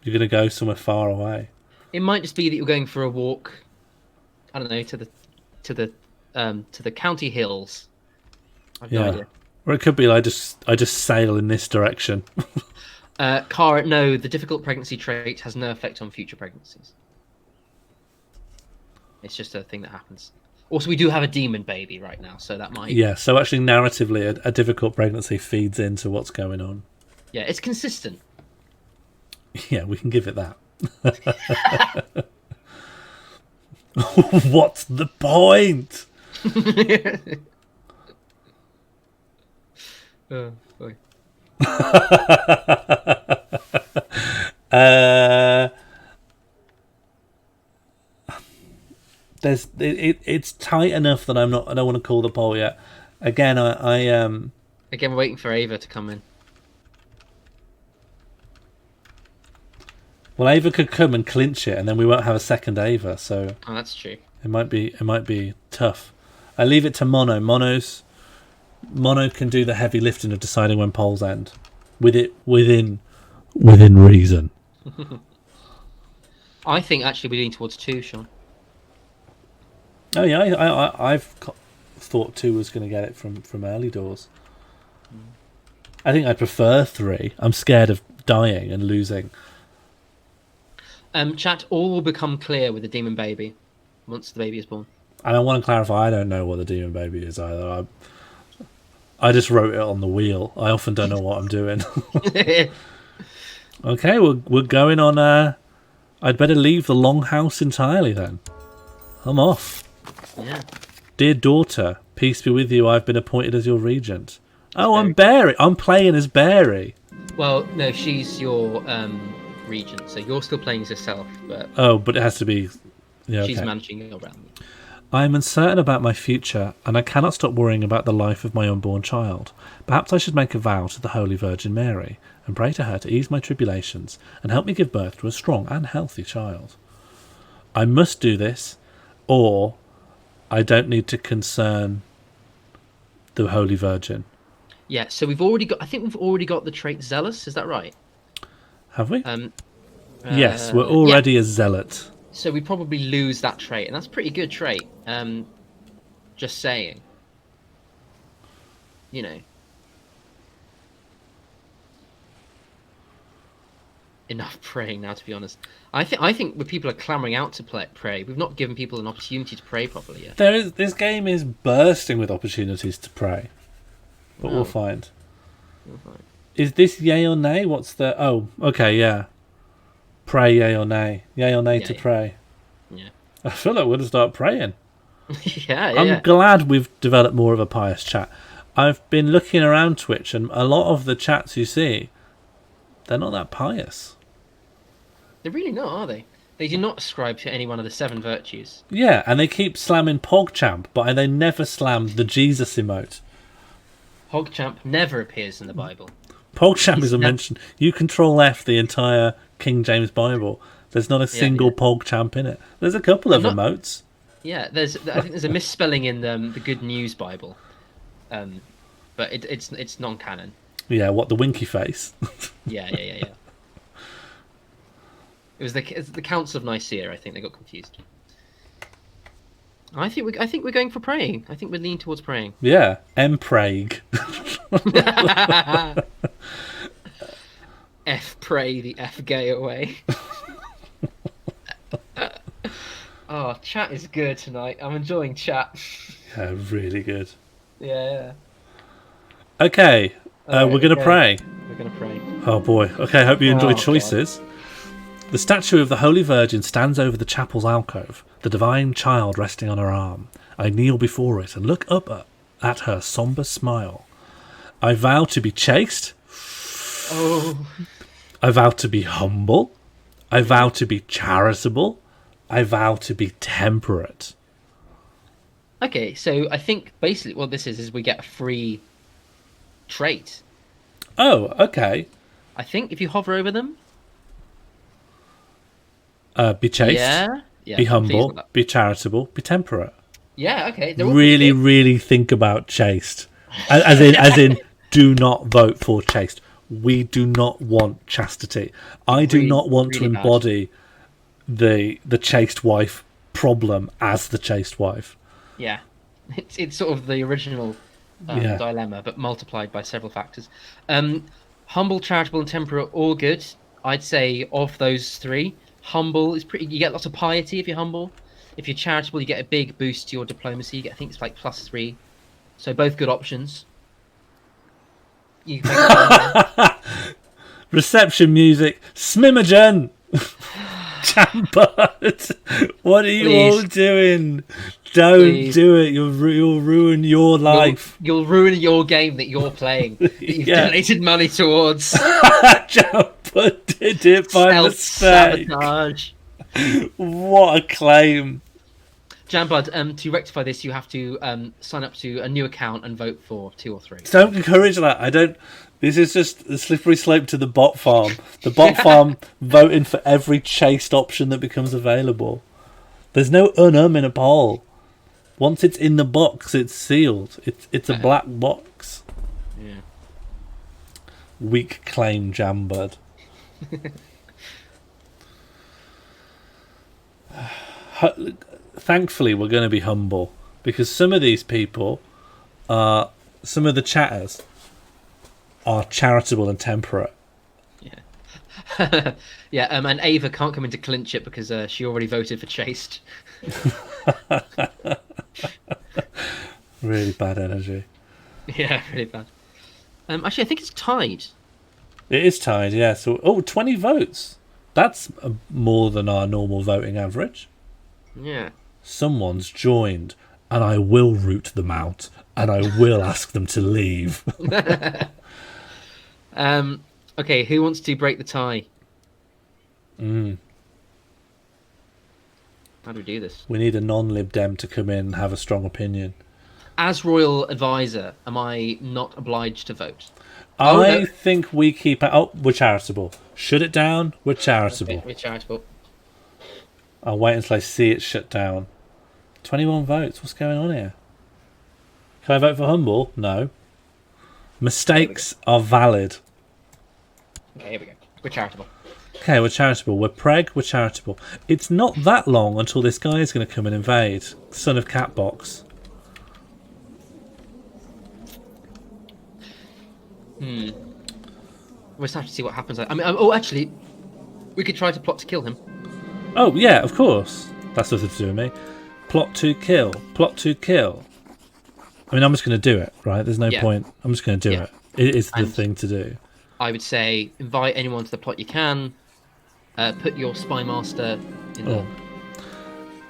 A: you're going to go somewhere far away.
B: It might just be that you're going for a walk. I don't know, to the county hills. I've no idea.
A: Or it could be like I just sail in this direction.
B: No, the difficult pregnancy trait has no effect on future pregnancies. It's just a thing that happens. Also, we do have a demon baby right now, so that might...
A: Yeah, so actually narratively, a difficult pregnancy feeds into what's going on.
B: Yeah, it's consistent.
A: Yeah, we can give it that. What's the point?
B: Boy.
A: It's tight enough that I don't want to call the poll yet. Again,
B: Again, we're waiting for Ava to come in.
A: Well, Ava could come and clinch it, and then we won't have a second Ava. So
B: that's true.
A: It might be tough. I leave it to Mono. Mono can do the heavy lifting of deciding when polls end, within reason.
B: I think actually we're leaning towards 2, Sean.
A: Oh yeah, I've thought 2 was going to get it from early doors. I think I'd prefer 3. I'm scared of dying and losing.
B: Chat, all will become clear with the demon baby once the baby is born.
A: And I want to clarify, I don't know what the demon baby is either. I just wrote it on the wheel. I often don't know what I'm doing. Okay, we're going on. I'd better leave the longhouse entirely then. I'm off.
B: Yeah.
A: Dear daughter, peace be with you. I've been appointed as your regent. Oh, I'm Barry. I'm playing as Barry.
B: Well, no, she's your regent, so you're still playing as yourself. But
A: but it has to be. Yeah,
B: she's
A: okay.
B: managing your realm.
A: I am uncertain about my future, and I cannot stop worrying about the life of my unborn child. Perhaps I should make a vow to the Holy Virgin Mary, and pray to her to ease my tribulations, and help me give birth to a strong and healthy child. I must do this, or I don't need to concern the Holy Virgin.
B: Yeah, so we've already got. I think we've already got the trait zealous. Is that right?
A: Have we? Yes, we're already a zealot.
B: So we probably lose that trait, and that's a pretty good trait. Just saying. You know. Enough praying now, to be honest. I think when people are clamoring out to pray, we've not given people an opportunity to pray properly yet.
A: This game is bursting with opportunities to pray, but we'll find. Is this yay or nay? What's the? Oh, okay, yeah. Pray yay or nay. Yay or nay to pray.
B: Yeah.
A: I feel like we're going to start praying.
B: yeah.
A: I'm glad we've developed more of a pious chat. I've been looking around Twitch, and a lot of the chats you see, they're not that pious.
B: They're really not, are they? They do not ascribe to any one of the 7 virtues.
A: Yeah, and they keep slamming PogChamp, but they never slam the Jesus emote.
B: PogChamp never appears in the Bible.
A: PogChamp is a mention. You control F the entire King James Bible. There's not a single PogChamp in it. There's a couple of emotes.
B: Yeah, I think there's a misspelling in the Good News Bible, but it's non-canon.
A: Yeah, what, the winky face?
B: Yeah. It was the Council of Nicaea. I think they got confused. I think we're going for praying. I think we're leaning towards praying.
A: Yeah, Prague.
B: F pray the F gay away. Oh, chat is good tonight. I'm enjoying chat.
A: Yeah, really good.
B: Yeah.
A: Okay, we're going to pray.
B: We're going to pray.
A: Oh boy. Okay, I hope you enjoy choices. God. The statue of the Holy Virgin stands over the chapel's alcove, the divine child resting on her arm. I kneel before it and look up at her sombre smile. I vow to be chaste.
B: Oh.
A: I vow to be humble. I vow to be charitable. I vow to be temperate.
B: Okay, so I think basically what this is we get a free trait.
A: Oh, okay.
B: I think if you hover over them.
A: Be chaste.
B: Yeah.
A: Be humble. Be charitable. Be temperate.
B: Yeah. Okay.
A: Really think about chaste, as in, do not vote for chaste. We do not want chastity. I do not want to embody the chaste wife problem as the chaste wife.
B: Yeah, it's sort of the original dilemma, but multiplied by several factors. Humble, charitable, and temperate, all good. I'd say of those 3. Humble is pretty. You get lots of piety if you're humble. If you're charitable, you get a big boost to your diplomacy. You get, I think it's like +3. So both good options. You can
A: Reception music, Smimogen. Jambud, what are you all doing? Don't do it. You'll ruin your life.
B: You'll ruin your game that you're playing. That you've donated money towards.
A: Jambud did it by mistake.
B: Sabotage.
A: What a claim.
B: Jambud, to rectify this, you have to sign up to a new account and vote for 2 or 3.
A: Don't encourage that. I don't. This is just a slippery slope to the bot farm. The bot farm voting for every chaste option that becomes available. There's no in a poll. Once it's in the box, it's sealed. It's a black box.
B: Yeah.
A: Weak claim, Jambud. Thankfully, we're going to be humble because some of these people some of the chatters are charitable and temperate.
B: Yeah. Yeah, and Ava can't come in to clinch it because she already voted for chaste.
A: Really bad energy.
B: Yeah, really bad. Actually, I think it's tied.
A: It is tied, yeah. So, 20 votes. That's more than our normal voting average.
B: Yeah.
A: Someone's joined, and I will root them out, and I will ask them to leave.
B: Okay, who wants to break the tie? How do we do this?
A: We need a non-Lib Dem to come in and have a strong opinion.
B: As royal advisor, am I not obliged to vote?
A: I think we keep it. Oh, we're charitable. Shut it down. We're charitable.
B: Okay, we're charitable.
A: I'll wait until I see it shut down. 21 votes. What's going on here? Can I vote for Humble? No. Mistakes are valid.
B: Okay, here we go. We're charitable.
A: Okay, we're charitable. We're preg. We're charitable. It's not that long until this guy is going to come and invade. Son of Catbox.
B: We'll just have to see what happens. I mean, actually, we could try to plot to kill him.
A: Oh, yeah, of course. That's nothing to do with me. Plot to kill. Plot to kill. I mean, I'm just going to do it, right? There's no point. I'm just going to do it. It is the thing to do.
B: I would say invite anyone to the plot you can. Put your spy master in the...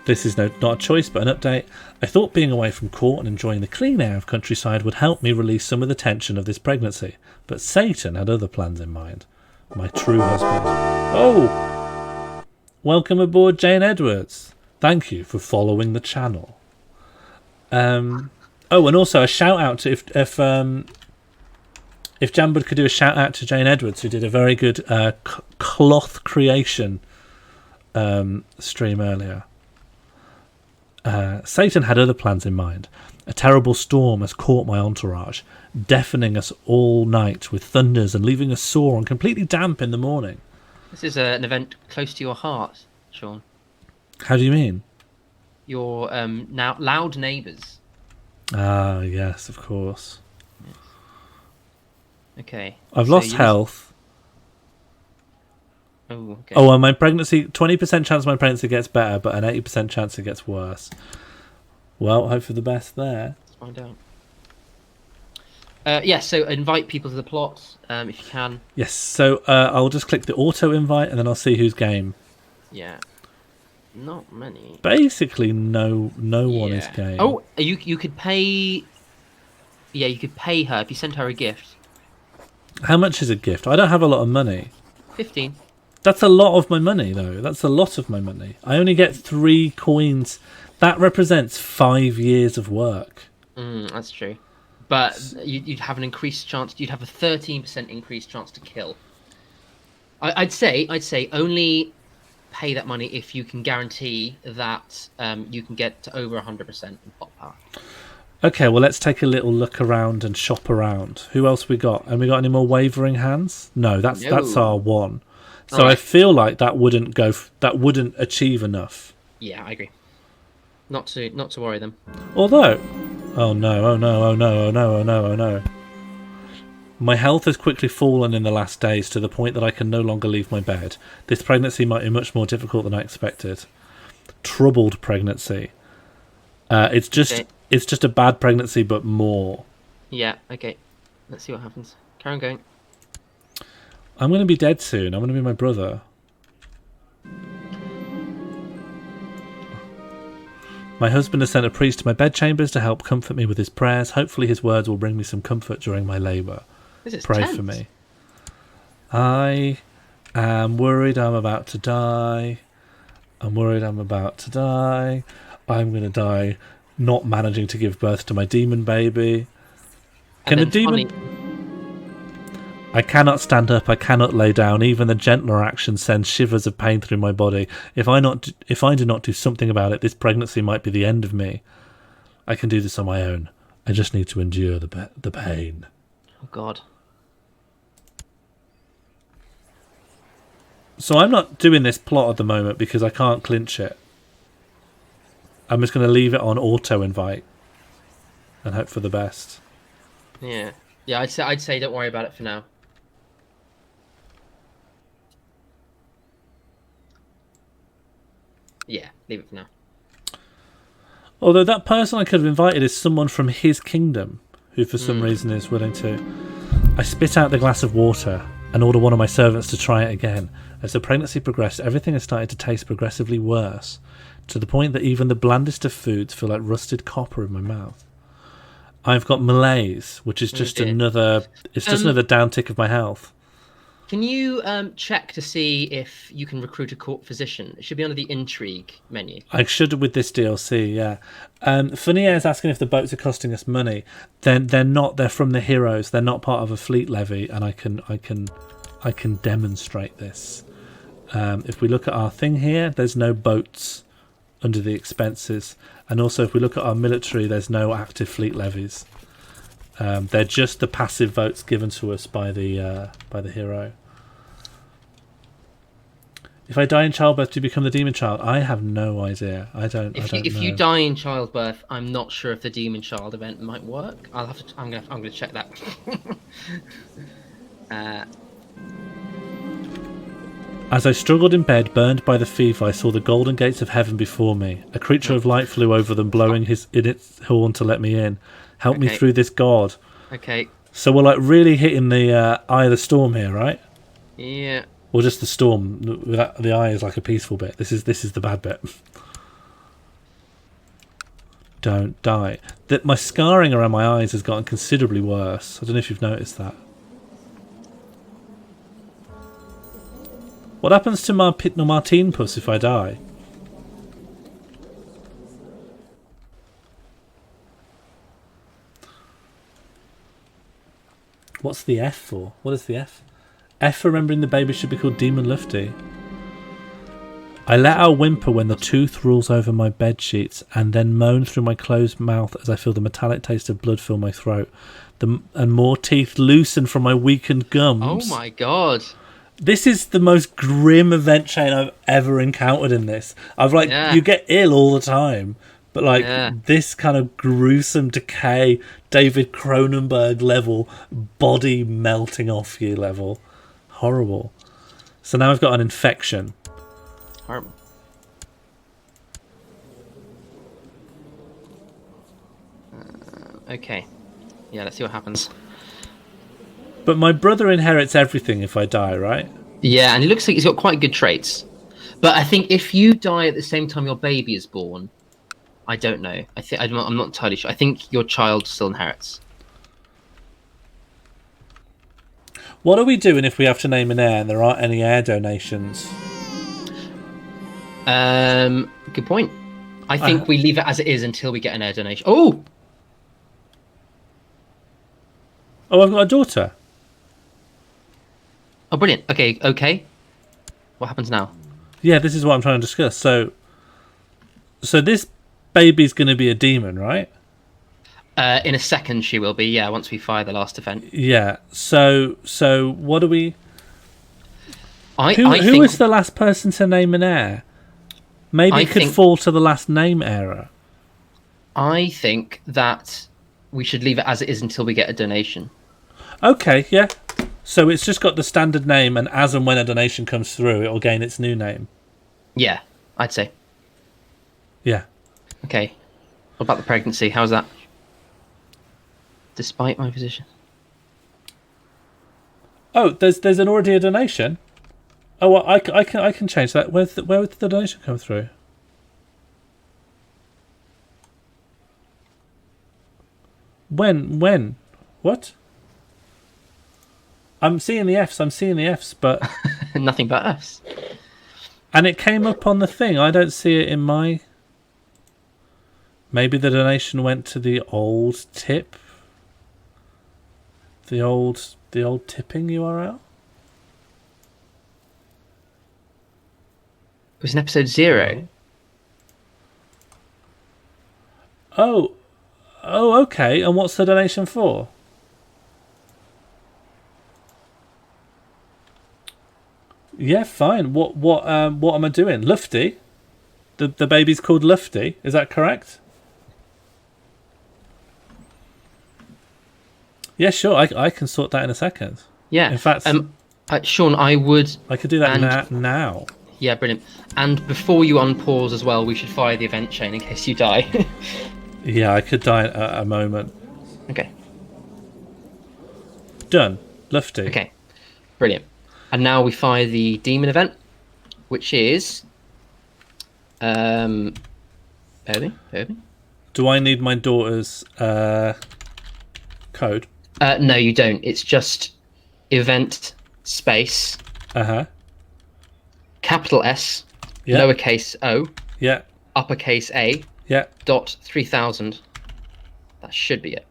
A: This is not a choice, but an update. I thought being away from court and enjoying the clean air of countryside would help me release some of the tension of this pregnancy, but Satan had other plans in mind. My true husband. Oh! Welcome aboard, Jane Edwards. Thank you for following the channel. And also a shout out to if Jambud could do a shout out to Jane Edwards, who did a very good cloth creation stream earlier. Satan had other plans in mind. A terrible storm has caught my entourage, deafening us all night with thunders and leaving us sore and completely damp in the morning.
B: This is an event close to your heart, Sean.
A: How do you mean?
B: Your now loud neighbours.
A: Ah, yes, of course.
B: Yes. Okay.
A: I've lost health.
B: Oh, okay.
A: Oh, and my pregnancy, 20% chance my pregnancy gets better, but an 80% chance it gets worse. Well, hope for the best there.
B: Let's find out. Yeah, so invite people to the plot, if you can.
A: Yes, so I'll just click the auto invite and then I'll see who's game.
B: Yeah. Not many.
A: Basically, no one is game.
B: Oh, you could pay... Yeah, you could pay her if you sent her a gift.
A: How much is a gift? I don't have a lot of money.
B: 15.
A: That's a lot of my money, though. That's a lot of my money. I only get 3 coins. That represents 5 years of work.
B: That's true. But you'd have an increased chance. You'd have a 13% increased chance to kill. I'd say only pay that money if you can guarantee that you can get to over 100% in plot power. Okay,
A: well, let's take a little look around and shop around. Who else we got? And we got any more wavering hands? No, that's our one. So right. I feel like that wouldn't achieve enough.
B: Yeah, I agree. Not to worry them.
A: Although, oh no. My health has quickly fallen in the last days to the point that I can no longer leave my bed. This pregnancy might be much more difficult than I expected. Troubled pregnancy. It's just a bad pregnancy, but more.
B: Yeah, okay. Let's see what happens. Carry on going.
A: I'm going to be dead soon. I'm going to be my brother. My husband has sent a priest to my bedchambers to help comfort me with his prayers. Hopefully his words will bring me some comfort during my labour. Pray for me. I am worried I'm about to die. I'm worried I'm about to die. I'm going to die not managing to give birth to my demon baby. Can a demon... I cannot stand up, I cannot lay down. Even the gentler action sends shivers of pain through my body. If I do not do something about it, this pregnancy might be the end of me. I can do this on my own. I just need to endure the pain.
B: Oh, God.
A: So I'm not doing this plot at the moment because I can't clinch it. I'm just going to leave it on auto invite and hope for the best.
B: Yeah. Yeah, I'd say don't worry about it for now. Yeah, leave it for now.
A: Although that person I could have invited is someone from his kingdom, who for some reason is willing to... I spit out the glass of water and order one of my servants to try it again. As the pregnancy progressed, everything has started to taste progressively worse, to the point that even the blandest of foods feel like rusted copper in my mouth. I've got malaise, which is just another... It's just another downtick of my health.
B: Can you check to see if you can recruit a court physician? It should be under the intrigue menu.
A: I should with this DLC, yeah. Funnier is asking if the boats are costing us money. They're not. They're from the heroes. They're not part of a fleet levy, and I can demonstrate this. If we look at our thing here, there's no boats under the expenses, and also if we look at our military, there's no active fleet levies. They're just the passive votes given to us by the hero. If I die in childbirth, do you become the demon child? I have no idea. I don't know.
B: If you die in childbirth, I'm not sure if the demon child event might work. I'm gonna check that.
A: As I struggled in bed, burned by the fever, I saw the golden gates of heaven before me. A creature of light flew over them, blowing in its horn to let me in. Help me through this, God.
B: Okay.
A: So we're like really hitting the eye of the storm here, right?
B: Yeah.
A: Or just the storm. The eye is like a peaceful bit. This is the bad bit. Don't die. My scarring around my eyes has gotten considerably worse. I don't know if you've noticed that. What happens to my Martine puss if I die? What's the F for? What is the F? F for remembering the baby should be called Demon Lufti. I let out a whimper when the tooth rolls over my bed sheets, and then moan through my closed mouth as I feel the metallic taste of blood fill my throat, and more teeth loosen from my weakened gums.
B: Oh my god!
A: This is the most grim event chain I've ever encountered in this. You get ill all the time. But this kind of gruesome decay, David Cronenberg level, body melting off you level. Horrible. So now I've got an infection.
B: Horrible. Okay. Yeah, let's see what happens.
A: But my brother inherits everything if I die, right?
B: Yeah, and it looks like he's got quite good traits. But I think if you die at the same time your baby is born... I don't know. I'm not entirely sure. I think your child still inherits.
A: What are we doing if we have to name an heir and there aren't any heir donations?
B: Good point. I think we leave it as it is until we get an heir donation. Oh,
A: I've got a daughter.
B: Oh, brilliant. Okay. What happens now?
A: Yeah, this is what I'm trying to discuss. So this baby's going to be a demon, right?
B: In a second she will be, yeah, once we fire the last event.
A: Yeah, so what do we... Who was the last person to name an heir? Maybe it could fall to the last name error.
B: I think that we should leave it as it is until we get a donation.
A: Okay, yeah. So it's just got the standard name, and as and when a donation comes through, it'll gain its new name.
B: Yeah, I'd say.
A: Yeah.
B: Okay. What about the pregnancy? How's that? Despite my position.
A: Oh, there's already a donation. Oh, well, I can change that. Where would the donation come through? When? What? I'm seeing the Fs, but
B: nothing but Fs.
A: And it came up on the thing. I don't see it in my. Maybe the donation went to the old tip. The old tipping URL.
B: It was in episode 0.
A: Oh, okay. And what's the donation for? Yeah, fine. What am I doing? Lufti? The baby's called Lufti. Is that correct? Yeah, sure. I can sort that in a second.
B: Yeah.
A: In fact,
B: Sean, I would.
A: I could do that now.
B: Yeah, brilliant. And before you unpause as well, we should fire the event chain in case you die.
A: Yeah, I could die at a moment.
B: Okay.
A: Done. Lufti.
B: Okay. Brilliant. And now we fire the demon event, which is. Bear with me.
A: Do I need my daughter's code?
B: No, you don't. It's just event space. Capital S,
A: Yeah.
B: lowercase o,
A: Yeah.
B: uppercase A,
A: Yeah.
B: dot 3000. That should be it.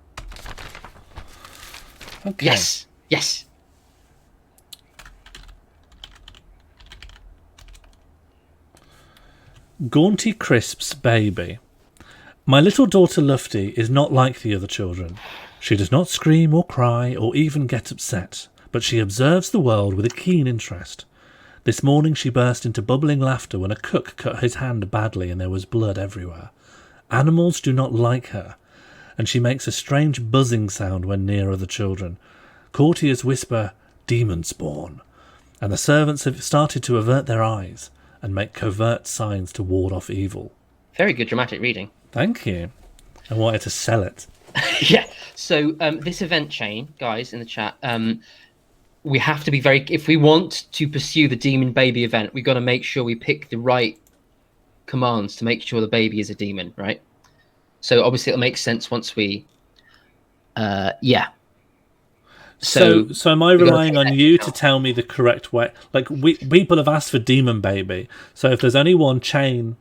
A: Okay.
B: Yes. Yes.
A: Gaunty Crisp's baby. My little daughter Lufti is not like the other children. She does not scream or cry or even get upset, but she observes the world with a keen interest. This morning she burst into bubbling laughter when a cook cut his hand badly and there was blood everywhere. Animals do not like her, and she makes a strange buzzing sound when near other children. Courtiers whisper, "Demon spawn," and the servants have started to avert their eyes and make covert signs to ward off evil.
B: Very good dramatic reading.
A: Thank you. I wanted to sell it.
B: Yeah. So this event chain, guys, in the chat, we have to be very. If we want to pursue the demon baby event, we've got to make sure we pick the right commands to make sure the baby is a demon, right? So obviously it'll make sense once we. Yeah.
A: So am I relying on you to tell me the correct way? Like people have asked for demon baby. So if there's only one chain.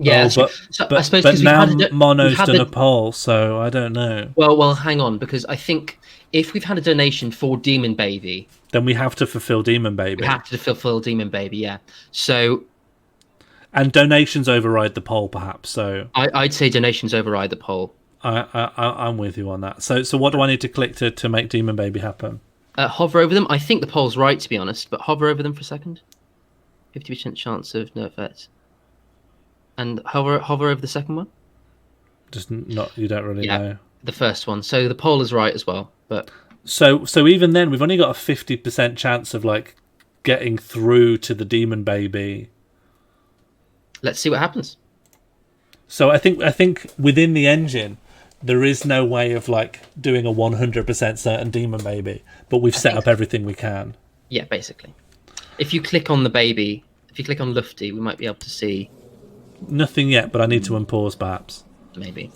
B: Yeah,
A: but
B: I suppose
A: but now Mono's
B: done
A: a poll, so I don't know.
B: Well, hang on, because I think if we've had a donation for Demon Baby,
A: then we have to fulfill Demon Baby.
B: We have to fulfill Demon Baby, yeah. So,
A: and donations override the poll, perhaps. So
B: I'd say donations override the poll.
A: I'm with you on that. So what do I need to click to make Demon Baby happen?
B: Hover over them. I think the poll's right, to be honest, but hover over them for a second. 50% chance of no effect. And hover over the second one.
A: Just not. You don't really know.
B: The first one. So the poll is right as well. But
A: so even then, we've only got a 50% chance of like getting through to the Demon Baby.
B: Let's see what happens.
A: So I think within the engine, there is no way of like doing a 100% certain Demon Baby, but we've set up everything we can.
B: Yeah, basically. If you click on the baby, if you click on Lufti, we might be able to see.
A: Nothing yet, but I need to unpause perhaps.
B: Maybe.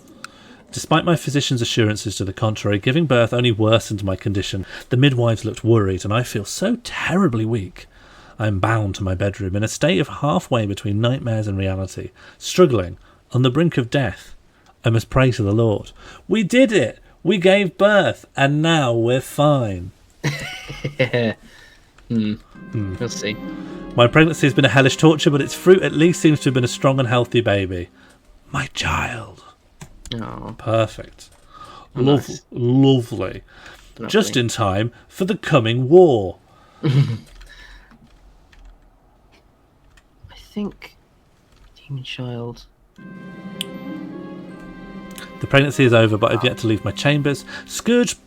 A: Despite my physician's assurances to the contrary, giving birth only worsened my condition. The midwives looked worried, and I feel so terribly weak. I am bound to my bedroom, in a state of halfway between nightmares and reality, struggling, on the brink of death. I must pray to the Lord. We did it! We gave birth, and now we're fine.
B: We'll see.
A: My pregnancy has been a hellish torture, but its fruit at least seems to have been a strong and healthy baby. My child.
B: Oh,
A: perfect.
B: Nice.
A: Lovely. Just in time for the coming war.
B: I think Demon Child.
A: The pregnancy is over, but I've yet to leave my chambers. Scourged.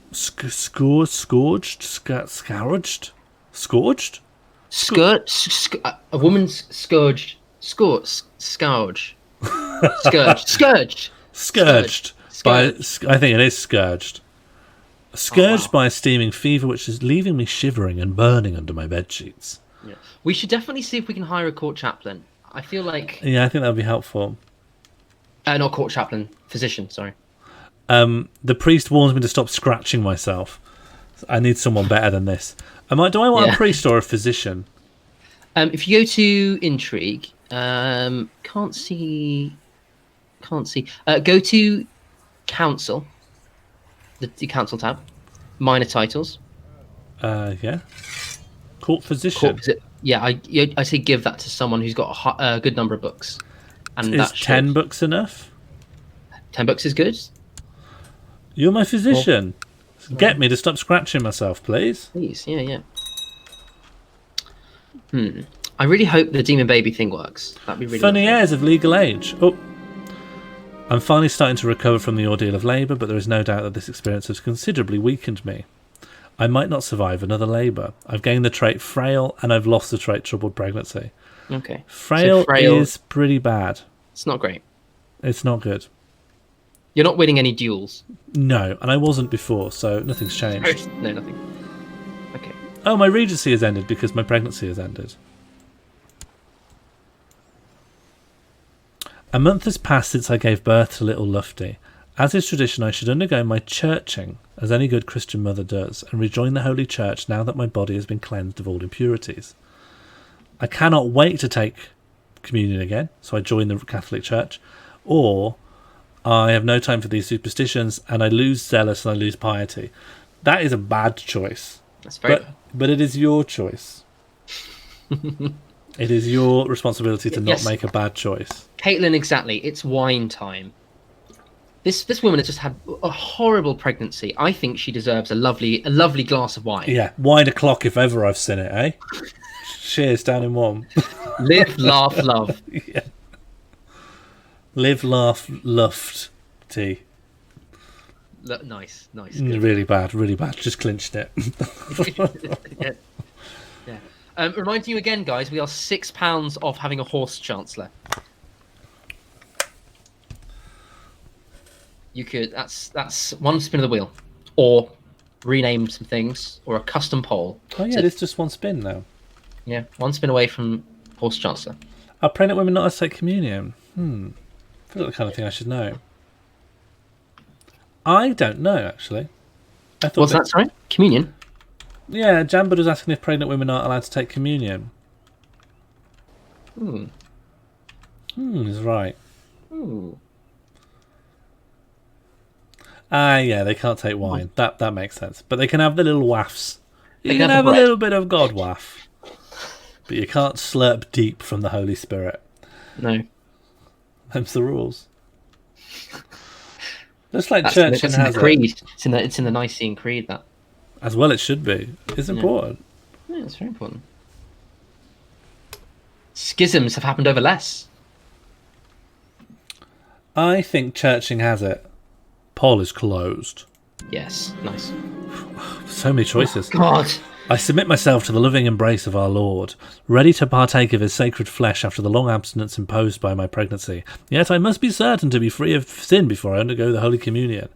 B: A woman's scourged. Scourged.
A: By, I think it is scourged. Scourged by a steaming fever, which is leaving me shivering and burning under my bedsheets.
B: Yeah. We should definitely see if we can hire a court chaplain. I feel like.
A: Yeah, I think that would be helpful.
B: Not court chaplain, physician. Sorry.
A: The priest warns me to stop scratching myself. I need someone better than this. Do I want a priest or a physician?
B: If you go to intrigue, can't see. Go to council. The council tab. Minor titles.
A: Yeah. Court physician.
B: I say give that to someone who's got a good number of books. And
A: is 10 books enough?
B: 10 books is good.
A: You're my physician. Get me to stop scratching myself, please.
B: Please, yeah. I really hope the Demon Baby thing works. That'd be really
A: funny airs of legal age. Oh, I'm finally starting to recover from the ordeal of labour, but there is no doubt that this experience has considerably weakened me. I might not survive another labour. I've gained the trait frail, and I've lost the trait troubled pregnancy.
B: Okay.
A: Frail,
B: So frail
A: is pretty bad.
B: It's not great.
A: It's not good.
B: You're not winning any duels.
A: No, and I wasn't before, so nothing's changed.
B: No, nothing. Okay.
A: Oh, my regency has ended because my pregnancy has ended. A month has passed since I gave birth to little Lufti. As is tradition, I should undergo my churching, as any good Christian mother does, and rejoin the Holy Church now that my body has been cleansed of all impurities. I cannot wait to take communion again, so I join the Catholic Church, or I have no time for these superstitions, and I lose zealous and I lose piety. That is a bad choice.
B: That's very bad.
A: But it is your choice. It is your responsibility to not make a bad choice.
B: Caitlin, exactly. It's wine time. This woman has just had a horrible pregnancy. I think she deserves a lovely glass of wine.
A: Yeah, wine o'clock if ever I've seen it, eh? Cheers, down in one.
B: Live, laugh, love.
A: Yeah. Live, laugh, luft, tea.
B: Nice.
A: Really bad. Just clinched it.
B: Yeah. Reminding you again, guys, we are £6 off having a horse chancellor. You could. That's one spin of the wheel, or rename some things, or a custom poll.
A: Oh yeah, it's just one spin now.
B: Yeah, one spin away from horse chancellor.
A: Are pregnant women not allowed to take communion? I feel like the kind of thing I should know. I don't know, actually.
B: What's that, sorry? Communion?
A: Yeah, Jambud was asking if pregnant women aren't allowed to take communion. He's right. Yeah, they can't take wine. That makes sense. But they can have the little wafts. You can have a little bit of God waff. But you can't slurp deep from the Holy Spirit.
B: No.
A: Them's the rules. Just like church
B: in the creed. It's in the Nicene Creed, that.
A: As well it should be. It's important.
B: Yeah, it's very important. Schisms have happened over less.
A: I think churching has it. Poll is closed.
B: Yes, nice.
A: So many choices.
B: Oh, God.
A: I submit myself to the loving embrace of our Lord, ready to partake of his sacred flesh after the long abstinence imposed by my pregnancy. Yet I must be certain to be free of sin before I undergo the Holy Communion.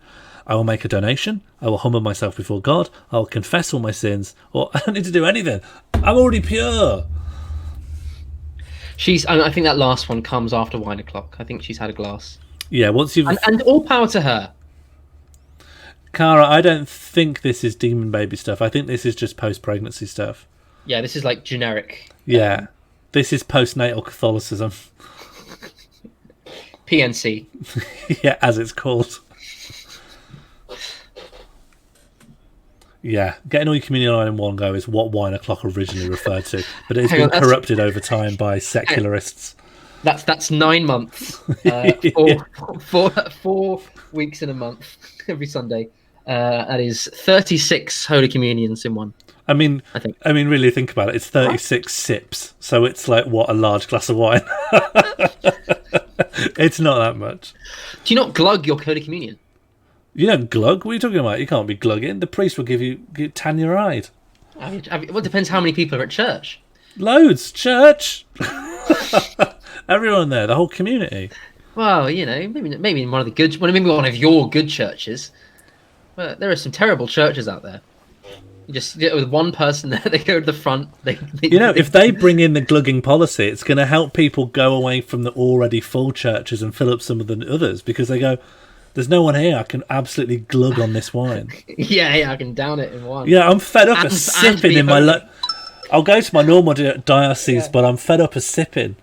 A: I will make a donation. I will humble myself before God. I will confess all my sins. Or I don't need to do anything. I'm already pure.
B: I think that last one comes after wine o'clock. I think she's had a glass.
A: Yeah, once you've...
B: And all power to her.
A: Cara, I don't think this is demon baby stuff. I think this is just post-pregnancy stuff.
B: Yeah, this is like generic.
A: Yeah. This is postnatal Catholicism.
B: PNC.
A: Yeah, as it's called. Yeah, getting all your communion on in one go is what wine o'clock originally referred to, but it's been corrupted over time by secularists.
B: That's 9 months. 4 weeks in a month, every Sunday. That is 36 Holy Communions in one.
A: I mean,
B: I think.
A: Really think about it. It's 36 sips, so it's like a large glass of wine. It's not that much.
B: Do you not glug your Holy Communion?
A: You don't glug? What are you talking about? You can't be glugging. The priest will give you tan your hide.
B: Well, it depends how many people are at church.
A: Loads. Church. Everyone there, the whole community.
B: Well, maybe one of your good churches. But there are some terrible churches out there. You just with one person there, they go to the front.
A: If they bring in the glugging policy, it's going to help people go away from the already full churches and fill up some of the others, because they go, there's no one here. I can absolutely glug on this wine.
B: Yeah, I can down it in one.
A: Yeah, I'm fed up of sipping in my... I'll go to my normal diocese, but I'm fed up of sipping.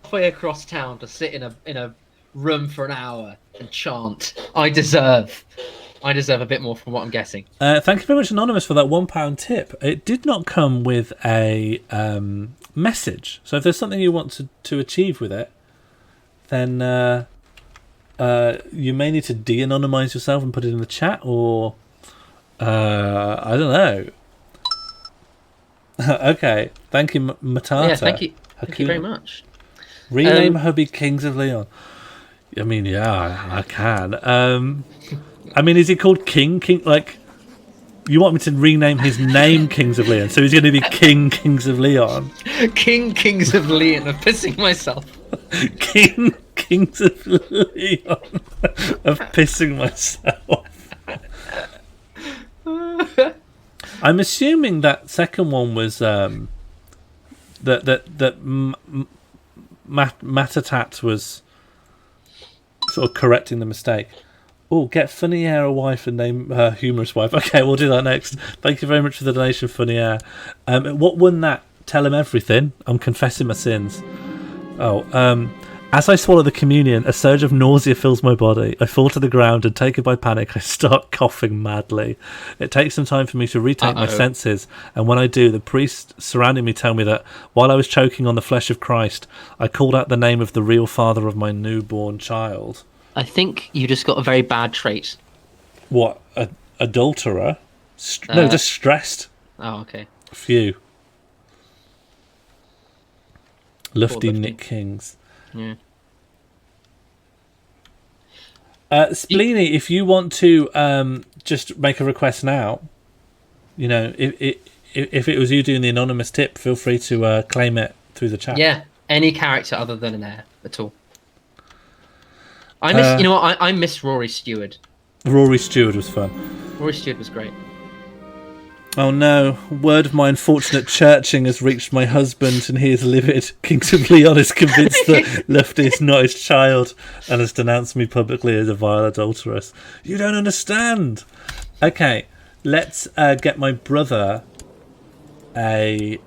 B: Halfway across town to sit in a room for an hour and chant. I deserve a bit more from what I'm guessing.
A: Thank you very much, Anonymous, for that £1 tip. It did not come with a message. So if there's something you want to achieve with it, then you may need to de-anonymise yourself and put it in the chat, or I don't know. Okay, thank you, Matata.
B: Yeah, thank you very much.
A: Rename hubby Kings of Leon. I mean, yeah, I can. I mean, is he called King? Like, you want me to rename his name Kings of Leon? So he's going to be Kings of Leon.
B: Kings of Leon. I'm pissing myself.
A: Kings of Leon. I'm pissing myself. I'm assuming that second one was that Matatat was sort of correcting the mistake. Oh, get Funny Air a wife and name her Humorous Wife. Okay, we'll do that next. Thank you very much for the donation, Funny Air. What won that? Tell him everything. I'm confessing my sins. As I swallow the communion, a surge of nausea fills my body. I fall to the ground and, taken by panic, I start coughing madly. It takes some time for me to retake my senses, and when I do, the priests surrounding me tell me that while I was choking on the flesh of Christ, I called out the name of the real father of my newborn child.
B: I think you just got a very bad trait.
A: What? Adulterer? No, just stressed.
B: Oh, okay.
A: Phew. Lufti Nick Kings.
B: Yeah.
A: Spleeny, if you want to just make a request now, you know, if it was you doing the anonymous tip, feel free to claim it through the chat.
B: Yeah, any character other than an heir at all. I miss, I miss Rory Stewart.
A: Rory Stewart was fun.
B: Rory Stewart was great.
A: Oh no, word of my unfortunate churching has reached my husband and he is livid. Kings of Leon is convinced that Lufti is not his child and has denounced me publicly as a vile adulteress. You don't understand. Okay, let's get my brother a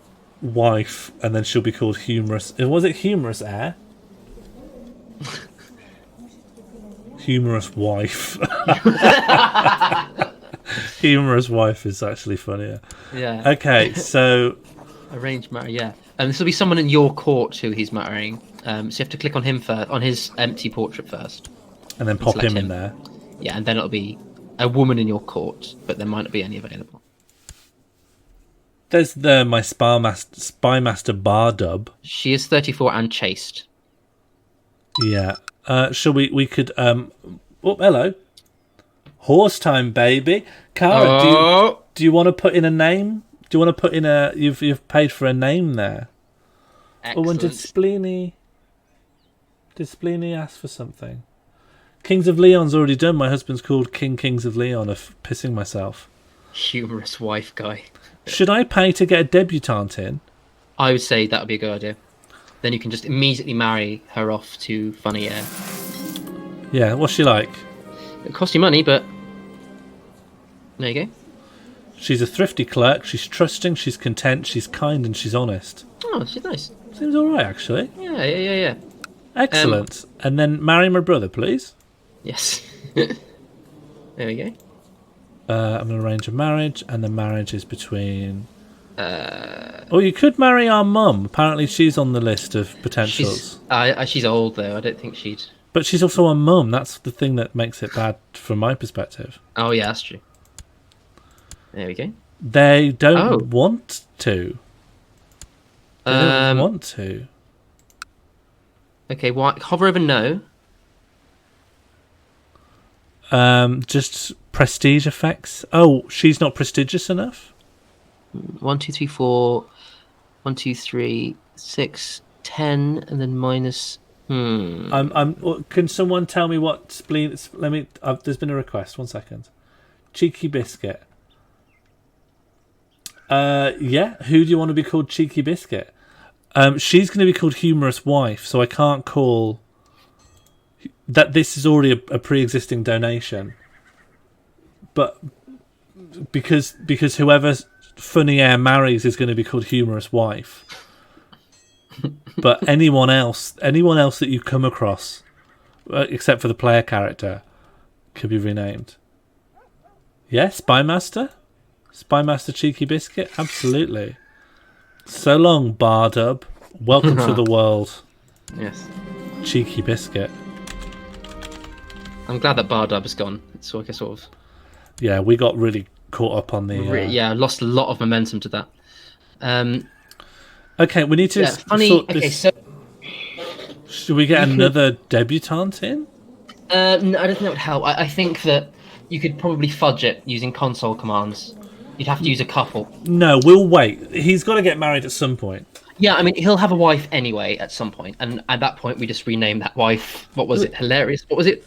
A: wife and then she'll be called Humorous. Was it Humorous Heir? Humorous Wife. Humorous Wife is actually funnier.
B: Yeah.
A: Okay, so
B: arranged marriage. Yeah, this will be someone in your court who he's marrying. So you have to click on him first, on his empty portrait first,
A: and then pop him in there.
B: Yeah, and then it'll be a woman in your court, but there might not be any available.
A: There's my spymaster Bardub.
B: She is 34 and chaste.
A: Yeah. Shall we could oh, hello. Horse time, baby. Cara, do you want to put in a name? Do you want to put in a... You've paid for a name there.
B: Excellent.
A: Oh, and did Spleeny ask for something? Kings of Leon's already done. My husband's called Kings of Leon of pissing myself.
B: Humorous wife guy.
A: Should I pay to get a debutante in?
B: I would say that would be a good idea. Then you can just immediately marry her off to Funny Air.
A: Yeah, what's she like?
B: It costs you money, but there you go.
A: She's a thrifty clerk. She's trusting. She's content. She's kind, and she's honest.
B: Oh, she's nice.
A: Seems all right, actually.
B: Yeah.
A: Excellent. And then marry my brother, please.
B: Yes. There we go.
A: I'm going to arrange a marriage, and the marriage is between. You could marry our mum. Apparently, she's on the list of potentials.
B: She's old though. I don't think she'd.
A: But she's also a mum. That's the thing that makes it bad from my perspective.
B: Oh, yeah, that's true. There we go.
A: They don't want to. They don't want to.
B: Okay, hover over no.
A: Just prestige effects. Oh, she's not prestigious enough?
B: 1, 2, 3, 4. 1, 2, 3, 6, 10, and then minus...
A: Can someone tell me what spleen? Let me. There's been a request. 1 second. Cheeky Biscuit. Yeah. Who do you want to be called Cheeky Biscuit? She's going to be called Humorous Wife, so I can't call. That this is already a pre-existing donation. But because whoever Funny Air marries is going to be called Humorous Wife. But anyone else that you come across, except for the player character, could be renamed. Yes, Spymaster Cheeky Biscuit, absolutely. So long, Bardub. Welcome to the world.
B: Yes,
A: Cheeky Biscuit.
B: I'm glad that Bardub is gone. It's like a sort of.
A: Yeah, we got really caught up on the.
B: Lost a lot of momentum to that.
A: Okay, we need to.
B: Funny. Okay, so
A: should we get another debutante in?
B: No, I don't think that would help. I think that you could probably fudge it using console commands. You'd have to use a couple.
A: No, we'll wait. He's got to get married at some point.
B: Yeah, I mean, he'll have a wife anyway at some point, and at that point, we just rename that wife. What was it? Hilarious. What was it?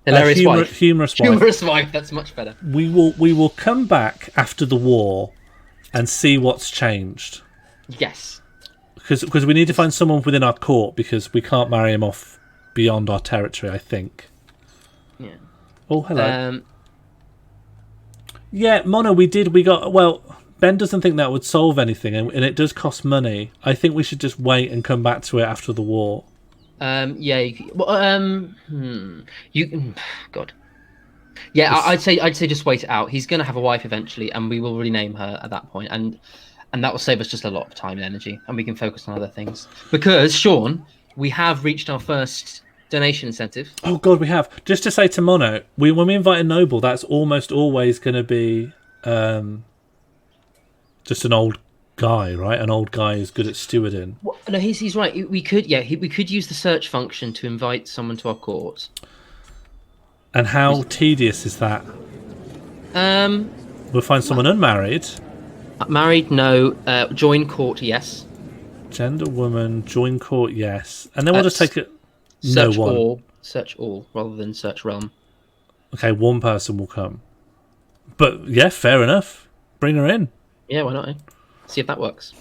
B: Hilarious wife.
A: Humorous wife.
B: Humorous wife. That's much better.
A: We will come back after the war and see what's changed.
B: Yes.
A: Because we need to find someone within our court, because we can't marry him off beyond our territory, I think.
B: Yeah.
A: Oh, hello. Yeah, Mono, we got... Well, Ben doesn't think that would solve anything, and it does cost money. I think we should just wait and come back to it after the war.
B: Yeah. God. Yeah, I'd say just wait it out. He's going to have a wife eventually, and we will rename her at that point, and that will save us just a lot of time and energy, and we can focus on other things. Because, Sean, we have reached our first donation incentive.
A: Oh God, we have. Just to say to Mono, when we invite a noble, that's almost always going to be just an old guy, right? An old guy who's good at stewarding.
B: Well, no, he's right. We could use the search function to invite someone to our court.
A: And how tedious is that? We'll find someone unmarried.
B: Married, no. Join court, yes.
A: Gender, woman, join court, yes. And then we'll just take it.
B: Search
A: no one.
B: all. Search all rather than search realm.
A: Okay, one person will come. But yeah, fair enough. Bring her in.
B: Yeah, why not? Eh? See if that works.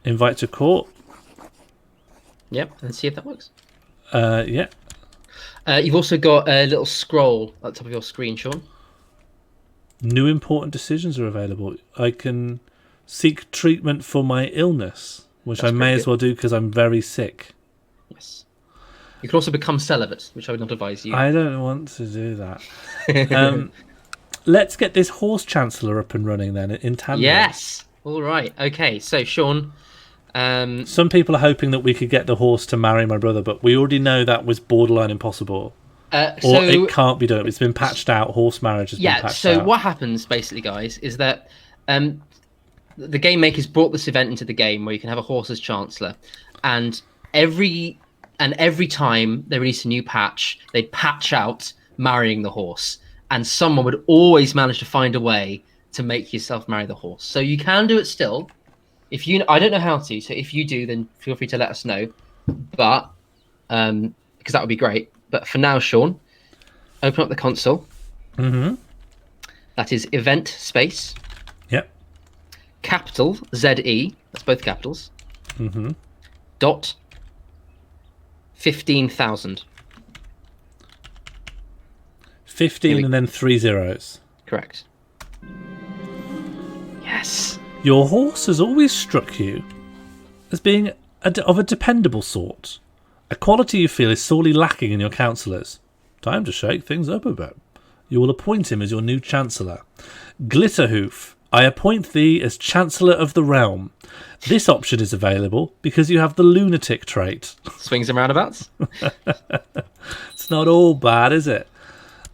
A: Invite to court.
B: Yep, and see if that works.
A: Yeah.
B: You've also got a little scroll at the top of your screen, Sean.
A: New important decisions are available. I can seek treatment for my illness, which I may as well do because I'm very sick.
B: Yes. You can also become celibate, which I would not advise you.
A: I don't want to do that. Let's get this horse chancellor up and running then in tandem.
B: Yes. All right. Okay. So, Sean.
A: Some people are hoping that we could get the horse to marry my brother, but we already know that was borderline impossible. Or it can't be done. It's been patched out. Horse marriage has been patched out.
B: So what happens, basically, guys, is that the game makers brought this event into the game where you can have a horse as chancellor, and every time they release a new patch, they'd patch out marrying the horse, and someone would always manage to find a way to make yourself marry the horse. So you can do it still. I don't know how to, so if you do, then feel free to let us know. But because that would be great. But for now, Sean, open up the console.
A: Mm-hmm.
B: That is event space.
A: Yep.
B: Capital ZE. That's both capitals.
A: Mm-hmm.
B: Dot 15,000.
A: 15 and then 3 zeros.
B: Correct. Yes.
A: Your horse has always struck you as being of a dependable sort. A quality you feel is sorely lacking in your councillors. Time to shake things up a bit. You will appoint him as your new chancellor. Glitterhoof, I appoint thee as chancellor of the realm. This option is available because you have the lunatic trait.
B: Swings and roundabouts.
A: It's not all bad, is it?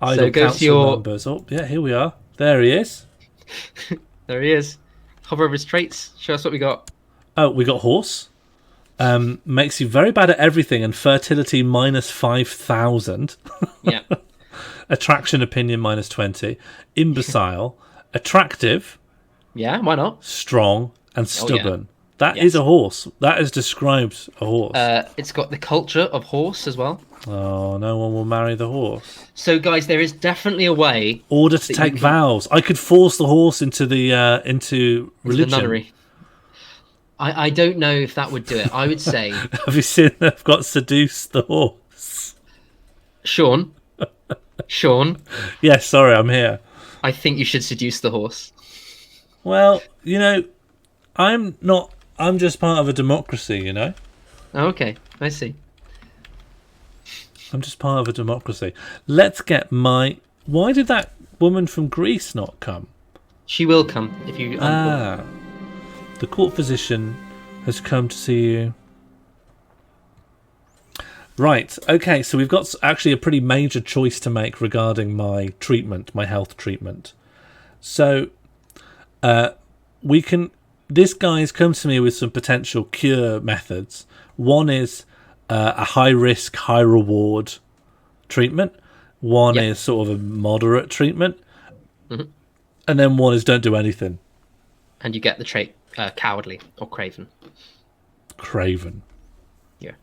B: So go to your
A: members. Oh, yeah, here we are. There he is.
B: There he is. Hover over his traits. Show us what we got.
A: Oh, we got horse. Makes you very bad at everything and fertility minus 5,000.
B: Yeah.
A: Attraction opinion minus 20. Imbecile. Attractive.
B: Yeah, why not?
A: Strong and stubborn.
B: Yeah.
A: That is a horse. That has described a horse.
B: It's got the culture of horse as well.
A: Oh, no one will marry the horse.
B: So, guys, there is definitely a way.
A: Order to take vows. I could force the horse into the into religion.
B: Into the nunnery. I don't know if that would do it. I would say.
A: Have you seen? I've got seduce the horse.
B: Sean.
A: Yes, sorry, I'm here.
B: I think you should seduce the horse.
A: Well, I'm not. I'm just part of a democracy, Oh,
B: okay, I see.
A: I'm just part of a democracy. Let's get my... Why did that woman from Greece not come?
B: She will come if you...
A: The court physician has come to see you. Right, okay, so we've got actually a pretty major choice to make regarding my treatment, my health treatment. So, we can... This guy's come to me with some potential cure methods. One is a high risk, high reward treatment. One
B: Yep.
A: is sort of a moderate treatment.
B: Mhm.
A: And then one is don't do anything.
B: And you get the trait cowardly or craven.
A: Craven.
B: Yeah.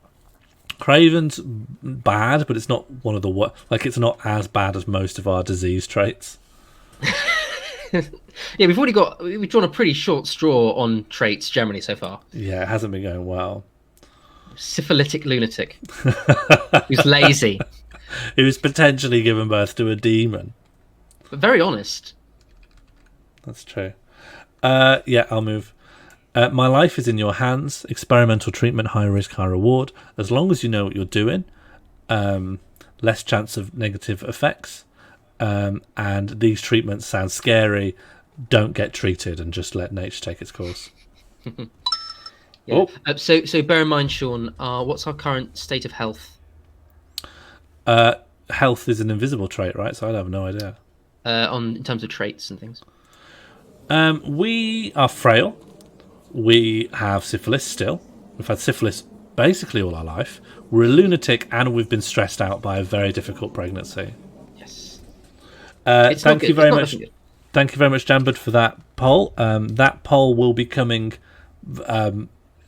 A: Craven's bad, but it's not one of the like it's not as bad as most of our disease traits.
B: Yeah, we've drawn a pretty short straw on traits generally so far.
A: Yeah, it hasn't been going well.
B: Syphilitic lunatic who's lazy
A: He was potentially given birth to a demon.
B: but very honest.
A: That's true. Yeah, I'll move. My life is in your hands. Experimental treatment, high risk, high reward. As long as you know what you're doing, less chance of negative effects. And these treatments sound scary. Don't get treated and just let nature take its course.
B: Yeah. So bear in mind, Sean, what's our current state of health?
A: Health is an invisible trait, right? So I have no idea.
B: In terms of traits and things.
A: We are frail. We have syphilis still. We've had syphilis basically all our life. We're a lunatic and we've been stressed out by a very difficult pregnancy.
B: Yes.
A: Thank you very much. Thank you very much, Jambud, for that poll. That poll will be coming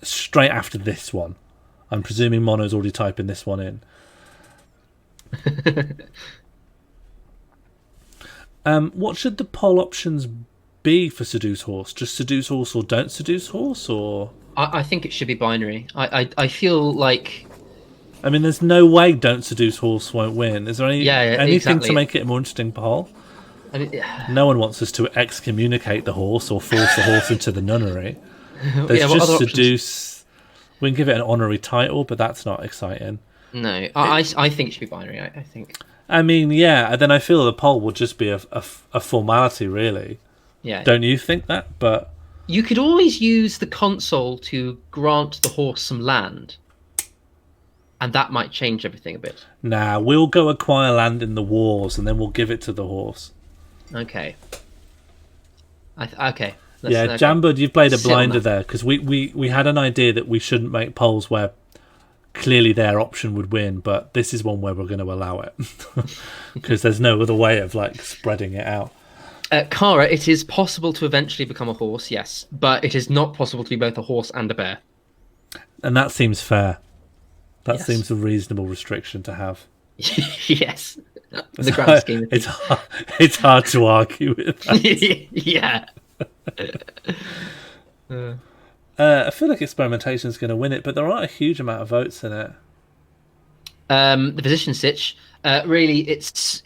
A: straight after this one. I'm presuming Mono's already typing this one in. What should the poll options be for seduce horse? Just seduce horse or don't seduce horse, or?
B: I think it should be binary. I feel like.
A: I mean, there's no way don't seduce horse won't win. Is there anything
B: exactly.
A: to make it a more interesting poll?
B: I mean,
A: No one wants us to excommunicate the horse or force the horse into the nunnery. There's
B: what
A: just
B: other
A: seduce. We can give it an honorary title, but that's not exciting.
B: No, I think it should be binary. I think.
A: I mean, yeah. Then I feel the poll would just be a formality, really.
B: Yeah.
A: Don't you think that? But
B: You could always use the console to grant the horse some land, and that might change everything a bit.
A: nah, we'll go acquire land in the wars, and then we'll give it to the horse.
B: Okay. Okay.
A: Yeah, Jambud, you've played a blinder there, because we had an idea that we shouldn't make polls where clearly their option would win, but this is one where we're going to allow it because there's no other way of like spreading it out.
B: Kara, it is possible to eventually become a horse, yes, but it is not possible to be both a horse and a bear.
A: And that seems fair. That
B: Yes.
A: seems a reasonable restriction to have.
B: Yes. The grand scheme of things.
A: It's hard to argue with that.
B: Yeah.
A: I feel like experimentation is going to win it, but there aren't a huge amount of votes in it.
B: The position sitch, really, it's.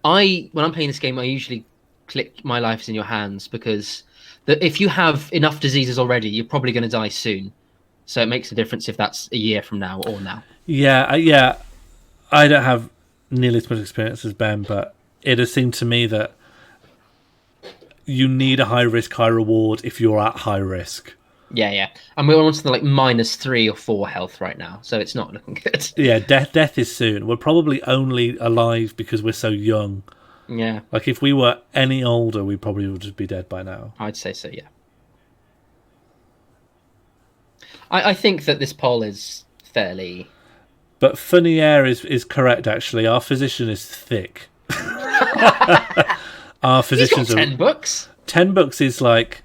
B: When I'm playing this game, I usually click "My life is in your hands" because if you have enough diseases already, you're probably going to die soon. So it makes a difference if that's a year from now or now.
A: Yeah. I don't have nearly as much experience as Ben, but it has seemed to me that you need a high risk, high reward if you're at high risk.
B: Yeah. And we're on something like -3 or 4 health right now, so it's not looking good.
A: Yeah, death is soon. We're probably only alive because we're so young.
B: Yeah,
A: Like, if we were any older, we probably would just be dead by now.
B: I'd say so, yeah. I think that this poll is fairly...
A: But Funnier is correct, actually. Our physician is thick. Our
B: He's got
A: physicians
B: 10 books.
A: 10 books is like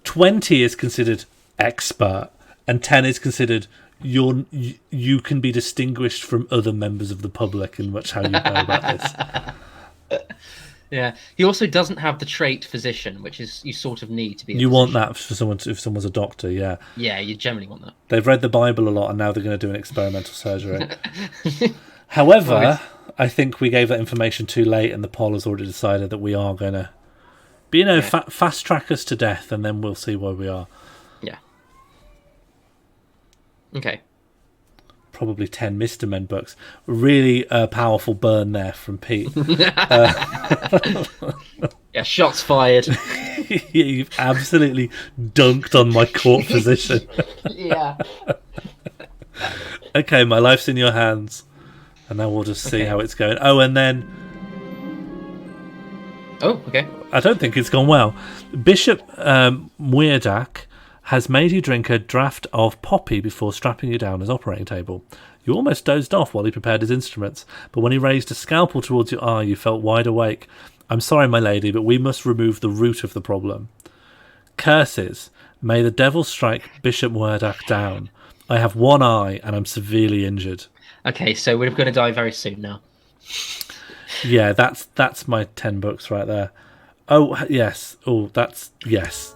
A: 20 is considered expert and 10 is considered you can be distinguished from other members of the public in much how you know about this.
B: Yeah, he also doesn't have the trait physician, which is you sort of need to be.
A: You want that for someone if someone's a doctor, yeah.
B: Yeah, you generally want that.
A: They've read the Bible a lot and now they're going to do an experimental surgery. However, I think we gave that information too late and the poll has already decided that we are going to fast track us to death and then we'll see where we are.
B: Yeah. Okay.
A: Probably 10 Mr. Men books. Really powerful burn there from Pete.
B: Yeah, shots fired.
A: You've absolutely dunked on my court position.
B: Yeah.
A: Okay, my life's in your hands. And now we'll just see how it's going. Oh, and then...
B: Oh, okay.
A: I don't think it's gone well. Bishop Muirdak has made you drink a draught of poppy before strapping you down as operating table. You almost dozed off while he prepared his instruments, but when he raised a scalpel towards your eye, you felt wide awake. I'm sorry, my lady, but we must remove the root of the problem. Curses. May the devil strike Bishop Murdoch down. I have one eye, and I'm severely injured.
B: Okay, so we're going to die very soon now.
A: Yeah, that's my 10 books right there. Oh, yes. Oh, that's... Yes.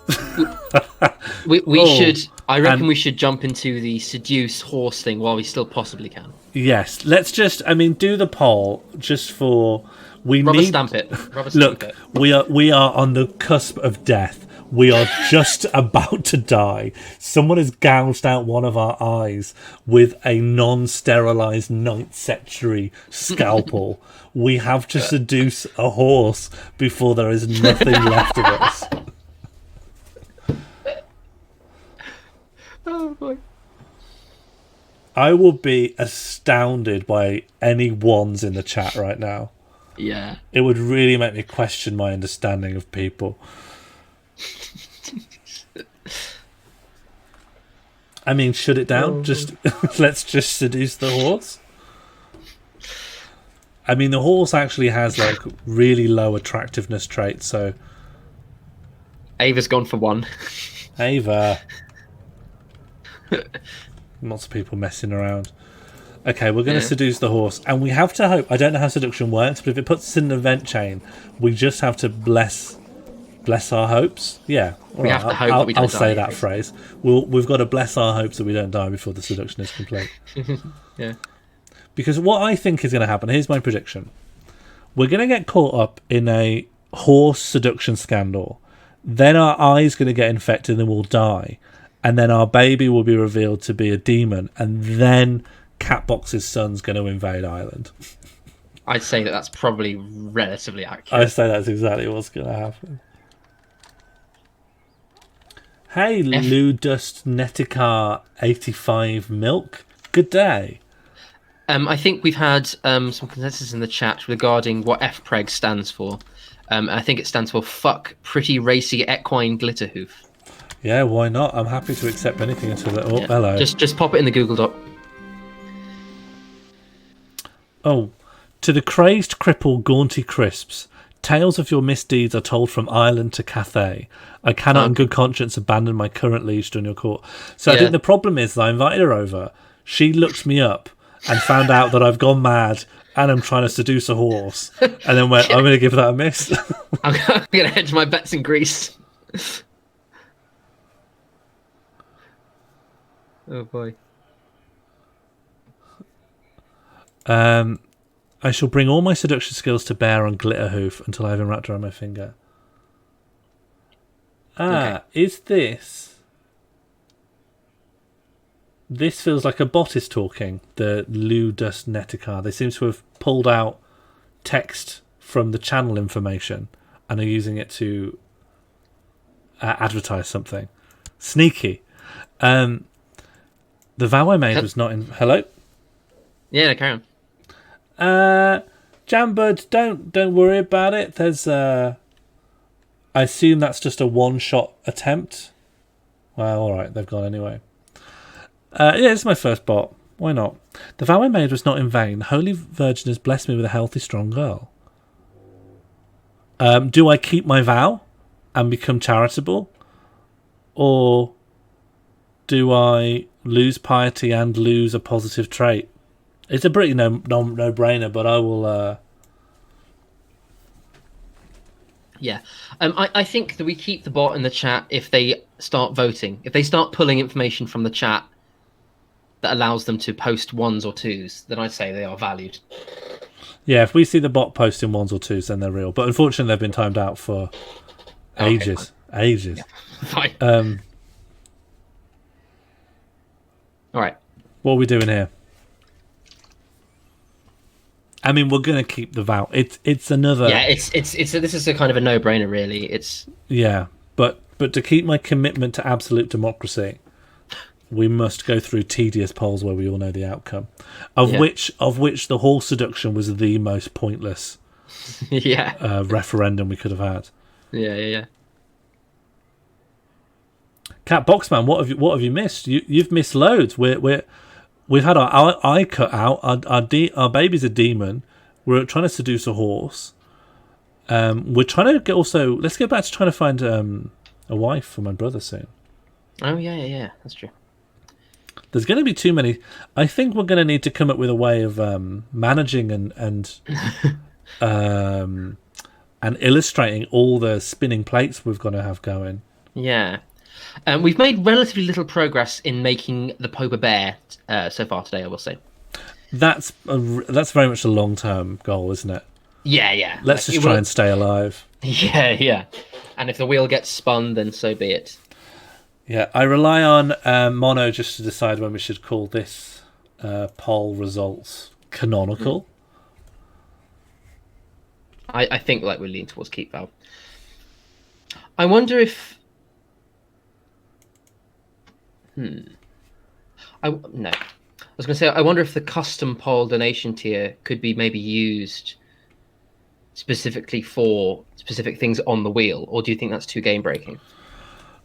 B: we should... I reckon we should jump into the seduce horse thing while we still possibly can.
A: Yes. Let's just... I mean, do the poll just for...
B: Rubber stamp it.
A: Look, we are on the cusp of death. We are just about to die. Someone has gouged out one of our eyes with a non-sterilized 9th century scalpel. We have to seduce a horse before there is nothing left of us.
B: Oh boy.
A: I will be astounded by any ones in the chat right now.
B: Yeah.
A: It would really make me question my understanding of people. I mean, shut it down. Just let's just seduce the horse. I mean, the horse actually has like really low attractiveness traits. So
B: Ava's gone for one.
A: Ava, lots of people messing around. Okay, we're going to seduce the horse, and we have to hope. I don't know how seduction works, but if it puts us in an event chain, we just have to bless our hopes. Yeah,
B: we have to hope that we don't die.
A: I'll say that phrase. We've got to bless our hopes that we don't die before the seduction is complete.
B: Yeah.
A: Because what I think is going to happen, here's my prediction. We're going to get caught up in a horse seduction scandal. Then our eye's going to get infected and we'll die. And then our baby will be revealed to be a demon. And then Catbox's son's going to invade Ireland.
B: I'd say that that's probably relatively accurate.
A: I'd say that's exactly what's going to happen. Hey, Ludust Netikar 85 Milk. Good day.
B: I think we've had some consensus in the chat regarding what FPreg stands for. I think it stands for Fuck Pretty Racy Equine Glitterhoof.
A: Yeah, why not? I'm happy to accept anything until that. Oh, yeah. Hello.
B: Just pop it in the Google Doc.
A: Oh, to the crazed cripple Gaunty Crisps, tales of your misdeeds are told from Ireland to Cathay. I cannot in good conscience abandon my current liege during your court. So I think the problem is that I invited her over. She looked me up and found out that I've gone mad and I'm trying to seduce a horse. And then went, I'm going to give that a miss.
B: I'm going to hedge my bets in Greece. Oh boy.
A: I shall bring all my seduction skills to bear on Glitterhoof until I have him wrapped around my finger. Is this... This feels like a bot is talking, the Ludus Netikar. They seem to have pulled out text from the channel information and are using it to advertise something. Sneaky. The vow I made was not in... Hello?
B: Yeah, carry on.
A: Jambud, don't worry about it. There's I assume that's just a one-shot attempt. Well, alright, they've gone anyway. Yeah, it's my first bot. Why not? The vow I made was not in vain. The Holy Virgin has blessed me with a healthy, strong girl. Do I keep my vow and become charitable? Or do I lose piety and lose a positive trait? It's a pretty no-brainer, but I will...
B: Yeah. I think that we keep the bot in the chat if they start voting. If they start pulling information from the chat that allows them to post ones or twos, then I'd say they are valued.
A: Yeah, if we see the bot posting ones or twos, then they're real. But unfortunately, they've been timed out for ages.
B: Okay,
A: ages.
B: Yeah. Fine. All right.
A: What are we doing here? I mean, we're gonna keep the vow. It's another.
B: Yeah, this is a kind of a no-brainer, really. It's
A: but to keep my commitment to absolute democracy, we must go through tedious polls where we all know the outcome, of which the horse seduction was the most pointless. Referendum we could have had.
B: Yeah.
A: Cat Boxman, what have you missed? You've missed loads. We're we've had our eye cut out. Our baby's a demon. We're trying to seduce a horse. We're trying to get also. Let's get back to trying to find a wife for my brother soon.
B: Oh yeah. That's true.
A: There's going to be too many. I think we're going to need to come up with a way of managing and illustrating all the spinning plates we've got to have going.
B: Yeah. We've made relatively little progress in making the Pope a bear so far today, I will say.
A: That's very much a long-term goal, isn't it?
B: Yeah.
A: Let's just try and stay alive.
B: Yeah. And if the wheel gets spun, then so be it.
A: Yeah, I rely on Mono just to decide when we should call this poll results canonical.
B: I think like we're leaning towards keep Val. I wonder if... I was going to say, I wonder if the custom poll donation tier could be maybe used specifically for specific things on the wheel, or do you think that's too game breaking?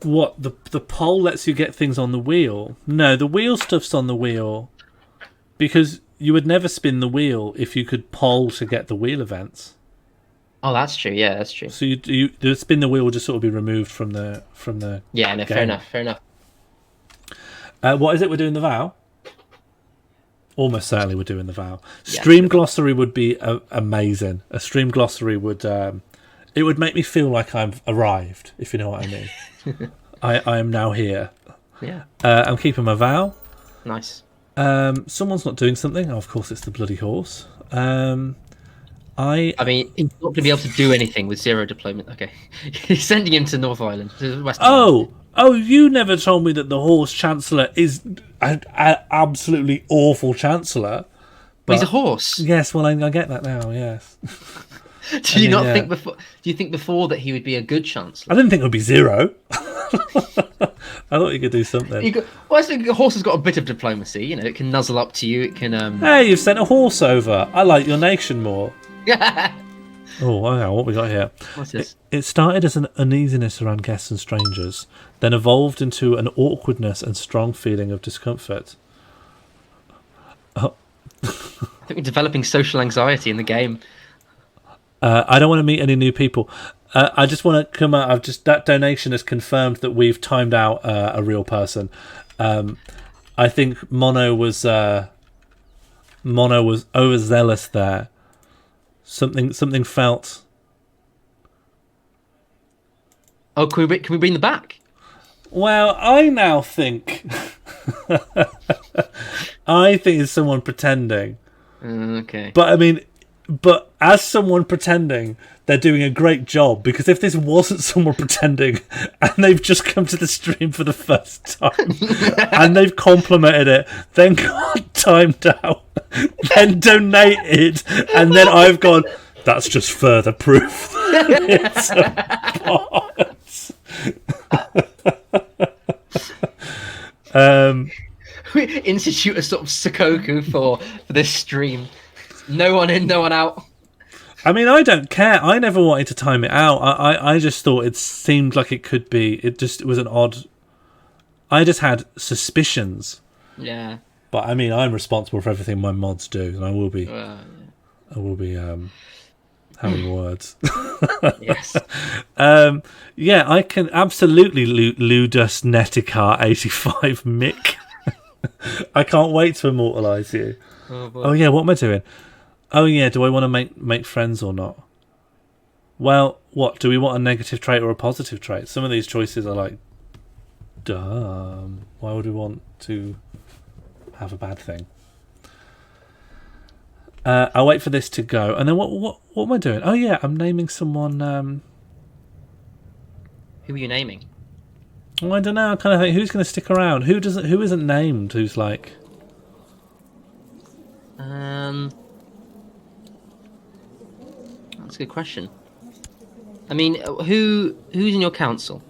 A: What, the poll lets you get things on the wheel? No, the wheel stuff's on the wheel because you would never spin the wheel if you could poll to get the wheel events.
B: Oh, that's true. Yeah, that's true.
A: So the spin the wheel would just sort of be removed from the
B: Yeah, no,
A: game.
B: fair enough.
A: What is it we're doing the vow? Almost certainly we're doing the vow.
B: Yeah,
A: Stream glossary would be amazing. A stream glossary would it would make me feel like I've arrived, if you know what I mean. I am now here.
B: Yeah.
A: I'm keeping my vow.
B: Nice.
A: Someone's not doing something. Oh, of course, it's the bloody horse.
B: I mean, he's not going to be able to do anything with 0 deployment. Okay. He's sending him to North Island, to West Island.
A: Oh, you never told me that the horse chancellor is an absolutely awful chancellor.
B: But he's a horse.
A: Yes, well, I get that now, yes.
B: Do you not think before? Do you think before that he would be a good chancellor?
A: I didn't think it would be 0. I thought you could do something.
B: I think a horse has got a bit of diplomacy. You know, it can nuzzle up to you. It can.
A: Hey, you've sent a horse over. I like your nation more. Oh, wow, what we got here?
B: What's this?
A: It started as an uneasiness around guests and strangers, then evolved into an awkwardness and strong feeling of discomfort.
B: I think we're developing social anxiety in the game.
A: I don't want to meet any new people. I just want to come out. That donation has confirmed that we've timed out a real person. I think Mono was overzealous there. Something felt.
B: Oh, can we bring them back?
A: Well, I now think. I think it's someone pretending.
B: Okay.
A: But I mean, as someone pretending, they're doing a great job, because if this wasn't someone pretending and they've just come to the stream for the first time and they've complimented it, then got timed out, then donated, and then I've gone, that's just further proof that it's a bot.
B: We institute a sort of Sukoku for this stream. No one in, no one out.
A: I mean, I don't care. I never wanted to time it out. I just thought it seemed like it could be. It was an odd. I just had suspicions.
B: Yeah.
A: But I mean, I'm responsible for everything my mods do, and I will be.
B: Yeah.
A: I will be having words.
B: Yes.
A: Yeah, I can absolutely Ludus Netikar 85 Mick. I can't wait to immortalise you. Oh yeah, what am I doing? Oh yeah, do I want to make friends or not? Well, what do we want, a negative trait or a positive trait? Some of these choices are like, dumb. Why would we want to have a bad thing? I'll wait for this to go, and then what am I doing? Oh yeah, I'm naming someone.
B: Who are you naming?
A: Well, I don't know. I kind of think, who's going to stick around? Who isn't named? Who's like?
B: That's a good question. I mean, who's in your council?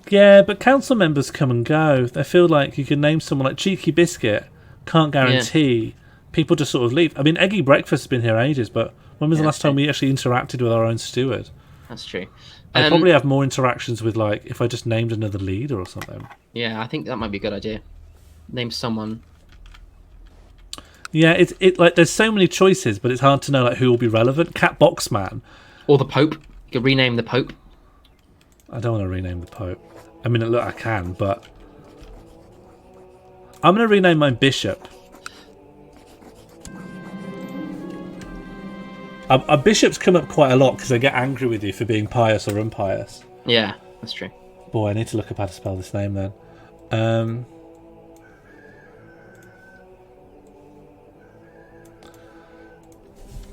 A: Yeah, but council members come and go. I feel like you can name someone like Cheeky Biscuit. Can't guarantee. Yeah. People just sort of leave. I mean, Eggy Breakfast has been here ages, but when was the last time we actually interacted with our own steward?
B: That's true.
A: I'd probably have more interactions with, like, if I just named another leader or something.
B: Yeah, I think that might be a good idea. Name someone.
A: Yeah, it like there's so many choices, but it's hard to know like who will be relevant. Cat Box Man,
B: Or the Pope. You could rename the Pope.
A: I don't want to rename the Pope. I mean, look, I can, but I'm going to rename my Bishop. Bishops come up quite a lot because they get angry with you for being pious or impious.
B: Yeah, that's true.
A: Boy, I need to look up how to spell this name then.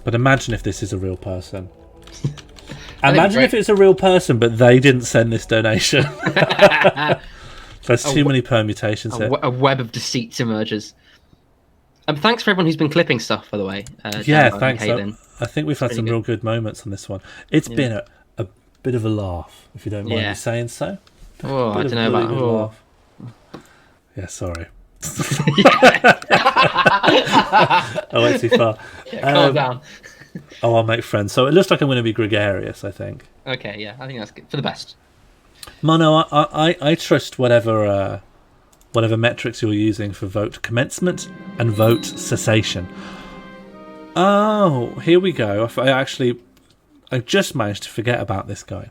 A: But imagine if this is a real person. Imagine if it's a real person, but they didn't send this donation. There's too many permutations here.
B: A web of deceits emerges. Thanks for everyone who's been clipping stuff, by the way.
A: Yeah, thanks. I think we've had some real good moments on this one. It's been a bit of a laugh, if you don't mind me saying so.
B: Oh, I don't know about
A: laugh. Yeah, sorry. I went too far.
B: Calm down.
A: I'll make friends. So it looks like I'm going to be gregarious, I think.
B: Okay, yeah, I think that's good. For the best.
A: Mono, I trust whatever metrics you're using for vote commencement and vote cessation. Oh, here we go. I just managed to forget about this guy.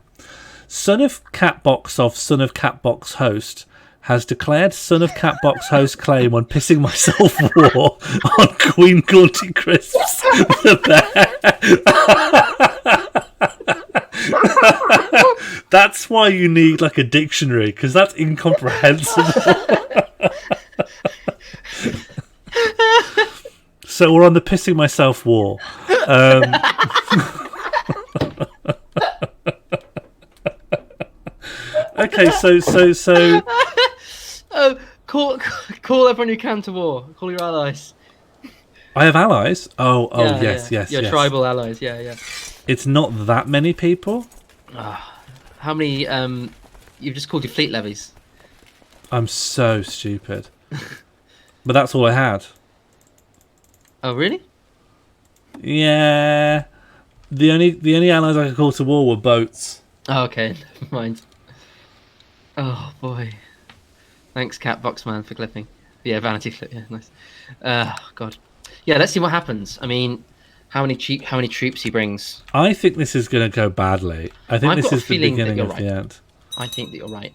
A: Son of Catbox of Son of Catbox Host has declared Son of Catbox Host claim on pissing myself war on Queen Gaunty Crisps the bear. That's why you need like a dictionary, because that's incomprehensible. So we're on the pissing myself war. Okay, so.
B: Oh, call everyone you can to war. Call your allies.
A: I have allies. Oh,
B: Yeah,
A: yes.
B: Your tribal allies. Yeah.
A: It's not that many people.
B: How many? You've just called your fleet levies.
A: I'm so stupid. But that's all I had.
B: Oh, really?
A: Yeah. The only allies I could call to war were boats.
B: Oh, okay. Never mind. Oh boy. Thanks, Catbox Man, for clipping. Yeah, vanity clip. Yeah, nice. God. Yeah, let's see what happens. I mean, how many troops he brings.
A: I think this is going to go badly. I think this is the beginning of
B: right.
A: the end.
B: I think that you're right.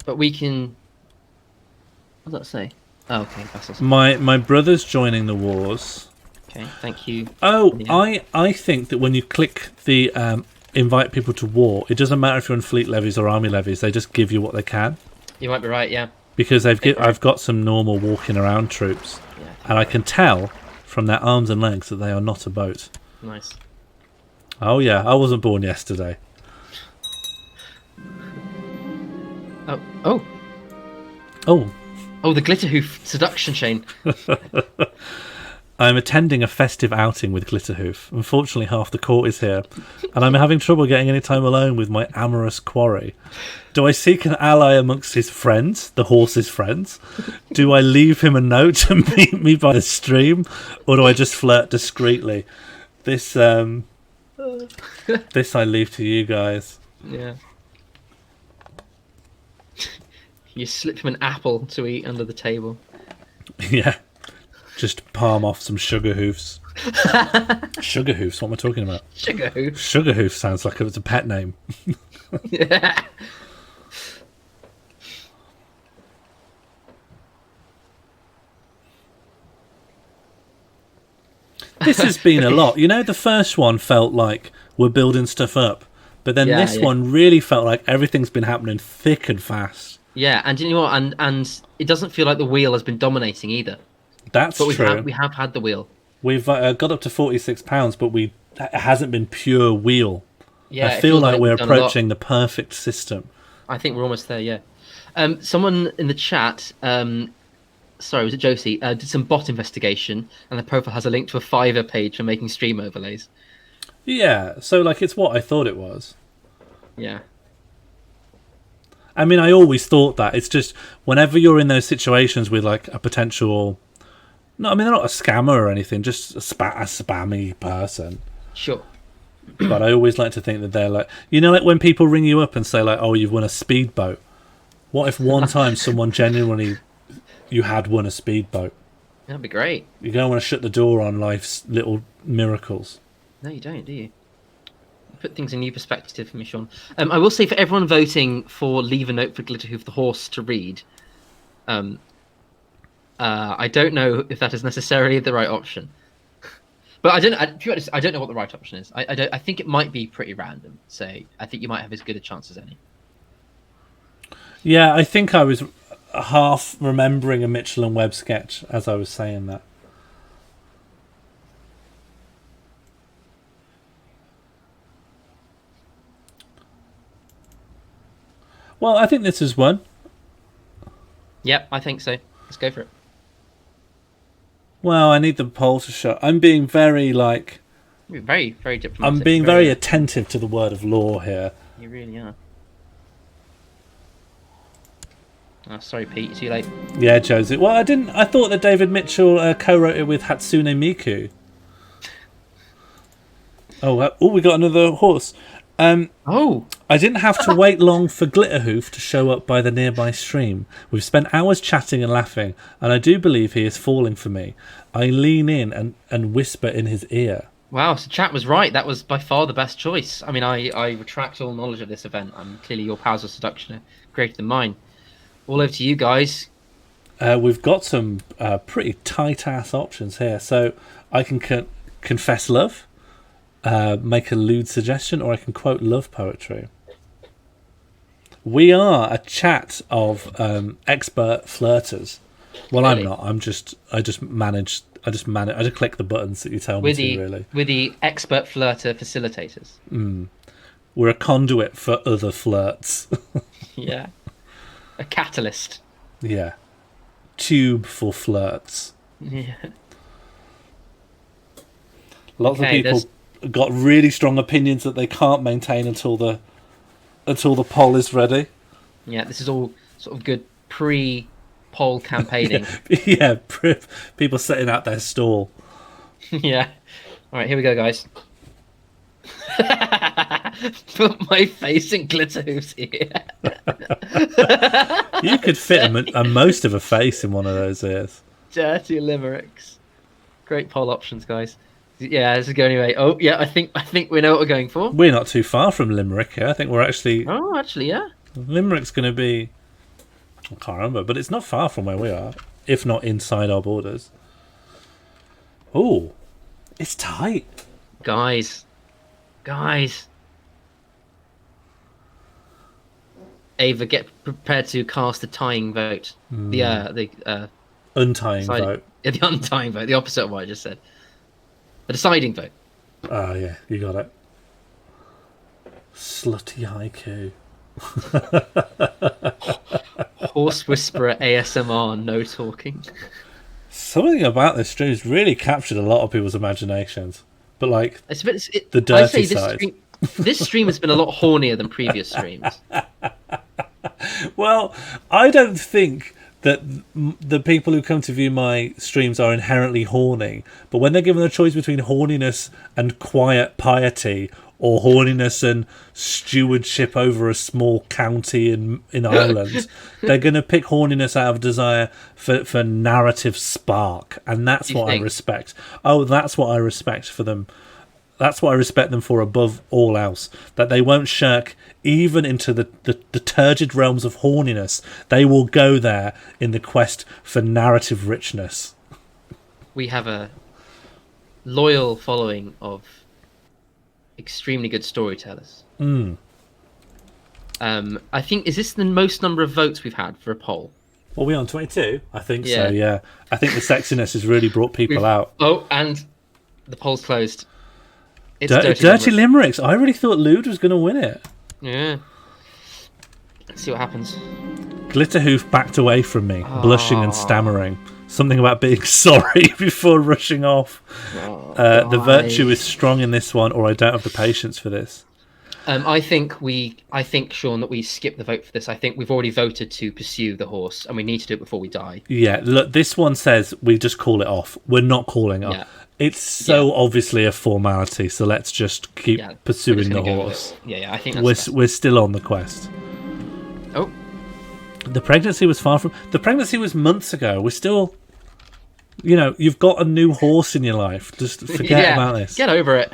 B: But we can. What does that say? Oh, okay. That's
A: my brother's joining the wars.
B: Okay, thank you.
A: Oh, I think that when you click the invite people to war, it doesn't matter if you're on fleet levies or army levies. They just give you what they can.
B: You might be right. Yeah.
A: Because I've got some normal walking around troops, and I can tell from their arms and legs that they are not a boat.
B: Nice.
A: Oh yeah, I wasn't born yesterday.
B: Oh, the Glitterhoof seduction chain.
A: I'm attending a festive outing with Glitterhoof. Unfortunately, half the court is here, and I'm having trouble getting any time alone with my amorous quarry. Do I seek an ally amongst his friends, the horse's friends? Do I leave him a note to meet me by the stream, or do I just flirt discreetly? This I leave to you guys.
B: Yeah. You slip him an apple to eat under the table.
A: Yeah. Just palm off some sugar hoofs. Sugar hoofs? What am I talking about?
B: Sugar hoof.
A: Sugar hoof sounds like it's a pet name.
B: Yeah.
A: This has been a lot. You know, the first one felt like we're building stuff up, but then this one really felt like everything's been happening thick and fast.
B: Yeah, and you know what? And it doesn't feel like the wheel has been dominating either.
A: That's true.
B: We have had the wheel.
A: We've got up to £46, but it hasn't been pure wheel.
B: Yeah,
A: I feel like we're approaching the perfect system.
B: I think we're almost there. Yeah. Someone in the chat, sorry, was it Josie? Did some bot investigation, and the profile has a link to a Fiverr page for making stream overlays.
A: Yeah, so like it's what I thought it was.
B: Yeah.
A: I mean, I always thought that. It's just whenever you're in those situations with like a potential. No, I mean, they're not a scammer or anything, just a spammy person.
B: Sure.
A: But I always like to think that they're like, you know, like when people ring you up and say like, oh, you've won a speedboat. What if one time someone genuinely, you had won a speedboat?
B: That'd be great.
A: You don't want to shut the door on life's little miracles.
B: No, you don't, do you? Put things in new perspective for me, Sean. I will say for everyone voting for Leave a Note for Glitterhoof the Horse to read, I don't know if that is necessarily the right option. But I don't know what the right option is. I think it might be pretty random. So I think you might have as good a chance as any.
A: Yeah, I think I was half remembering a Mitchell and Webb sketch as I was saying that. Well, I think this is one.
B: Yep, I think so. Let's go for it.
A: Well, I need the poll to show. I'm being very
B: very, very diplomatic.
A: I'm being very attentive to the word of law here.
B: You really are. Oh, sorry, Pete. Too late.
A: Yeah, Josie. Well, I thought that David Mitchell co-wrote it with Hatsune Miku. We got another horse. I didn't have to wait long for Glitterhoof to show up by the nearby stream. We've spent hours chatting and laughing, and I do believe he is falling for me. I lean in and whisper in his ear.
B: Wow, so chat was right. That was by far the best choice. I mean, I retract all knowledge of this event. Clearly your powers of seduction are greater than mine. All over to you guys.
A: We've got some pretty tight-ass options here. So I can confess love, make a lewd suggestion, or I can quote love poetry. We are a chat of expert flirters. Well, really? I'm not. I just click the buttons that you tell me to, really.
B: We're the expert flirter facilitators.
A: We're a conduit for other flirts.
B: Yeah. A catalyst.
A: Yeah. Tube for flirts.
B: Yeah.
A: Lots of people got really strong opinions that they can't maintain until the poll is ready.
B: Yeah, this is all sort of good pre-poll campaigning.
A: Yeah, people setting out their stall.
B: Yeah. All right, here we go, guys. Put my face in Glitterhoof's ear.
A: You could fit most of a face in one of those ears.
B: Dirty limericks. Great poll options, guys. Yeah, this is going anyway. Oh, yeah, I think we know what we're going for.
A: We're not too far from Limerick here. I think we're actually...
B: Oh, actually, yeah.
A: Limerick's going to be... I can't remember, but it's not far from where we are, if not inside our borders. Oh, it's tight.
B: Guys. Ava, get prepared to cast a tying vote. The
A: untying vote.
B: Yeah, the untying vote. The opposite of what I just said. A deciding vote.
A: Oh, yeah, you got it. Slutty haiku.
B: Horse whisperer ASMR, no talking.
A: Something about this stream has really captured a lot of people's imaginations. But, the dirty side.
B: This stream has been a lot hornier than previous streams.
A: Well, I don't think that the people who come to view my streams are inherently horny, but when they're given the choice between horniness and quiet piety, or horniness and stewardship over a small county in Ireland, they're going to pick horniness out of desire for narrative spark, and that's what I respect. Oh, that's what I respect for them. That's what I respect them for above all else. That they won't shirk even into the turgid realms of horniness. They will go there in the quest for narrative richness.
B: We have a loyal following of extremely good storytellers. I think, is this the most number of votes we've had for a poll?
A: Well, we're on 22. I think so, yeah. I think the sexiness has really brought people out.
B: Oh, and the poll's closed. It's
A: Dirty Limericks. I really thought Lude was going to win it.
B: Yeah. Let's see what happens.
A: Glitterhoof backed away from me, blushing and stammering. Something about being sorry before rushing off. The virtue is strong in this one, or I don't have the patience for this.
B: I think, Sean, that we skip the vote for this. I think we've already voted to pursue the horse, and we need to do it before we die.
A: Yeah, look, this one says we just call it off. We're not calling it off. It's so obviously a formality, so let's just keep pursuing the horse.
B: Yeah, I think that's
A: we're still on the quest.
B: Oh.
A: The pregnancy was months ago. We're still You've got a new horse in your life. Just forget about this.
B: Get over it.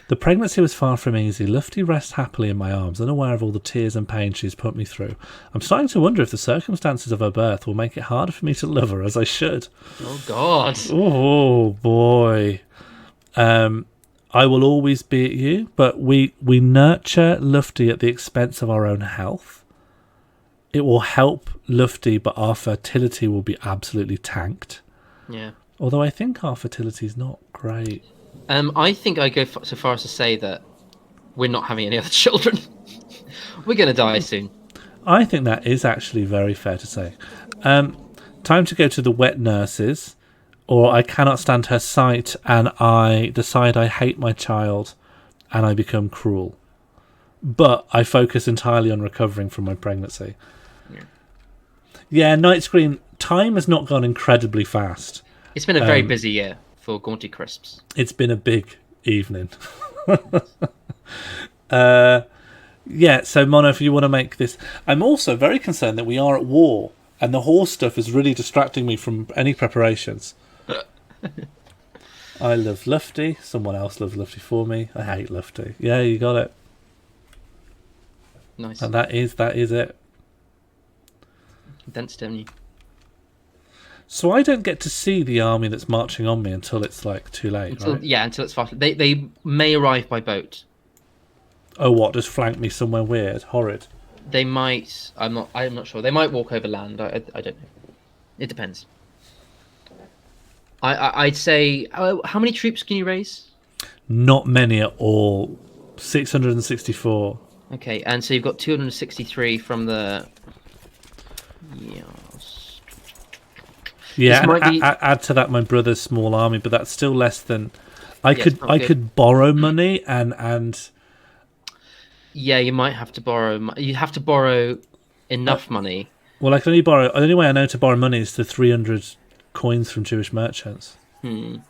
A: The pregnancy was far from easy. Lufti rests happily in my arms, unaware of all the tears and pain she's put me through. I'm starting to wonder if the circumstances of her birth will make it harder for me to love her as I should.
B: Oh, God.
A: Oh, boy. I will always be at you, but we nurture Lufti at the expense of our own health. It will help Lufti, but our fertility will be absolutely tanked.
B: Yeah.
A: Although I think our fertility is not great.
B: I think I go so far as to say that we're not having any other children. We're going to die soon.
A: I think that is actually very fair to say. Time to go to the wet nurses, or I cannot stand her sight and I decide I hate my child and I become cruel. But I focus entirely on recovering from my pregnancy. Yeah, Night Screen, time has not gone incredibly fast.
B: It's been a very busy year for Gaunty Crisps.
A: It's been a big evening. Yeah, so Mono, if you want to make this... I'm also very concerned that we are at war, and the horse stuff is really distracting me from any preparations. I love Lufti. Someone else loves Lufti for me. I hate Lufti. Yeah, you got it.
B: Nice.
A: And that is it.
B: Densed, don't you?
A: So I don't get to see the army that's marching on me until it's like too late, right?
B: Yeah, until it's fast. They may arrive by boat.
A: Oh, what? Just flank me somewhere weird, horrid.
B: They might. I'm not sure. They might walk over land. I don't know. It depends. I'd say. How many troops can you raise?
A: Not many at all. 664.
B: Okay, and so you've got 263 from the. Yes.
A: Yeah, and add to that my brother's small army, but that's still less than. I could borrow money and.
B: Yeah, you might have to borrow. You have to borrow enough money.
A: Well, I can only borrow. The only way I know to borrow money is the 300 coins from Jewish merchants.
B: There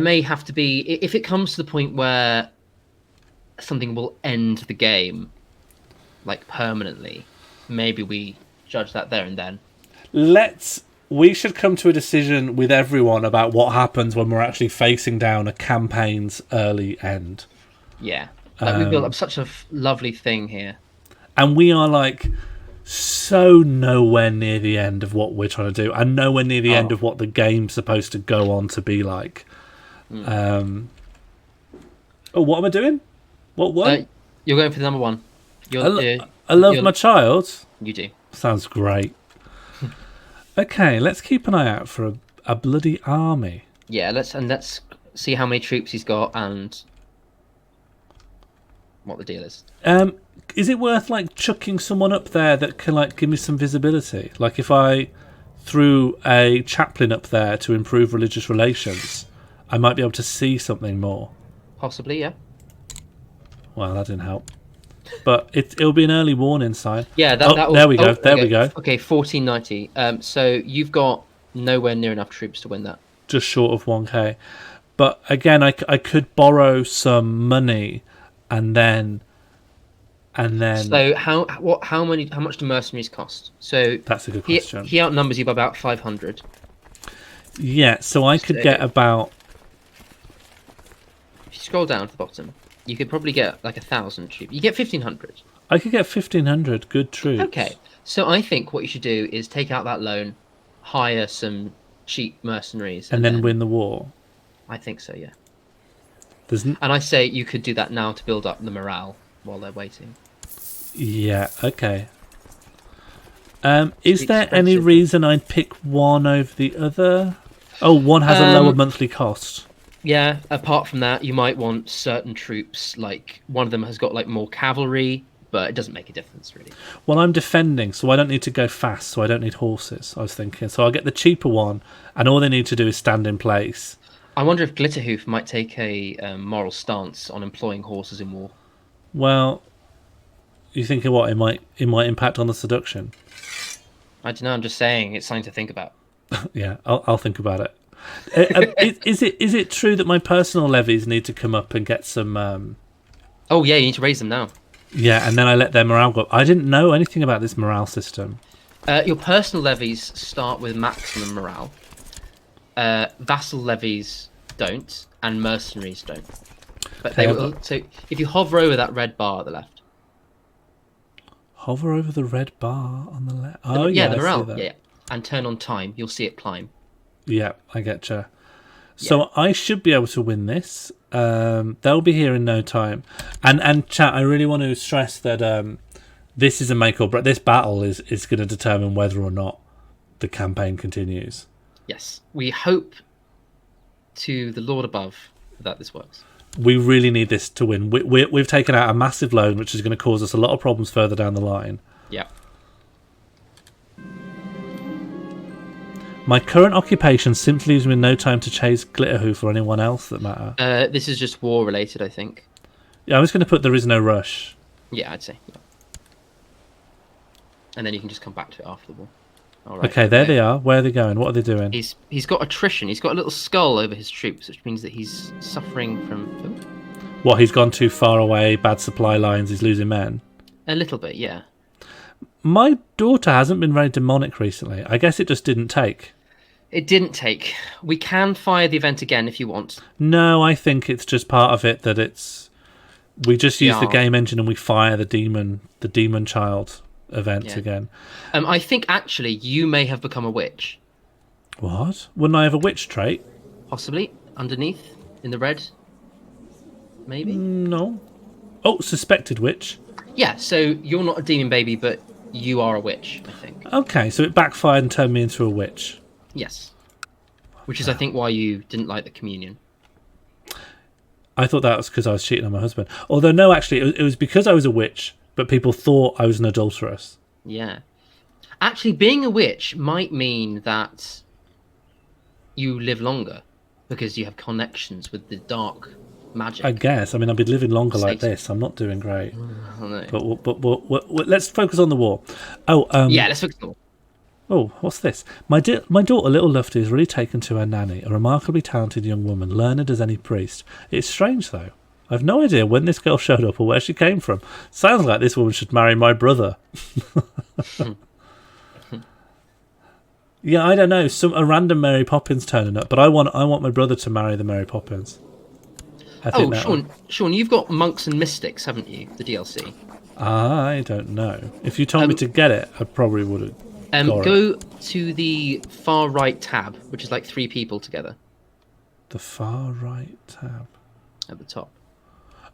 B: may have to be, if it comes to the point where something will end the game, like permanently, maybe we judge that there and then.
A: We should come to a decision with everyone about what happens when we're actually facing down a campaign's early end.
B: Yeah. We built up such a lovely thing here. And
A: we are like so nowhere near the end of what we're trying to do, and nowhere near the end of what the game's supposed to go on to be like. What am I doing? What one?
B: You're going for the number one.
A: I love my child.
B: You do.
A: Sounds great. Okay, let's keep an eye out for a bloody army.
B: Yeah, let's see how many troops he's got and what the deal is.
A: Is it worth like chucking someone up there that can like give me some visibility? Like if I threw a chaplain up there to improve religious relations, I might be able to see something more.
B: Possibly, yeah.
A: Well, that didn't help. But it'll be an early warning sign.
B: Yeah,
A: there we go. There we go.
B: Okay, 1490. So you've got nowhere near enough troops to win that.
A: Just short of 1k. But again, I could borrow some money, and then.
B: So how much do mercenaries cost? So
A: that's a good question.
B: He outnumbers you by about 500.
A: Yeah, so I could get about.
B: If you scroll down to the bottom. You could probably get like 1,000 troops. You get 1,500.
A: I could get 1,500 good troops.
B: Okay, so I think what you should do is take out that loan, hire some cheap mercenaries,
A: and then win the war.
B: I think so, yeah.
A: And
B: I say you could do that now to build up the morale while they're waiting.
A: Yeah. Okay. Is there any reason I'd pick one over the other? Oh, one has a lower monthly cost.
B: Yeah, apart from that, you might want certain troops, like one of them has got like more cavalry, but it doesn't make a difference really.
A: Well, I'm defending, so I don't need to go fast, so I don't need horses, I was thinking. So I'll get the cheaper one, and all they need to do is stand in place.
B: I wonder if Glitterhoof might take a moral stance on employing horses in war.
A: Well, you think what? It might impact on the seduction?
B: I don't know, I'm just saying, it's something to think about.
A: Yeah, I'll think about it. Is it true that my personal levies need to come up and get some?
B: Oh yeah, you need to raise them now.
A: Yeah, and then I let their morale go up. I didn't know anything about this morale system.
B: Your personal levies start with maximum morale. Vassal levies don't, and mercenaries don't. But they will. So if you hover over that red bar at the left.
A: Hover over the red bar on the left. Oh,
B: the morale. Yeah, and turn on time. You'll see it climb.
A: Yeah, I getcha. So I should be able to win this. They'll be here in no time. And chat, I really want to stress that this is a make or break. This battle is going to determine whether or not the campaign continues.
B: Yes, we hope to the Lord above that this works.
A: We really need this to win. We've taken out a massive loan, which is going to cause us a lot of problems further down the line.
B: Yeah.
A: My current occupation simply leaves me no time to chase Glitterhoof or anyone else that matter.
B: This is just war related, I think.
A: Yeah, I was going to put there is no rush.
B: Yeah, I'd say. Yeah. And then you can just come back to it after the war. All right.
A: Okay, there they are. Where are they going? What are they doing?
B: He's got attrition. He's got a little skull over his troops, which means that he's suffering from...
A: What, he's gone too far away, bad supply lines, he's losing men?
B: A little bit, yeah.
A: My daughter hasn't been very demonic recently. I guess it just didn't take.
B: It didn't take. We can fire the event again if you want.
A: No, I think it's just part of it that it's... We just use the game engine and we fire the demon child event again.
B: I think actually you may have become a witch.
A: What? Wouldn't I have a witch trait?
B: Possibly. Underneath, in the red. Maybe?
A: No. Oh, suspected witch.
B: Yeah, so you're not a demon baby, but you are a witch, I think.
A: Okay, so it backfired and turned me into a witch.
B: Yes. Which is, I think, why you didn't like the communion.
A: I thought that was because I was cheating on my husband. Although, no, actually, it was because I was a witch, but people thought I was an adulteress.
B: Yeah. Actually, being a witch might mean that you live longer because you have connections with the dark magic.
A: I guess. I mean, I've been living longer like this. I'm not doing great. But let's focus on the war.
B: Yeah, let's focus on the war.
A: Oh, what's this? My daughter, little Lufti, is really taken to her nanny, a remarkably talented young woman, learned as any priest. It's strange, though. I've no idea when this girl showed up or where she came from. Sounds like this woman should marry my brother. Yeah, I don't know. A random Mary Poppins turning up, but I want my brother to marry the Mary Poppins.
B: Sean, you've got Monks and Mystics, haven't you? The DLC.
A: I don't know. If you told me to get it, I probably would have.
B: Go to the far right tab, which is like 3 people together.
A: The far right tab.
B: At the top.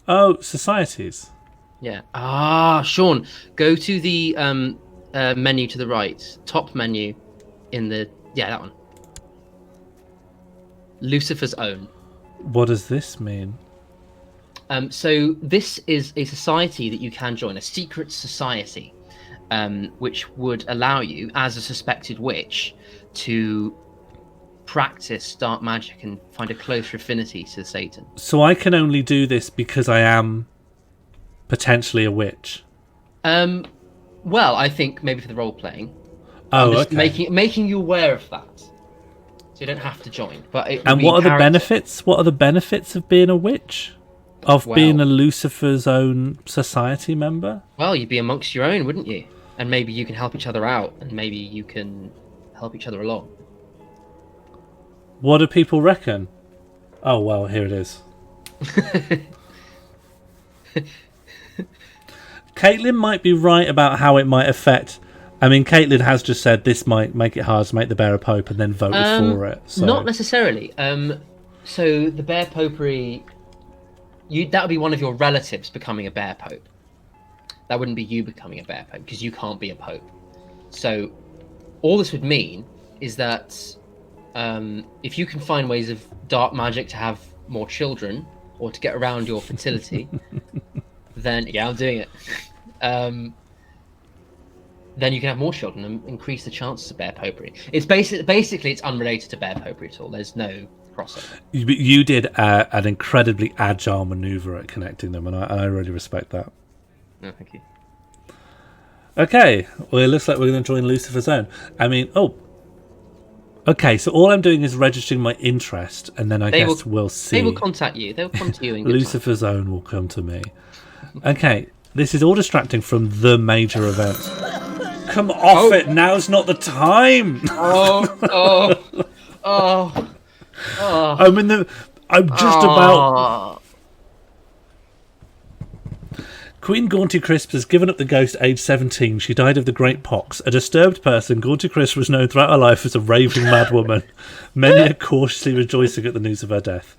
A: Oh, societies.
B: Yeah. Sean, go to the menu to the right. Top menu in the... Yeah, that one. Lucifer's Own.
A: What does this mean?
B: So this is a society that you can join, a secret society, which would allow you, as a suspected witch, to practice dark magic and find a closer affinity to Satan.
A: So I can only do this because I am potentially a witch?
B: Well, I think maybe for the role-playing.
A: Oh,
B: okay. Making you aware of that. So you don't have to join.
A: And what are the benefits? What are the benefits of being a witch? Being a Lucifer's Own society member?
B: Well, you'd be amongst your own, wouldn't you? And maybe you can help each other out, and maybe you can help each other along.
A: What do people reckon? Oh, well, here it is. Caitlin might be right about how it might affect... I mean, Caitlin has just said this might make it hard to make the bear a pope and then voted for it. So.
B: Not necessarily. So the bear popery... that would be one of your relatives becoming a bear pope. That wouldn't be you becoming a bear pope, because you can't be a pope. So all this would mean is that if you can find ways of dark magic to have more children, or to get around your fertility, then... Yeah, I'm doing it. Then you can have more children and increase the chances of bear popery. It's basically it's unrelated to bear popery at all. There's no crossover.
A: You did an incredibly agile maneuver at connecting them, and I really respect that.
B: No, thank you.
A: Okay, well, it looks like we're going to join Lucifer's Own. I mean, okay, so all I'm doing is registering my interest, and then we'll see.
B: They will contact you. They'll come to you in good
A: Lucifer's Own will come to me. Okay, this is all distracting from the major event. Come off it. Now's not the time.
B: Oh.
A: I'm just about... Queen Gaunty Crisp has given up the ghost aged 17. She died of the Great Pox. A disturbed person, Gaunty Crisp was known throughout her life as a raving madwoman. Many are cautiously rejoicing at the news of her death.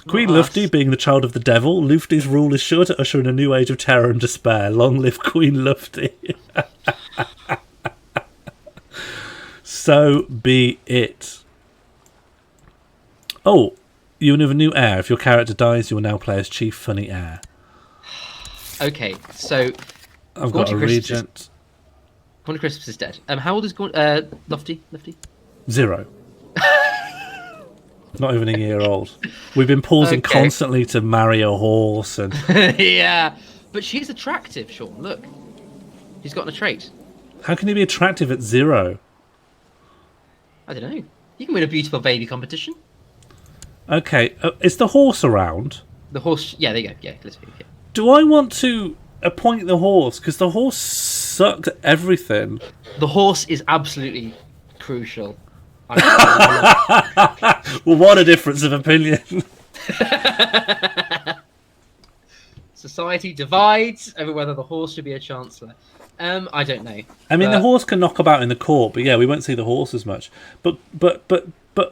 A: Queen Lufti, being the child of the devil, Lufti's rule is sure to usher in a new age of terror and despair. Long live Queen Lufti. So be it. Oh, you have a new heir. If your character dies, you will now play as Chief Funny Heir.
B: Okay, so
A: I've got a regent.
B: Gaunty Crisps is dead. How old is Lufti?
A: 0. Not even a year old. We've been pausing constantly to marry a horse and...
B: Yeah, but she's attractive, Sean. Look, she's got a trait.
A: How can he be attractive at 0?
B: I don't know. You can win a beautiful baby competition.
A: Okay, is the horse around?
B: The horse, yeah, there you go. Yeah, let's go. Yeah.
A: Do I want to appoint the horse? Because the horse sucked at everything.
B: The horse is absolutely crucial.
A: Well, what a difference of opinion.
B: Society divides over whether the horse should be a chancellor. I don't know.
A: I mean, the horse can knock about in the court, but yeah, we won't see the horse as much. But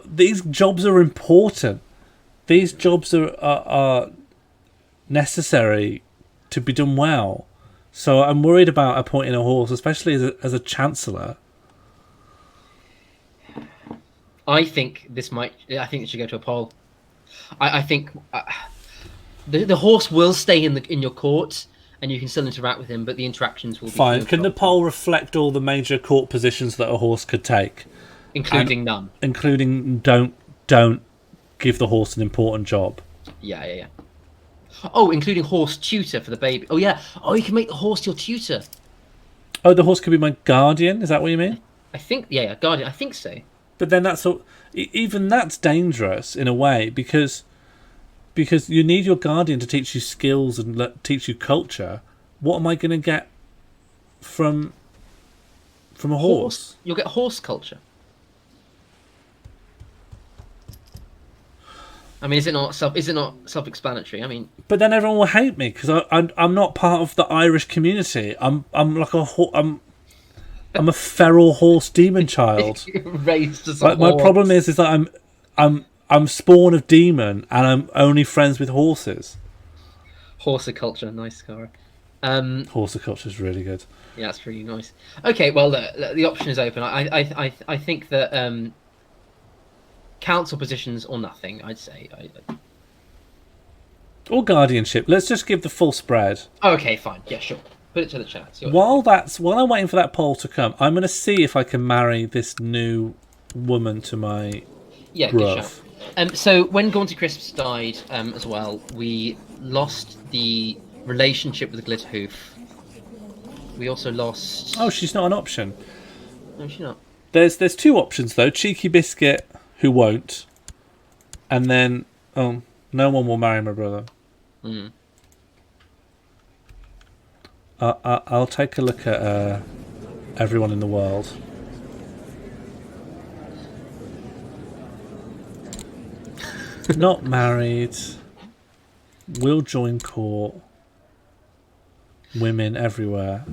A: these jobs are important. These jobs are necessary to be done well. So I'm worried about appointing a horse, especially as a chancellor.
B: I think this might. I think it should go to a poll. I think the horse will stay in your court, and you can still interact with him, but the interactions will be
A: fine. Can the poll reflect all the major court positions that a horse could take,
B: including none?
A: Including don't give the horse an important job.
B: Yeah. Oh, including horse tutor for the baby. Oh yeah. Oh, you can make the horse your tutor.
A: Oh, the horse could be my guardian. Is that what you mean?
B: I think guardian. I think so.
A: But then even that's dangerous in a way because you need your guardian to teach you skills and teach you culture. What am I going to get from a horse?
B: You'll get horse culture. I mean, is it not self-explanatory? I mean,
A: but then everyone will hate me because I'm not part of the Irish community. I'm like I'm a feral horse demon child.
B: Raised as
A: my problem is that I'm spawn of demon and I'm only friends with horses.
B: Horsiculture, nice, Cara.
A: Horsiculture is really good.
B: Yeah, that's really nice. Okay, well, the option is open. I think that council positions or nothing. I'd say.
A: Or guardianship. Let's just give the full spread.
B: Okay, fine. Yeah, sure. Put it to the chat.
A: While I'm waiting for that poll to come, I'm going to see if I can marry this new woman to my gruff.
B: So when Gaunty Crisps died as well, we lost the relationship with Glitterhoof. We also lost...
A: Oh, she's not an option.
B: No, she's not.
A: There's 2 options though. Cheeky Biscuit, who won't, and then no one will marry my brother.
B: Mm.
A: I'll take a look at everyone in the world. Not married. Will join court. Women everywhere.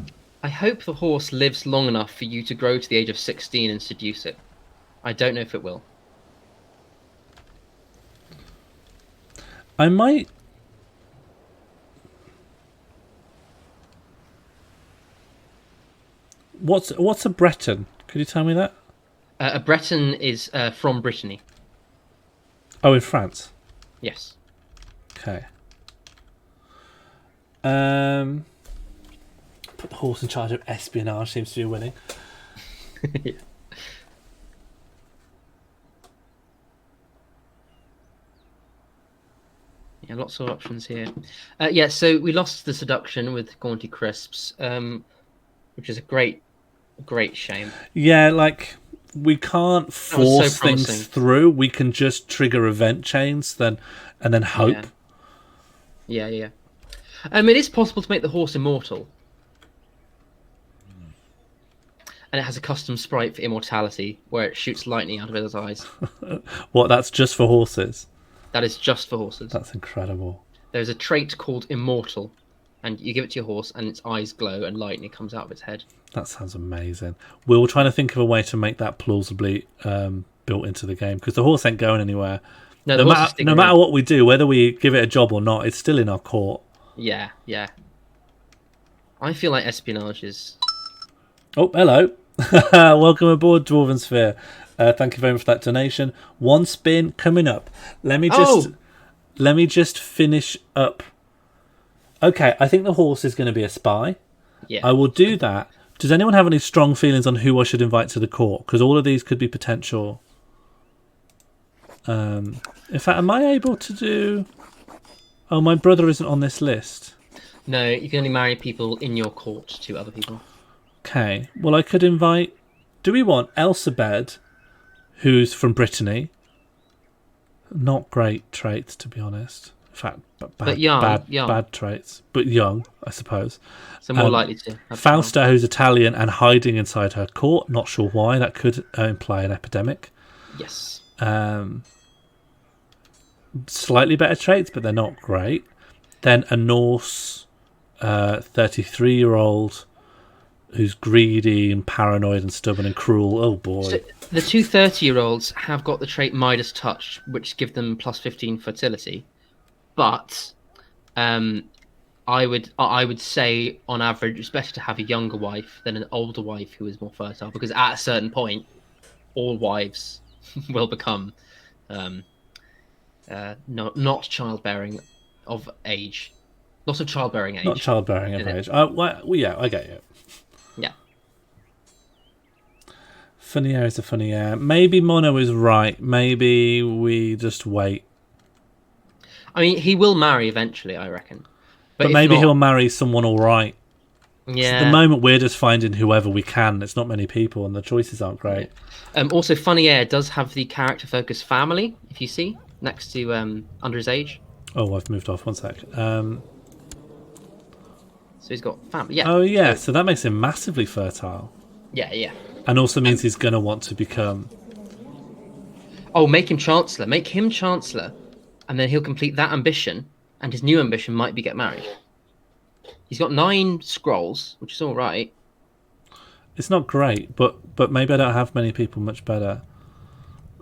B: I hope the horse lives long enough for you to grow to the age of 16 and seduce it. I don't know if it will.
A: I might... What's a Breton? Could you tell me that?
B: A Breton is from Brittany.
A: Oh, in France?
B: Yes.
A: Okay. Put the horse in charge of espionage seems to be winning.
B: Yeah. Yeah, lots of options here. Yeah, so we lost the seduction with Gaunty Crisps, which is a great shame.
A: Yeah, like we can't force things through. We can just trigger event chains, and then hope.
B: Yeah. It is possible to make the horse immortal. and it has a custom sprite for immortality where it shoots lightning out of its eyes.
A: What? That's just for horses?
B: That is just for horses.
A: That's incredible.
B: There's a trait called immortal, and you give it to your horse, and its eyes glow and lightning comes out of its head.
A: That sounds amazing. We were trying to think of a way to make that plausibly built into the game, because the horse ain't going anywhere.
B: No,
A: no matter what we do, whether we give it a job or not, it's still in our court.
B: Yeah. I feel like espionage is...
A: Oh, hello. Welcome aboard, Dwarven Sphere. Thank you very much for that donation. One spin coming up. Let me just finish up. Okay, I think the horse is going to be a spy.
B: Yeah.
A: I will do that. Does anyone have any strong feelings on who I should invite to the court? Because all of these could be potential. In fact, am I able to do... Oh, my brother isn't on this list.
B: No, you can only marry people in your court to other people.
A: Okay, well, I could invite... Do we want Elsabed, who's from Brittany? Not great traits, to be honest. In fact, bad traits. But young, I suppose.
B: So more likely to.
A: Fausta, who's Italian and hiding inside her court. Not sure why. That could imply an epidemic.
B: Yes.
A: Slightly better traits, but they're not great. Then a Norse 33-year-old who's greedy and paranoid and stubborn and cruel. Oh boy.
B: So the two 30-year-olds have got the trait Midas Touch, which give them plus 15 fertility. But I would say on average it's better to have a younger wife than an older wife who is more fertile, because at a certain point all wives will become not childbearing of age. Not of childbearing age.
A: Not childbearing of age. Yeah, I get you.
B: Yeah.
A: Funny air is a funny air. Maybe Mono is right. Maybe we just wait.
B: I mean, he will marry eventually, I reckon.
A: But maybe he'll marry someone all right.
B: Yeah.
A: So at the moment, we're just finding whoever we can. It's not many people, and the choices aren't great.
B: Also, Funny Air does have the character focus family, if you see, next to under his age.
A: Oh, I've moved off. 1 sec.
B: So he's got family. Yeah.
A: Oh, yeah. So that makes him massively fertile.
B: Yeah.
A: And also means he's going to want to become...
B: Oh, make him Chancellor. Make him Chancellor. And then he'll complete that ambition, and his new ambition might be get married. He's got 9 scrolls, which is all right.
A: It's not great, but maybe I don't have many people much better.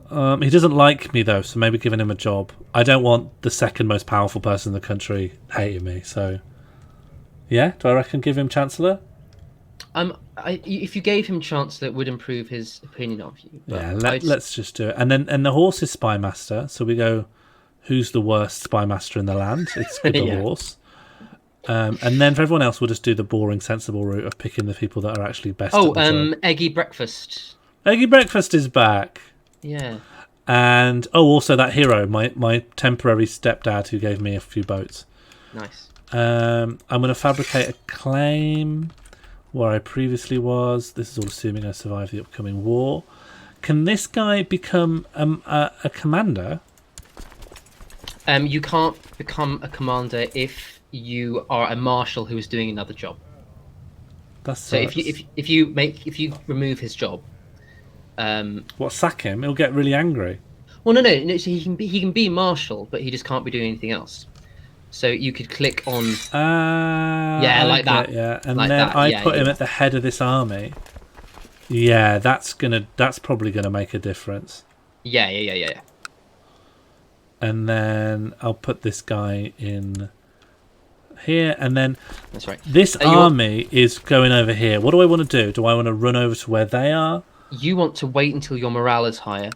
A: He doesn't like me, though, so maybe giving him a job. I don't want the second most powerful person in the country hating me, so... Yeah? Do I reckon give him Chancellor?
B: If you gave him Chancellor, it would improve his opinion of you.
A: Yeah, let's just do it. And the horse is Spy Master, so we go... Who's the worst spy master in the land? It's the horse. And then for everyone else, we'll just do the boring, sensible route of picking the people that are actually best at the job.
B: Eggy Breakfast.
A: Eggy Breakfast is back.
B: Yeah.
A: And, also that hero, my temporary stepdad who gave me a few boats.
B: Nice.
A: I'm going to fabricate a claim where I previously was. This is all assuming I survive the upcoming war. Can this guy become a commander?
B: You can't become a commander if you are a marshal who is doing another job. So if you remove his job,
A: sack him? He'll get really angry.
B: Well, no. So he can be marshal, but he just can't be doing anything else. So you could click on like that.
A: Yeah, and like then I put him at the head of this army. Yeah, that's probably gonna make a difference.
B: Yeah.
A: And then I'll put this guy in here, and then
B: that's right.
A: This army is going over here. What do I want to do? Do I want to run over to where they are?
B: You want to wait until your morale is higher.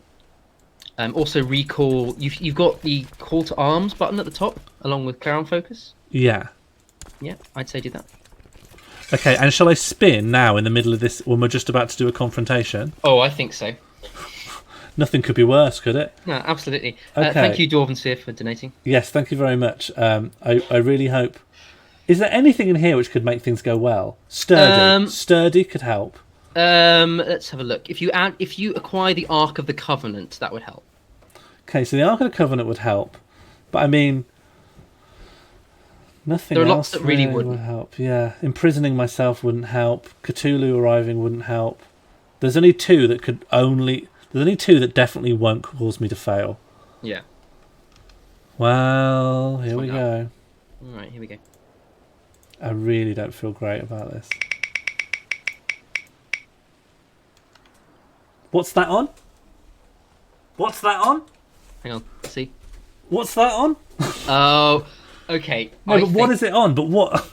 B: Also recall. You've got the call to arms button at the top, along with clear on focus.
A: Yeah.
B: Yeah, I'd say do that.
A: Okay, and shall I spin now in the middle of this when we're just about to do a confrontation?
B: Oh, I think so.
A: Nothing could be worse, could it?
B: No, absolutely.
A: Okay.
B: Thank you, Dwarven Sphere, for donating.
A: Yes, thank you very much. I really hope... Is there anything in here which could make things go well? Sturdy. Sturdy could help.
B: Let's have a look. If you acquire the Ark of the Covenant, that would help.
A: Okay, so the Ark of the Covenant would help. But I mean... Nothing
B: there are
A: else
B: lots that really
A: would help. Yeah, imprisoning myself wouldn't help. Cthulhu arriving wouldn't help. There's only two that could only. There's only two that definitely won't cause me to fail.
B: Yeah.
A: Well, here we go.
B: All right, here we go.
A: I really don't feel great about this. What's that on? What's that on?
B: Hang on, see.
A: What's that on?
B: Oh, okay.
A: No, but what is it on? But what?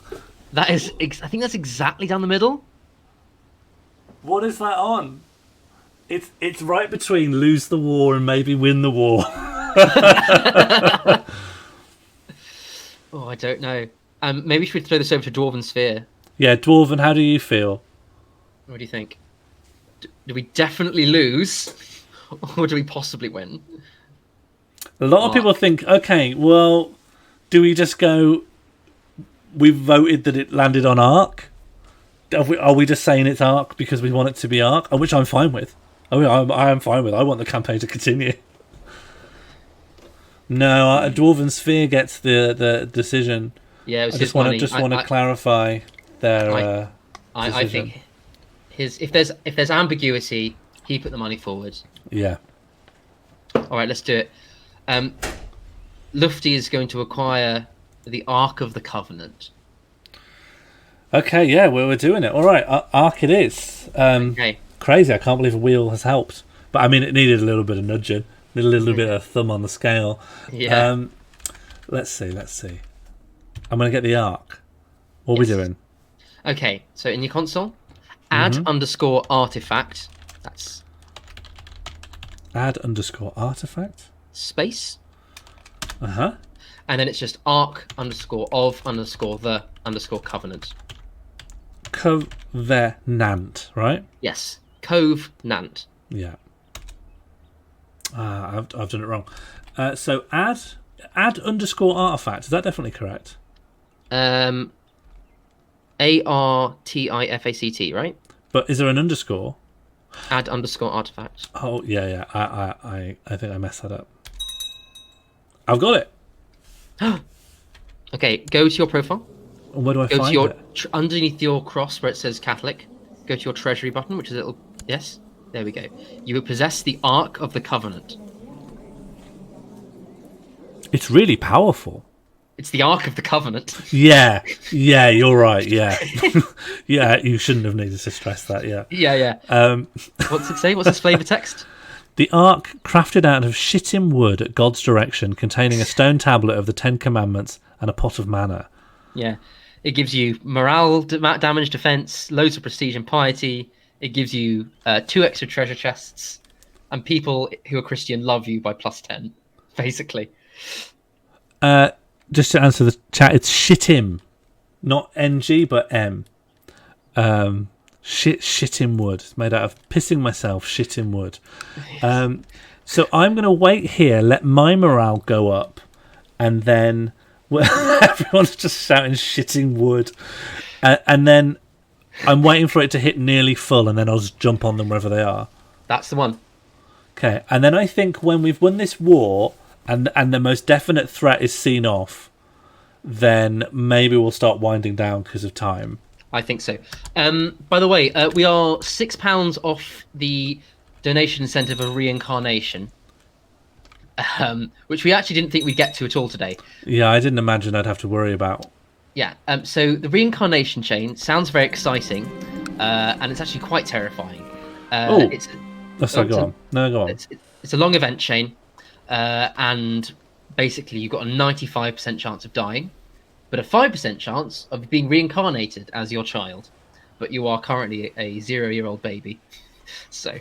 B: That is. I think that's exactly down the middle.
A: What is that on? It's right between lose the war and maybe win the war.
B: Oh, I don't know. Maybe we should throw this over to Dwarven Sphere.
A: Yeah, Dwarven, how do you feel?
B: What do you think? Do we definitely lose, or do we possibly win?
A: A lot of people think, okay, well, do we just go? We voted that it landed on Ark. Are we just saying it's Ark because we want it to be Ark? Which I'm fine with. I mean, I am fine with. I want the campaign to continue. No, Dwarven Sphere gets the decision.
B: Yeah, it was
A: I just want to clarify their.
B: I think if there's ambiguity, he put the money forward.
A: Yeah.
B: All right, let's do it. Lufti is going to acquire the Ark of the Covenant.
A: Okay, yeah, we're doing it. All right, Ark it is.
B: Okay.
A: Crazy! I can't believe a wheel has helped, but I mean, it needed a little bit of nudging, a little bit of thumb on the scale.
B: Yeah.
A: Let's see. I'm going to get the Ark. What are we doing?
B: Okay, so in your console, add underscore artifact. That's
A: add underscore artifact.
B: Space.
A: And
B: then it's just arc underscore of underscore the underscore covenant.
A: Covenant, right?
B: Yes. Cove Nant.
A: Yeah. I've done it wrong. So add underscore artifact. Is that definitely correct?
B: ARTIFACT, right?
A: But is there an underscore?
B: Add underscore artifact.
A: Oh yeah. I think I messed that up. I've got it.
B: Okay, go to your profile.
A: Where do I find it?
B: Underneath your cross where it says Catholic, go to your treasury button, which is a little... Yes, there we go. You will possess the Ark of the Covenant.
A: It's really powerful.
B: It's the Ark of the Covenant.
A: Yeah, you're right, yeah. Yeah, you shouldn't have needed to stress that, yeah.
B: Yeah. What's it say? What's its flavor text?
A: The Ark, crafted out of shittim wood at God's direction, containing a stone tablet of the Ten Commandments and a pot of manna.
B: Yeah. It gives you morale, damage, defense, loads of prestige and piety. It gives you 2 extra treasure chests. And people who are Christian love you by +10, basically.
A: Just to answer the chat, it's shittim. Not NG, but M. Shittim wood. It's made out of pissing myself, shittim wood. So I'm going to wait here, let my morale go up, and then everyone's just shouting shitting wood. And then I'm waiting for it to hit nearly full, and then I'll just jump on them wherever they are.
B: That's the one.
A: Okay, and then I think when we've won this war, and the most definite threat is seen off, then maybe we'll start winding down because of time.
B: I think so. By the way, we are £6 off the donation incentive of reincarnation, which we actually didn't think we'd get to at all today.
A: Yeah, I didn't imagine I'd have to worry about. Yeah.
B: So the reincarnation chain sounds very exciting, and it's actually quite terrifying.
A: Go on.
B: It's a long event chain, and basically you've got a 95% chance of dying, but a 5% chance of being reincarnated as your child. But you are currently a 0-year-old baby, so.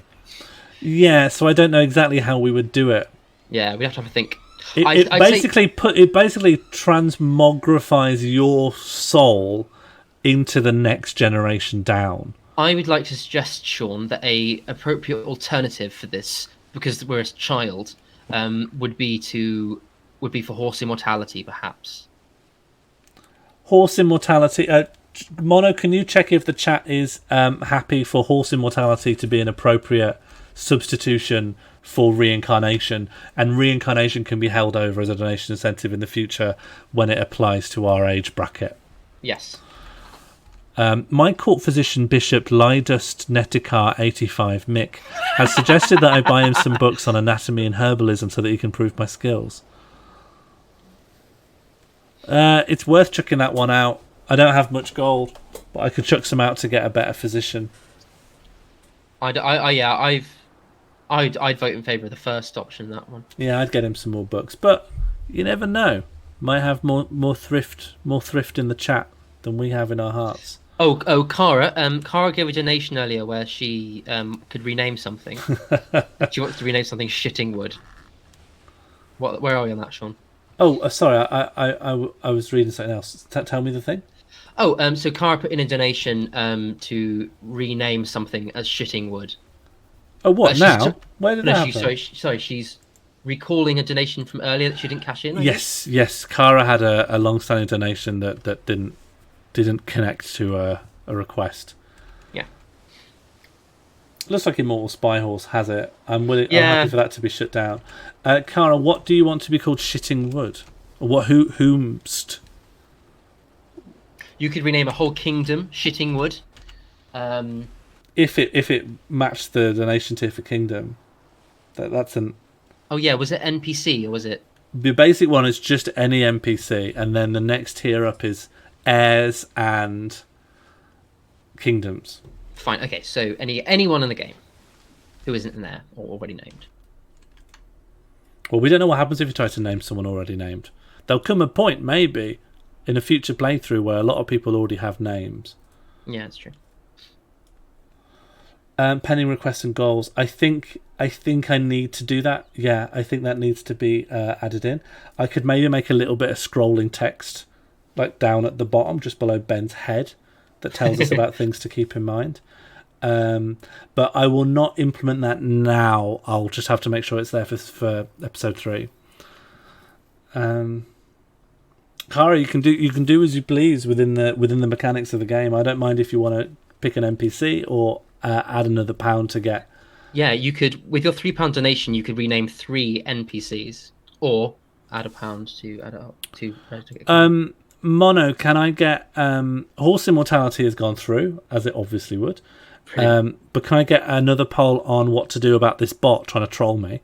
B: Yeah,
A: so I don't know exactly how we would do it.
B: Yeah, we have to have a think.
A: It basically transmogrifies your soul into the next generation down.
B: I would like to suggest, Sean, that a appropriate alternative for this, because we're a child, would be for horse immortality, perhaps.
A: Horse immortality. Mono, can you check if the chat is happy for horse immortality to be an appropriate substitution for reincarnation, and reincarnation can be held over as a donation incentive in the future when it applies to our age bracket?
B: Yes.
A: My court physician Bishop Lydust Netikar 85 Mick has suggested that I buy him some books on anatomy and herbalism so that he can prove my skills. It's worth chucking that one out. I don't have much gold, but I could chuck some out to get a better physician.
B: I'd vote in favour of the first option, that one.
A: Yeah, I'd get him some more books, but you never know. Might have more thrift in the chat than we have in our hearts.
B: Oh, Cara gave a donation earlier where she could rename something. She wants to rename something Shittingwood. Where are we on that, Sean?
A: Oh, sorry, I was reading something else. Tell me the thing.
B: Oh, so Cara put in a donation to rename something as Shittingwood.
A: Oh, what now? Where did that happen?
B: Sorry, she's recalling a donation from earlier that she didn't cash in.
A: Yes. Cara had a long-standing donation that didn't connect to a request.
B: Yeah.
A: Looks like Immortal Spyhorse has it. I'm happy for that to be shut down. Cara, what do you want to be called? Shitting Wood? Or what? Whomst?
B: You could rename a whole kingdom Shittingwood.
A: If it matched the donation tier for kingdom, that's an.
B: Oh yeah, was it NPC or was it?
A: The basic one is just any NPC, and then the next tier up is heirs and kingdoms.
B: Fine. Okay, so anyone in the game who isn't in there or already named.
A: Well, we don't know what happens if you try to name someone already named. There'll come a point, maybe, in a future playthrough where a lot of people already have names.
B: Yeah, that's true.
A: Pending requests and goals. I think I need to do that. Yeah, I think that needs to be added in. I could maybe make a little bit of scrolling text, like down at the bottom, just below Ben's head, that tells us about things to keep in mind. But I will not implement that now. I'll just have to make sure it's there for episode 3. Cara, you can do as you please within the mechanics of the game. I don't mind if you want to pick an NPC or add another pound to get.
B: Yeah, you could, with your £3 donation, you could rename 3 NPCs or add a pound to add up to.
A: Mono, can I get horse immortality has gone through, as it obviously would. But can I get another poll on what to do about this bot trying to troll me?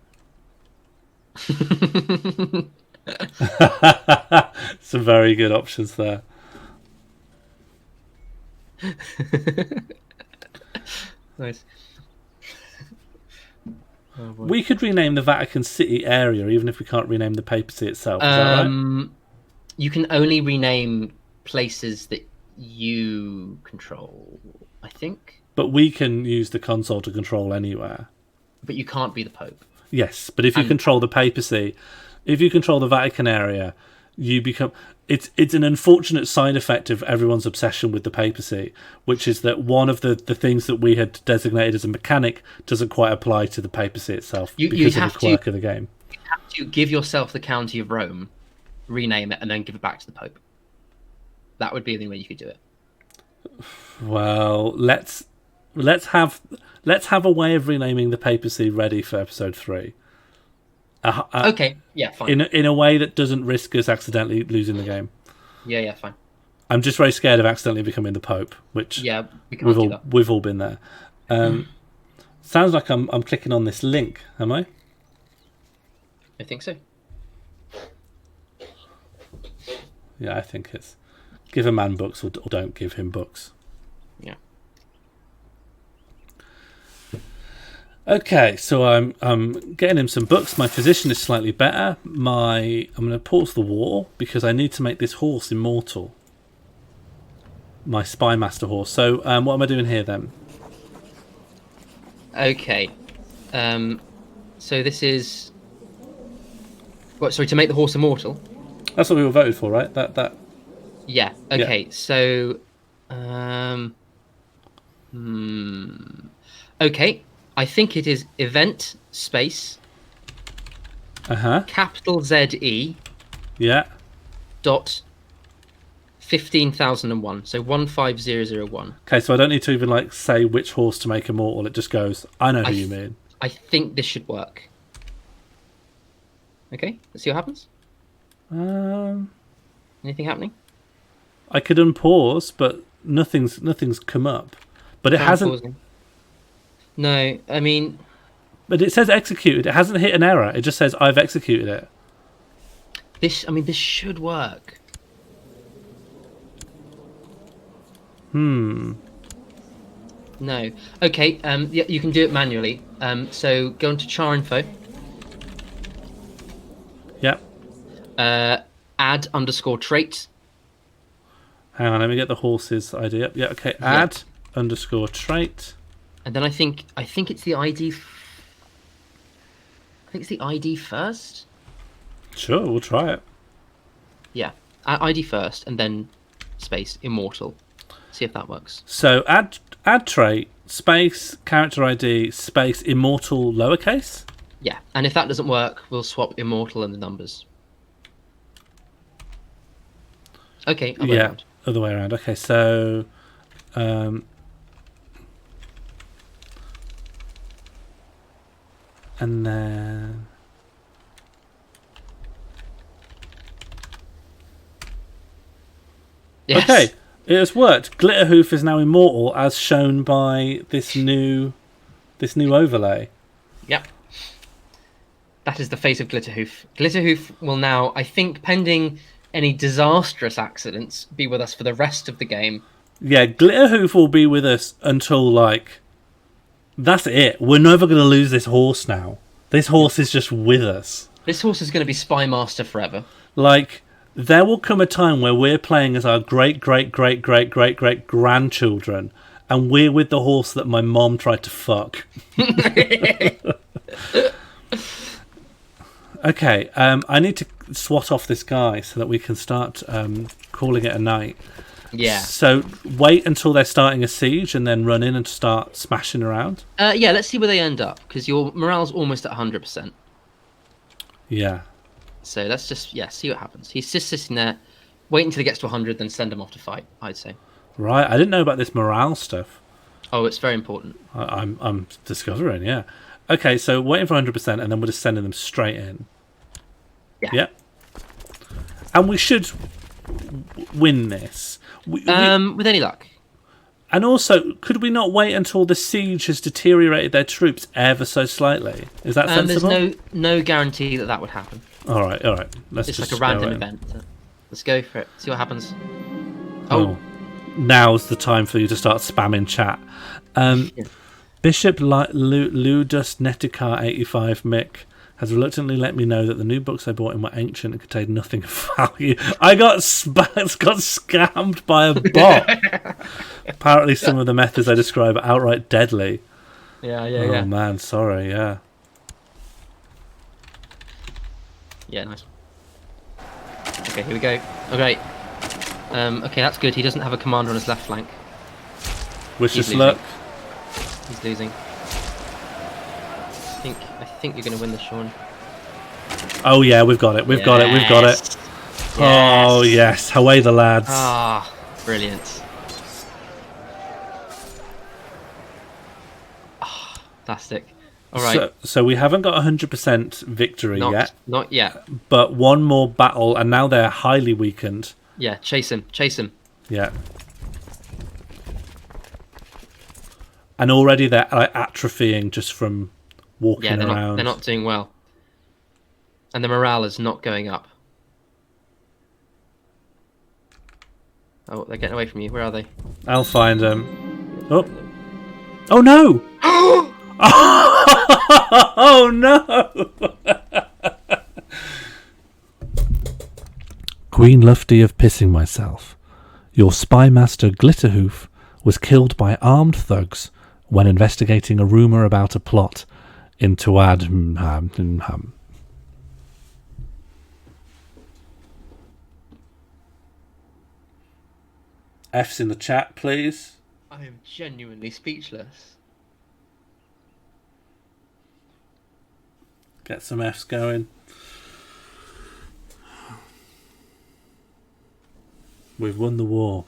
A: Some very good options there.
B: Nice. Oh,
A: we could rename the Vatican City area, even if we can't rename the papacy itself. Is that right?
B: You can only rename places that you control, I think.
A: But we can use the console to control anywhere.
B: But you can't be the Pope.
A: Yes, but if you control the papacy, if you control the Vatican area, you become. It's an unfortunate side effect of everyone's obsession with the papacy, which is that one of the things that we had designated as a mechanic doesn't quite apply to the papacy itself because of the quirk of the game.
B: You have to give yourself the County of Rome, rename it, and then give it back to the Pope. That would be the only way you could do it.
A: Well, let's have a way of renaming the papacy ready for episode 3.
B: Okay, yeah, fine.
A: In a way that doesn't risk us accidentally losing the game.
B: Yeah, fine.
A: I'm just very scared of accidentally becoming the Pope, which we've all been there. Sounds like I'm clicking on this link, am I?
B: I think so.
A: Yeah, I think it's give a man books or don't give him books.
B: Yeah.
A: Okay, so I'm getting him some books. My physician is slightly better. I'm going to pause the war because I need to make this horse immortal. My spy master horse. So what am I doing here then?
B: Okay. So this is. What? Sorry, to make the horse immortal.
A: That's what we were voted for, right? That.
B: Yeah. Okay.
A: Yeah.
B: So. Okay. I think it is event space. Capital ZE.
A: Yeah.
B: Dot. 15,001. So 15001.
A: Okay, so I don't need to even say which horse to make immortal. It just goes. I know who you mean.
B: I think this should work. Okay. Let's see what happens.
A: Anything
B: happening?
A: I could unpause, but nothing's come up, but it
B: Crown
A: hasn't.
B: pausing. No, I mean,
A: But it says executed. It hasn't hit an error. It just says I've executed it.
B: this should work.
A: Hmm.
B: No. Okay. Yeah, you can do it manually. So go into char info.
A: Yep.
B: Add underscore trait.
A: Hang on, let me get the horses ID up. Yeah, okay. Add underscore trait.
B: And then I think it's the ID. I think it's the ID first.
A: Sure, we'll try it.
B: Yeah, ID first, and then space immortal. See if that works.
A: So add trait space character ID space immortal lowercase.
B: Yeah, and if that doesn't work, we'll swap immortal and the numbers. Okay. Other way around.
A: Other way around. Okay, so and then
B: Yes.
A: okay, it has worked. Glitterhoof is now immortal, as shown by this new overlay.
B: Yep. That is the fate of Glitterhoof. Glitterhoof will now, I think, pending any disastrous accidents, be with us for the rest of the game.
A: Yeah, Glitterhoof will be with us until, like, that's it. We're never going to lose this horse now. This horse is just with us.
B: This horse is going to be Spy Master forever.
A: Like, there will come a time where we're playing as our great-great-great-great-great-great-grandchildren, and we're with the horse that my mom tried to fuck. Okay, I need to swat off this guy so that we can start calling it a night.
B: Yeah.
A: So wait until they're starting a siege and then run in and start smashing around?
B: Yeah, let's see where they end up, because your morale's almost at 100%.
A: Yeah.
B: So let's just, see what happens. He's just sitting there, wait until he gets to 100, then send him off to fight, I'd say.
A: Right, I didn't know about this morale stuff.
B: Oh, it's very important.
A: I'm discovering, yeah. Okay, so waiting for 100% and then we're just sending them straight in.
B: Yeah.
A: And we should win this.
B: With any luck.
A: And also, could we not wait until the siege has deteriorated their troops ever so slightly? Is that sensible?
B: There's no guarantee that would happen.
A: All right. It's
B: like a random event. Let's go for it. See what happens. Oh.
A: Now's the time for you to start spamming chat. Bishop Ludus Netikar 85 Mick has reluctantly let me know that the new books I bought in were ancient and contained nothing of value. I got scammed by a bot. Apparently some of the methods I describe are outright deadly.
B: Yeah.
A: Oh man, sorry, yeah.
B: Yeah, nice. Okay, here we go. Okay. Okay, that's good. He doesn't have a commander on his left flank.
A: Wish us luck.
B: He's losing. I think you're going to win this, Sean.
A: Oh yeah, we've got it. We've got it.
B: Yes.
A: Oh yes, away the lads.
B: Ah, brilliant. Ah, fantastic. All right.
A: So we haven't got 100% victory yet.
B: Not yet.
A: But one more battle, and now they're highly weakened.
B: Yeah, chase him.
A: Yeah. And already they're atrophying just from walking around.
B: They're not doing well. And the morale is not going up. Oh, they're getting away from you. Where are they?
A: I'll find them. Oh no! Oh no! Queen Lufti of Pissing Myself. Your spy master Glitterhoof was killed by armed thugs when investigating a rumour about a plot in Tuad. F's in the chat, please.
B: I am genuinely speechless.
A: Get some F's going. We've won the war.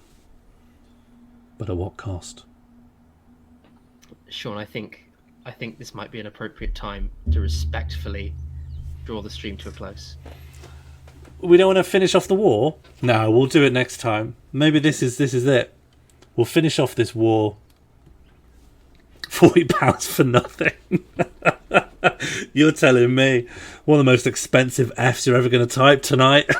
A: But at what cost?
B: Sean, I think this might be an appropriate time to respectfully draw the stream to a close.
A: We don't want to finish off the war? No, we'll do it next time. Maybe this is it. We'll finish off this war. £40 for nothing. You're telling me one of the most expensive Fs you're ever going to type tonight.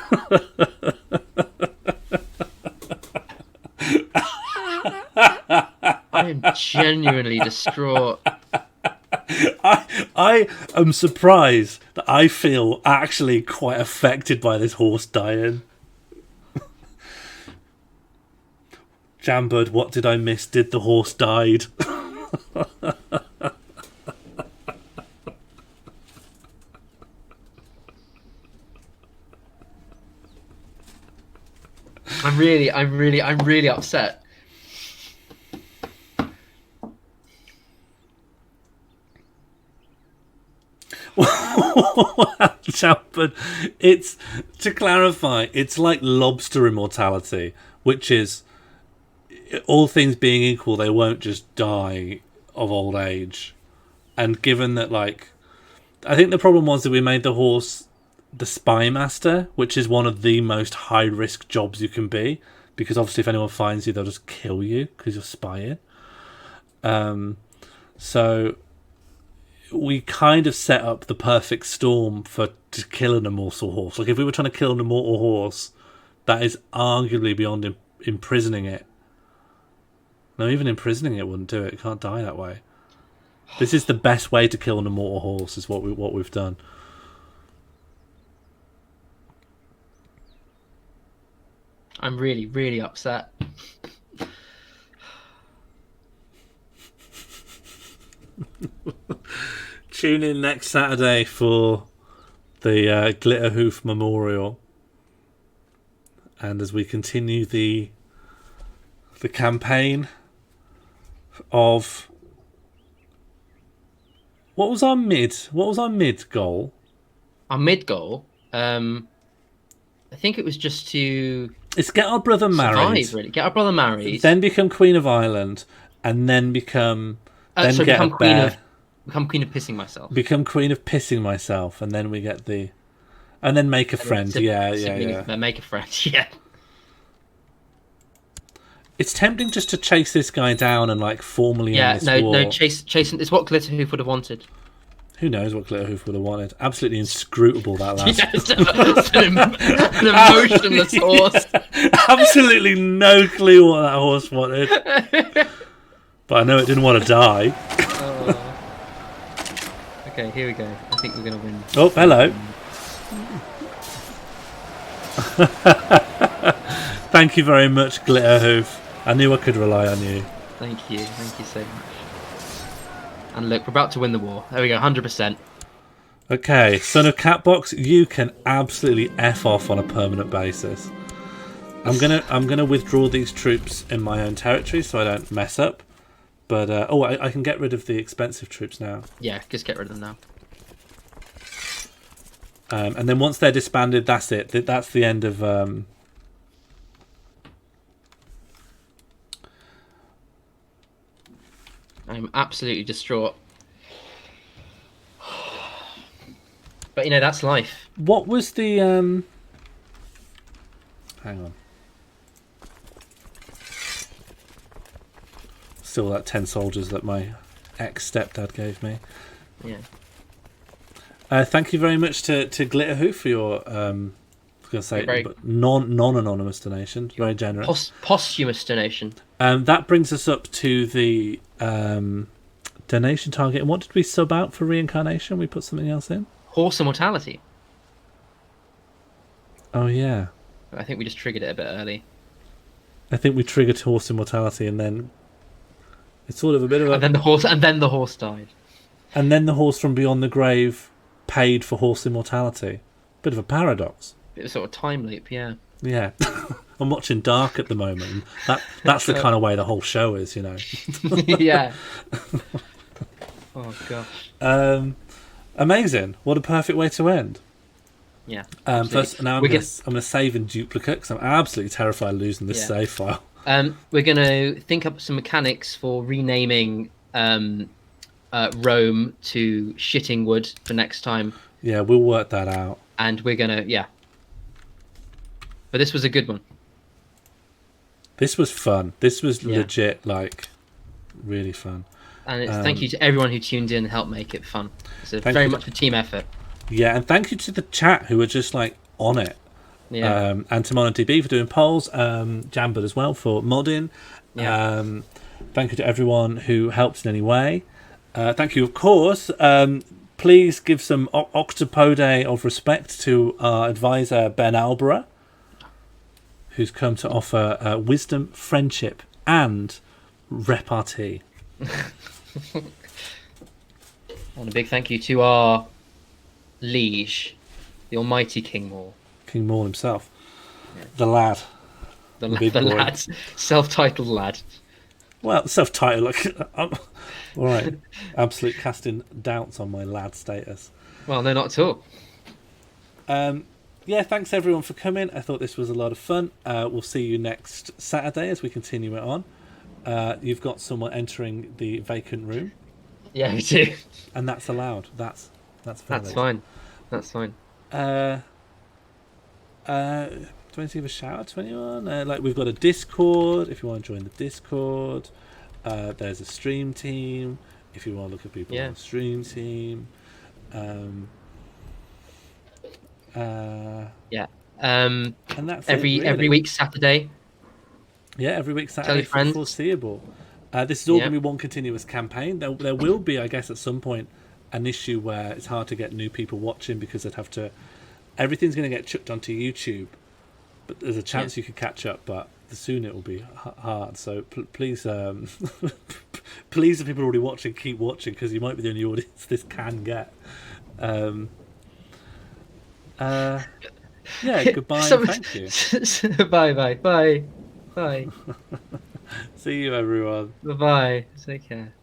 B: I am genuinely distraught.
A: I am surprised that I feel actually quite affected by this horse dying. Jambird, what did I miss? Did the horse died?
B: I'm really upset.
A: Jambird, it's, to clarify, it's like lobster immortality, which is, all things being equal, they won't just die of old age. And given that, like, I think the problem was that we made the horse the spy master, which is one of the most high risk jobs you can be, because obviously if anyone finds you, they'll just kill you because you're spying. So we kind of set up the perfect storm to kill an immortal horse. Like, if we were trying to kill an immortal horse, that is arguably beyond imprisoning it. No, even imprisoning it wouldn't do it. It can't die that way. This is the best way to kill an immortal horse, is what we've done.
B: I'm really, really upset.
A: Tune in next Saturday for the Glitter Hoof Memorial, and as we continue the campaign of what was our mid goal?
B: Our mid goal, I think it was just to
A: get our brother married.
B: Survive, really. Get our brother married.
A: Then become Queen of Ireland, and then become
B: become queen of pissing myself.
A: Become Queen of Pissing Myself, and then we get and then make a friend. Yeah.
B: Make a friend. Yeah.
A: It's tempting just to chase this guy down and like formally end this war.
B: Chasing is what Glitterhoof would have wanted.
A: Who knows what Glitterhoof would have wanted? Absolutely inscrutable, that lad.
B: An emotionless horse.
A: Absolutely no clue what that horse wanted. But I know it didn't want to die.
B: Okay, here we go. I think we're going to win.
A: Oh, hello. Thank you very much, Glitterhoof. I knew I could rely on you.
B: Thank you so much. And look, we're about to win the war. There we go, 100%.
A: Okay, Son of Catbox, you can absolutely F off on a permanent basis. I'm gonna withdraw these troops in my own territory so I don't mess up. But I can get rid of the expensive troops now.
B: Yeah, just get rid of them now.
A: And then once they're disbanded, that's it. That's the end of.
B: I'm absolutely distraught. But that's life.
A: What was the hang on. Still that 10 soldiers that my ex-stepdad gave me.
B: Yeah.
A: Thank you very much to Glitterhoof for your non-anonymous donation. Very generous.
B: Posthumous donation.
A: That brings us up to the donation target. And what did we sub out for reincarnation? We put something else in?
B: Horse immortality.
A: Oh, yeah.
B: I think we just triggered it a bit early.
A: I think we triggered horse immortality, and then it's sort of a bit of a...
B: And then the horse died.
A: And then the horse from beyond the grave paid for horse immortality. Bit of a paradox.
B: Bit of a sort of time loop, yeah.
A: Yeah. I'm watching Dark at the moment. That's the kind of way the whole show is,
B: Yeah. Oh, gosh.
A: Amazing. What a perfect way to end.
B: Yeah.
A: First, now I'm going to save in duplicate because I'm absolutely terrified of losing this save file.
B: We're going to think up some mechanics for renaming Rome to Shittingwood for next time.
A: Yeah, we'll work that out.
B: And we're going to, But this was a good one.
A: This was fun. This was
B: Yeah.
A: legit, like, really fun.
B: And thank you to everyone who tuned in and helped make it fun. It's very much a team effort.
A: Yeah, and thank you to the chat who were just like on it.
B: Yeah.
A: And to MonoDB for doing polls, Jambud as well for modding.
B: Yeah.
A: Thank you to everyone who helped in any way. Thank you, of course. Please give some octopode of respect to our advisor, Ben Alborough, who's come to offer wisdom, friendship, and repartee.
B: And a big thank you to our liege, the almighty King Morl.
A: King Morl himself. Yeah. The lad.
B: The lad. Self-titled lad.
A: Well, self-titled. Like, all right. Absolute casting doubts on my lad status.
B: Well, no, not at all.
A: Yeah, thanks everyone for coming. I thought this was a lot of fun. We'll see you next Saturday as we continue it on. You've got someone entering the vacant room.
B: Yeah, we do.
A: And that's allowed. That's
B: fine. That's fine.
A: Do I need to give a shout out to anyone? Like, we've got a Discord. If you want to join the Discord, there's a stream team. If you want to look at people on the stream team,
B: yeah.
A: And that's
B: every week Saturday.
A: Yeah, every week Saturday for the foreseeable. This is all going to be one continuous campaign. There will be, I guess, at some point, an issue where it's hard to get new people watching because they'd have to. Everything's going to get chucked onto YouTube, but there's a chance you could catch up. But soon it will be hard. So please, please, if people are already watching, keep watching because you might be the only audience this can get. Yeah, goodbye. Thank you.
B: Bye.
A: See you, everyone.
B: Bye. Take care.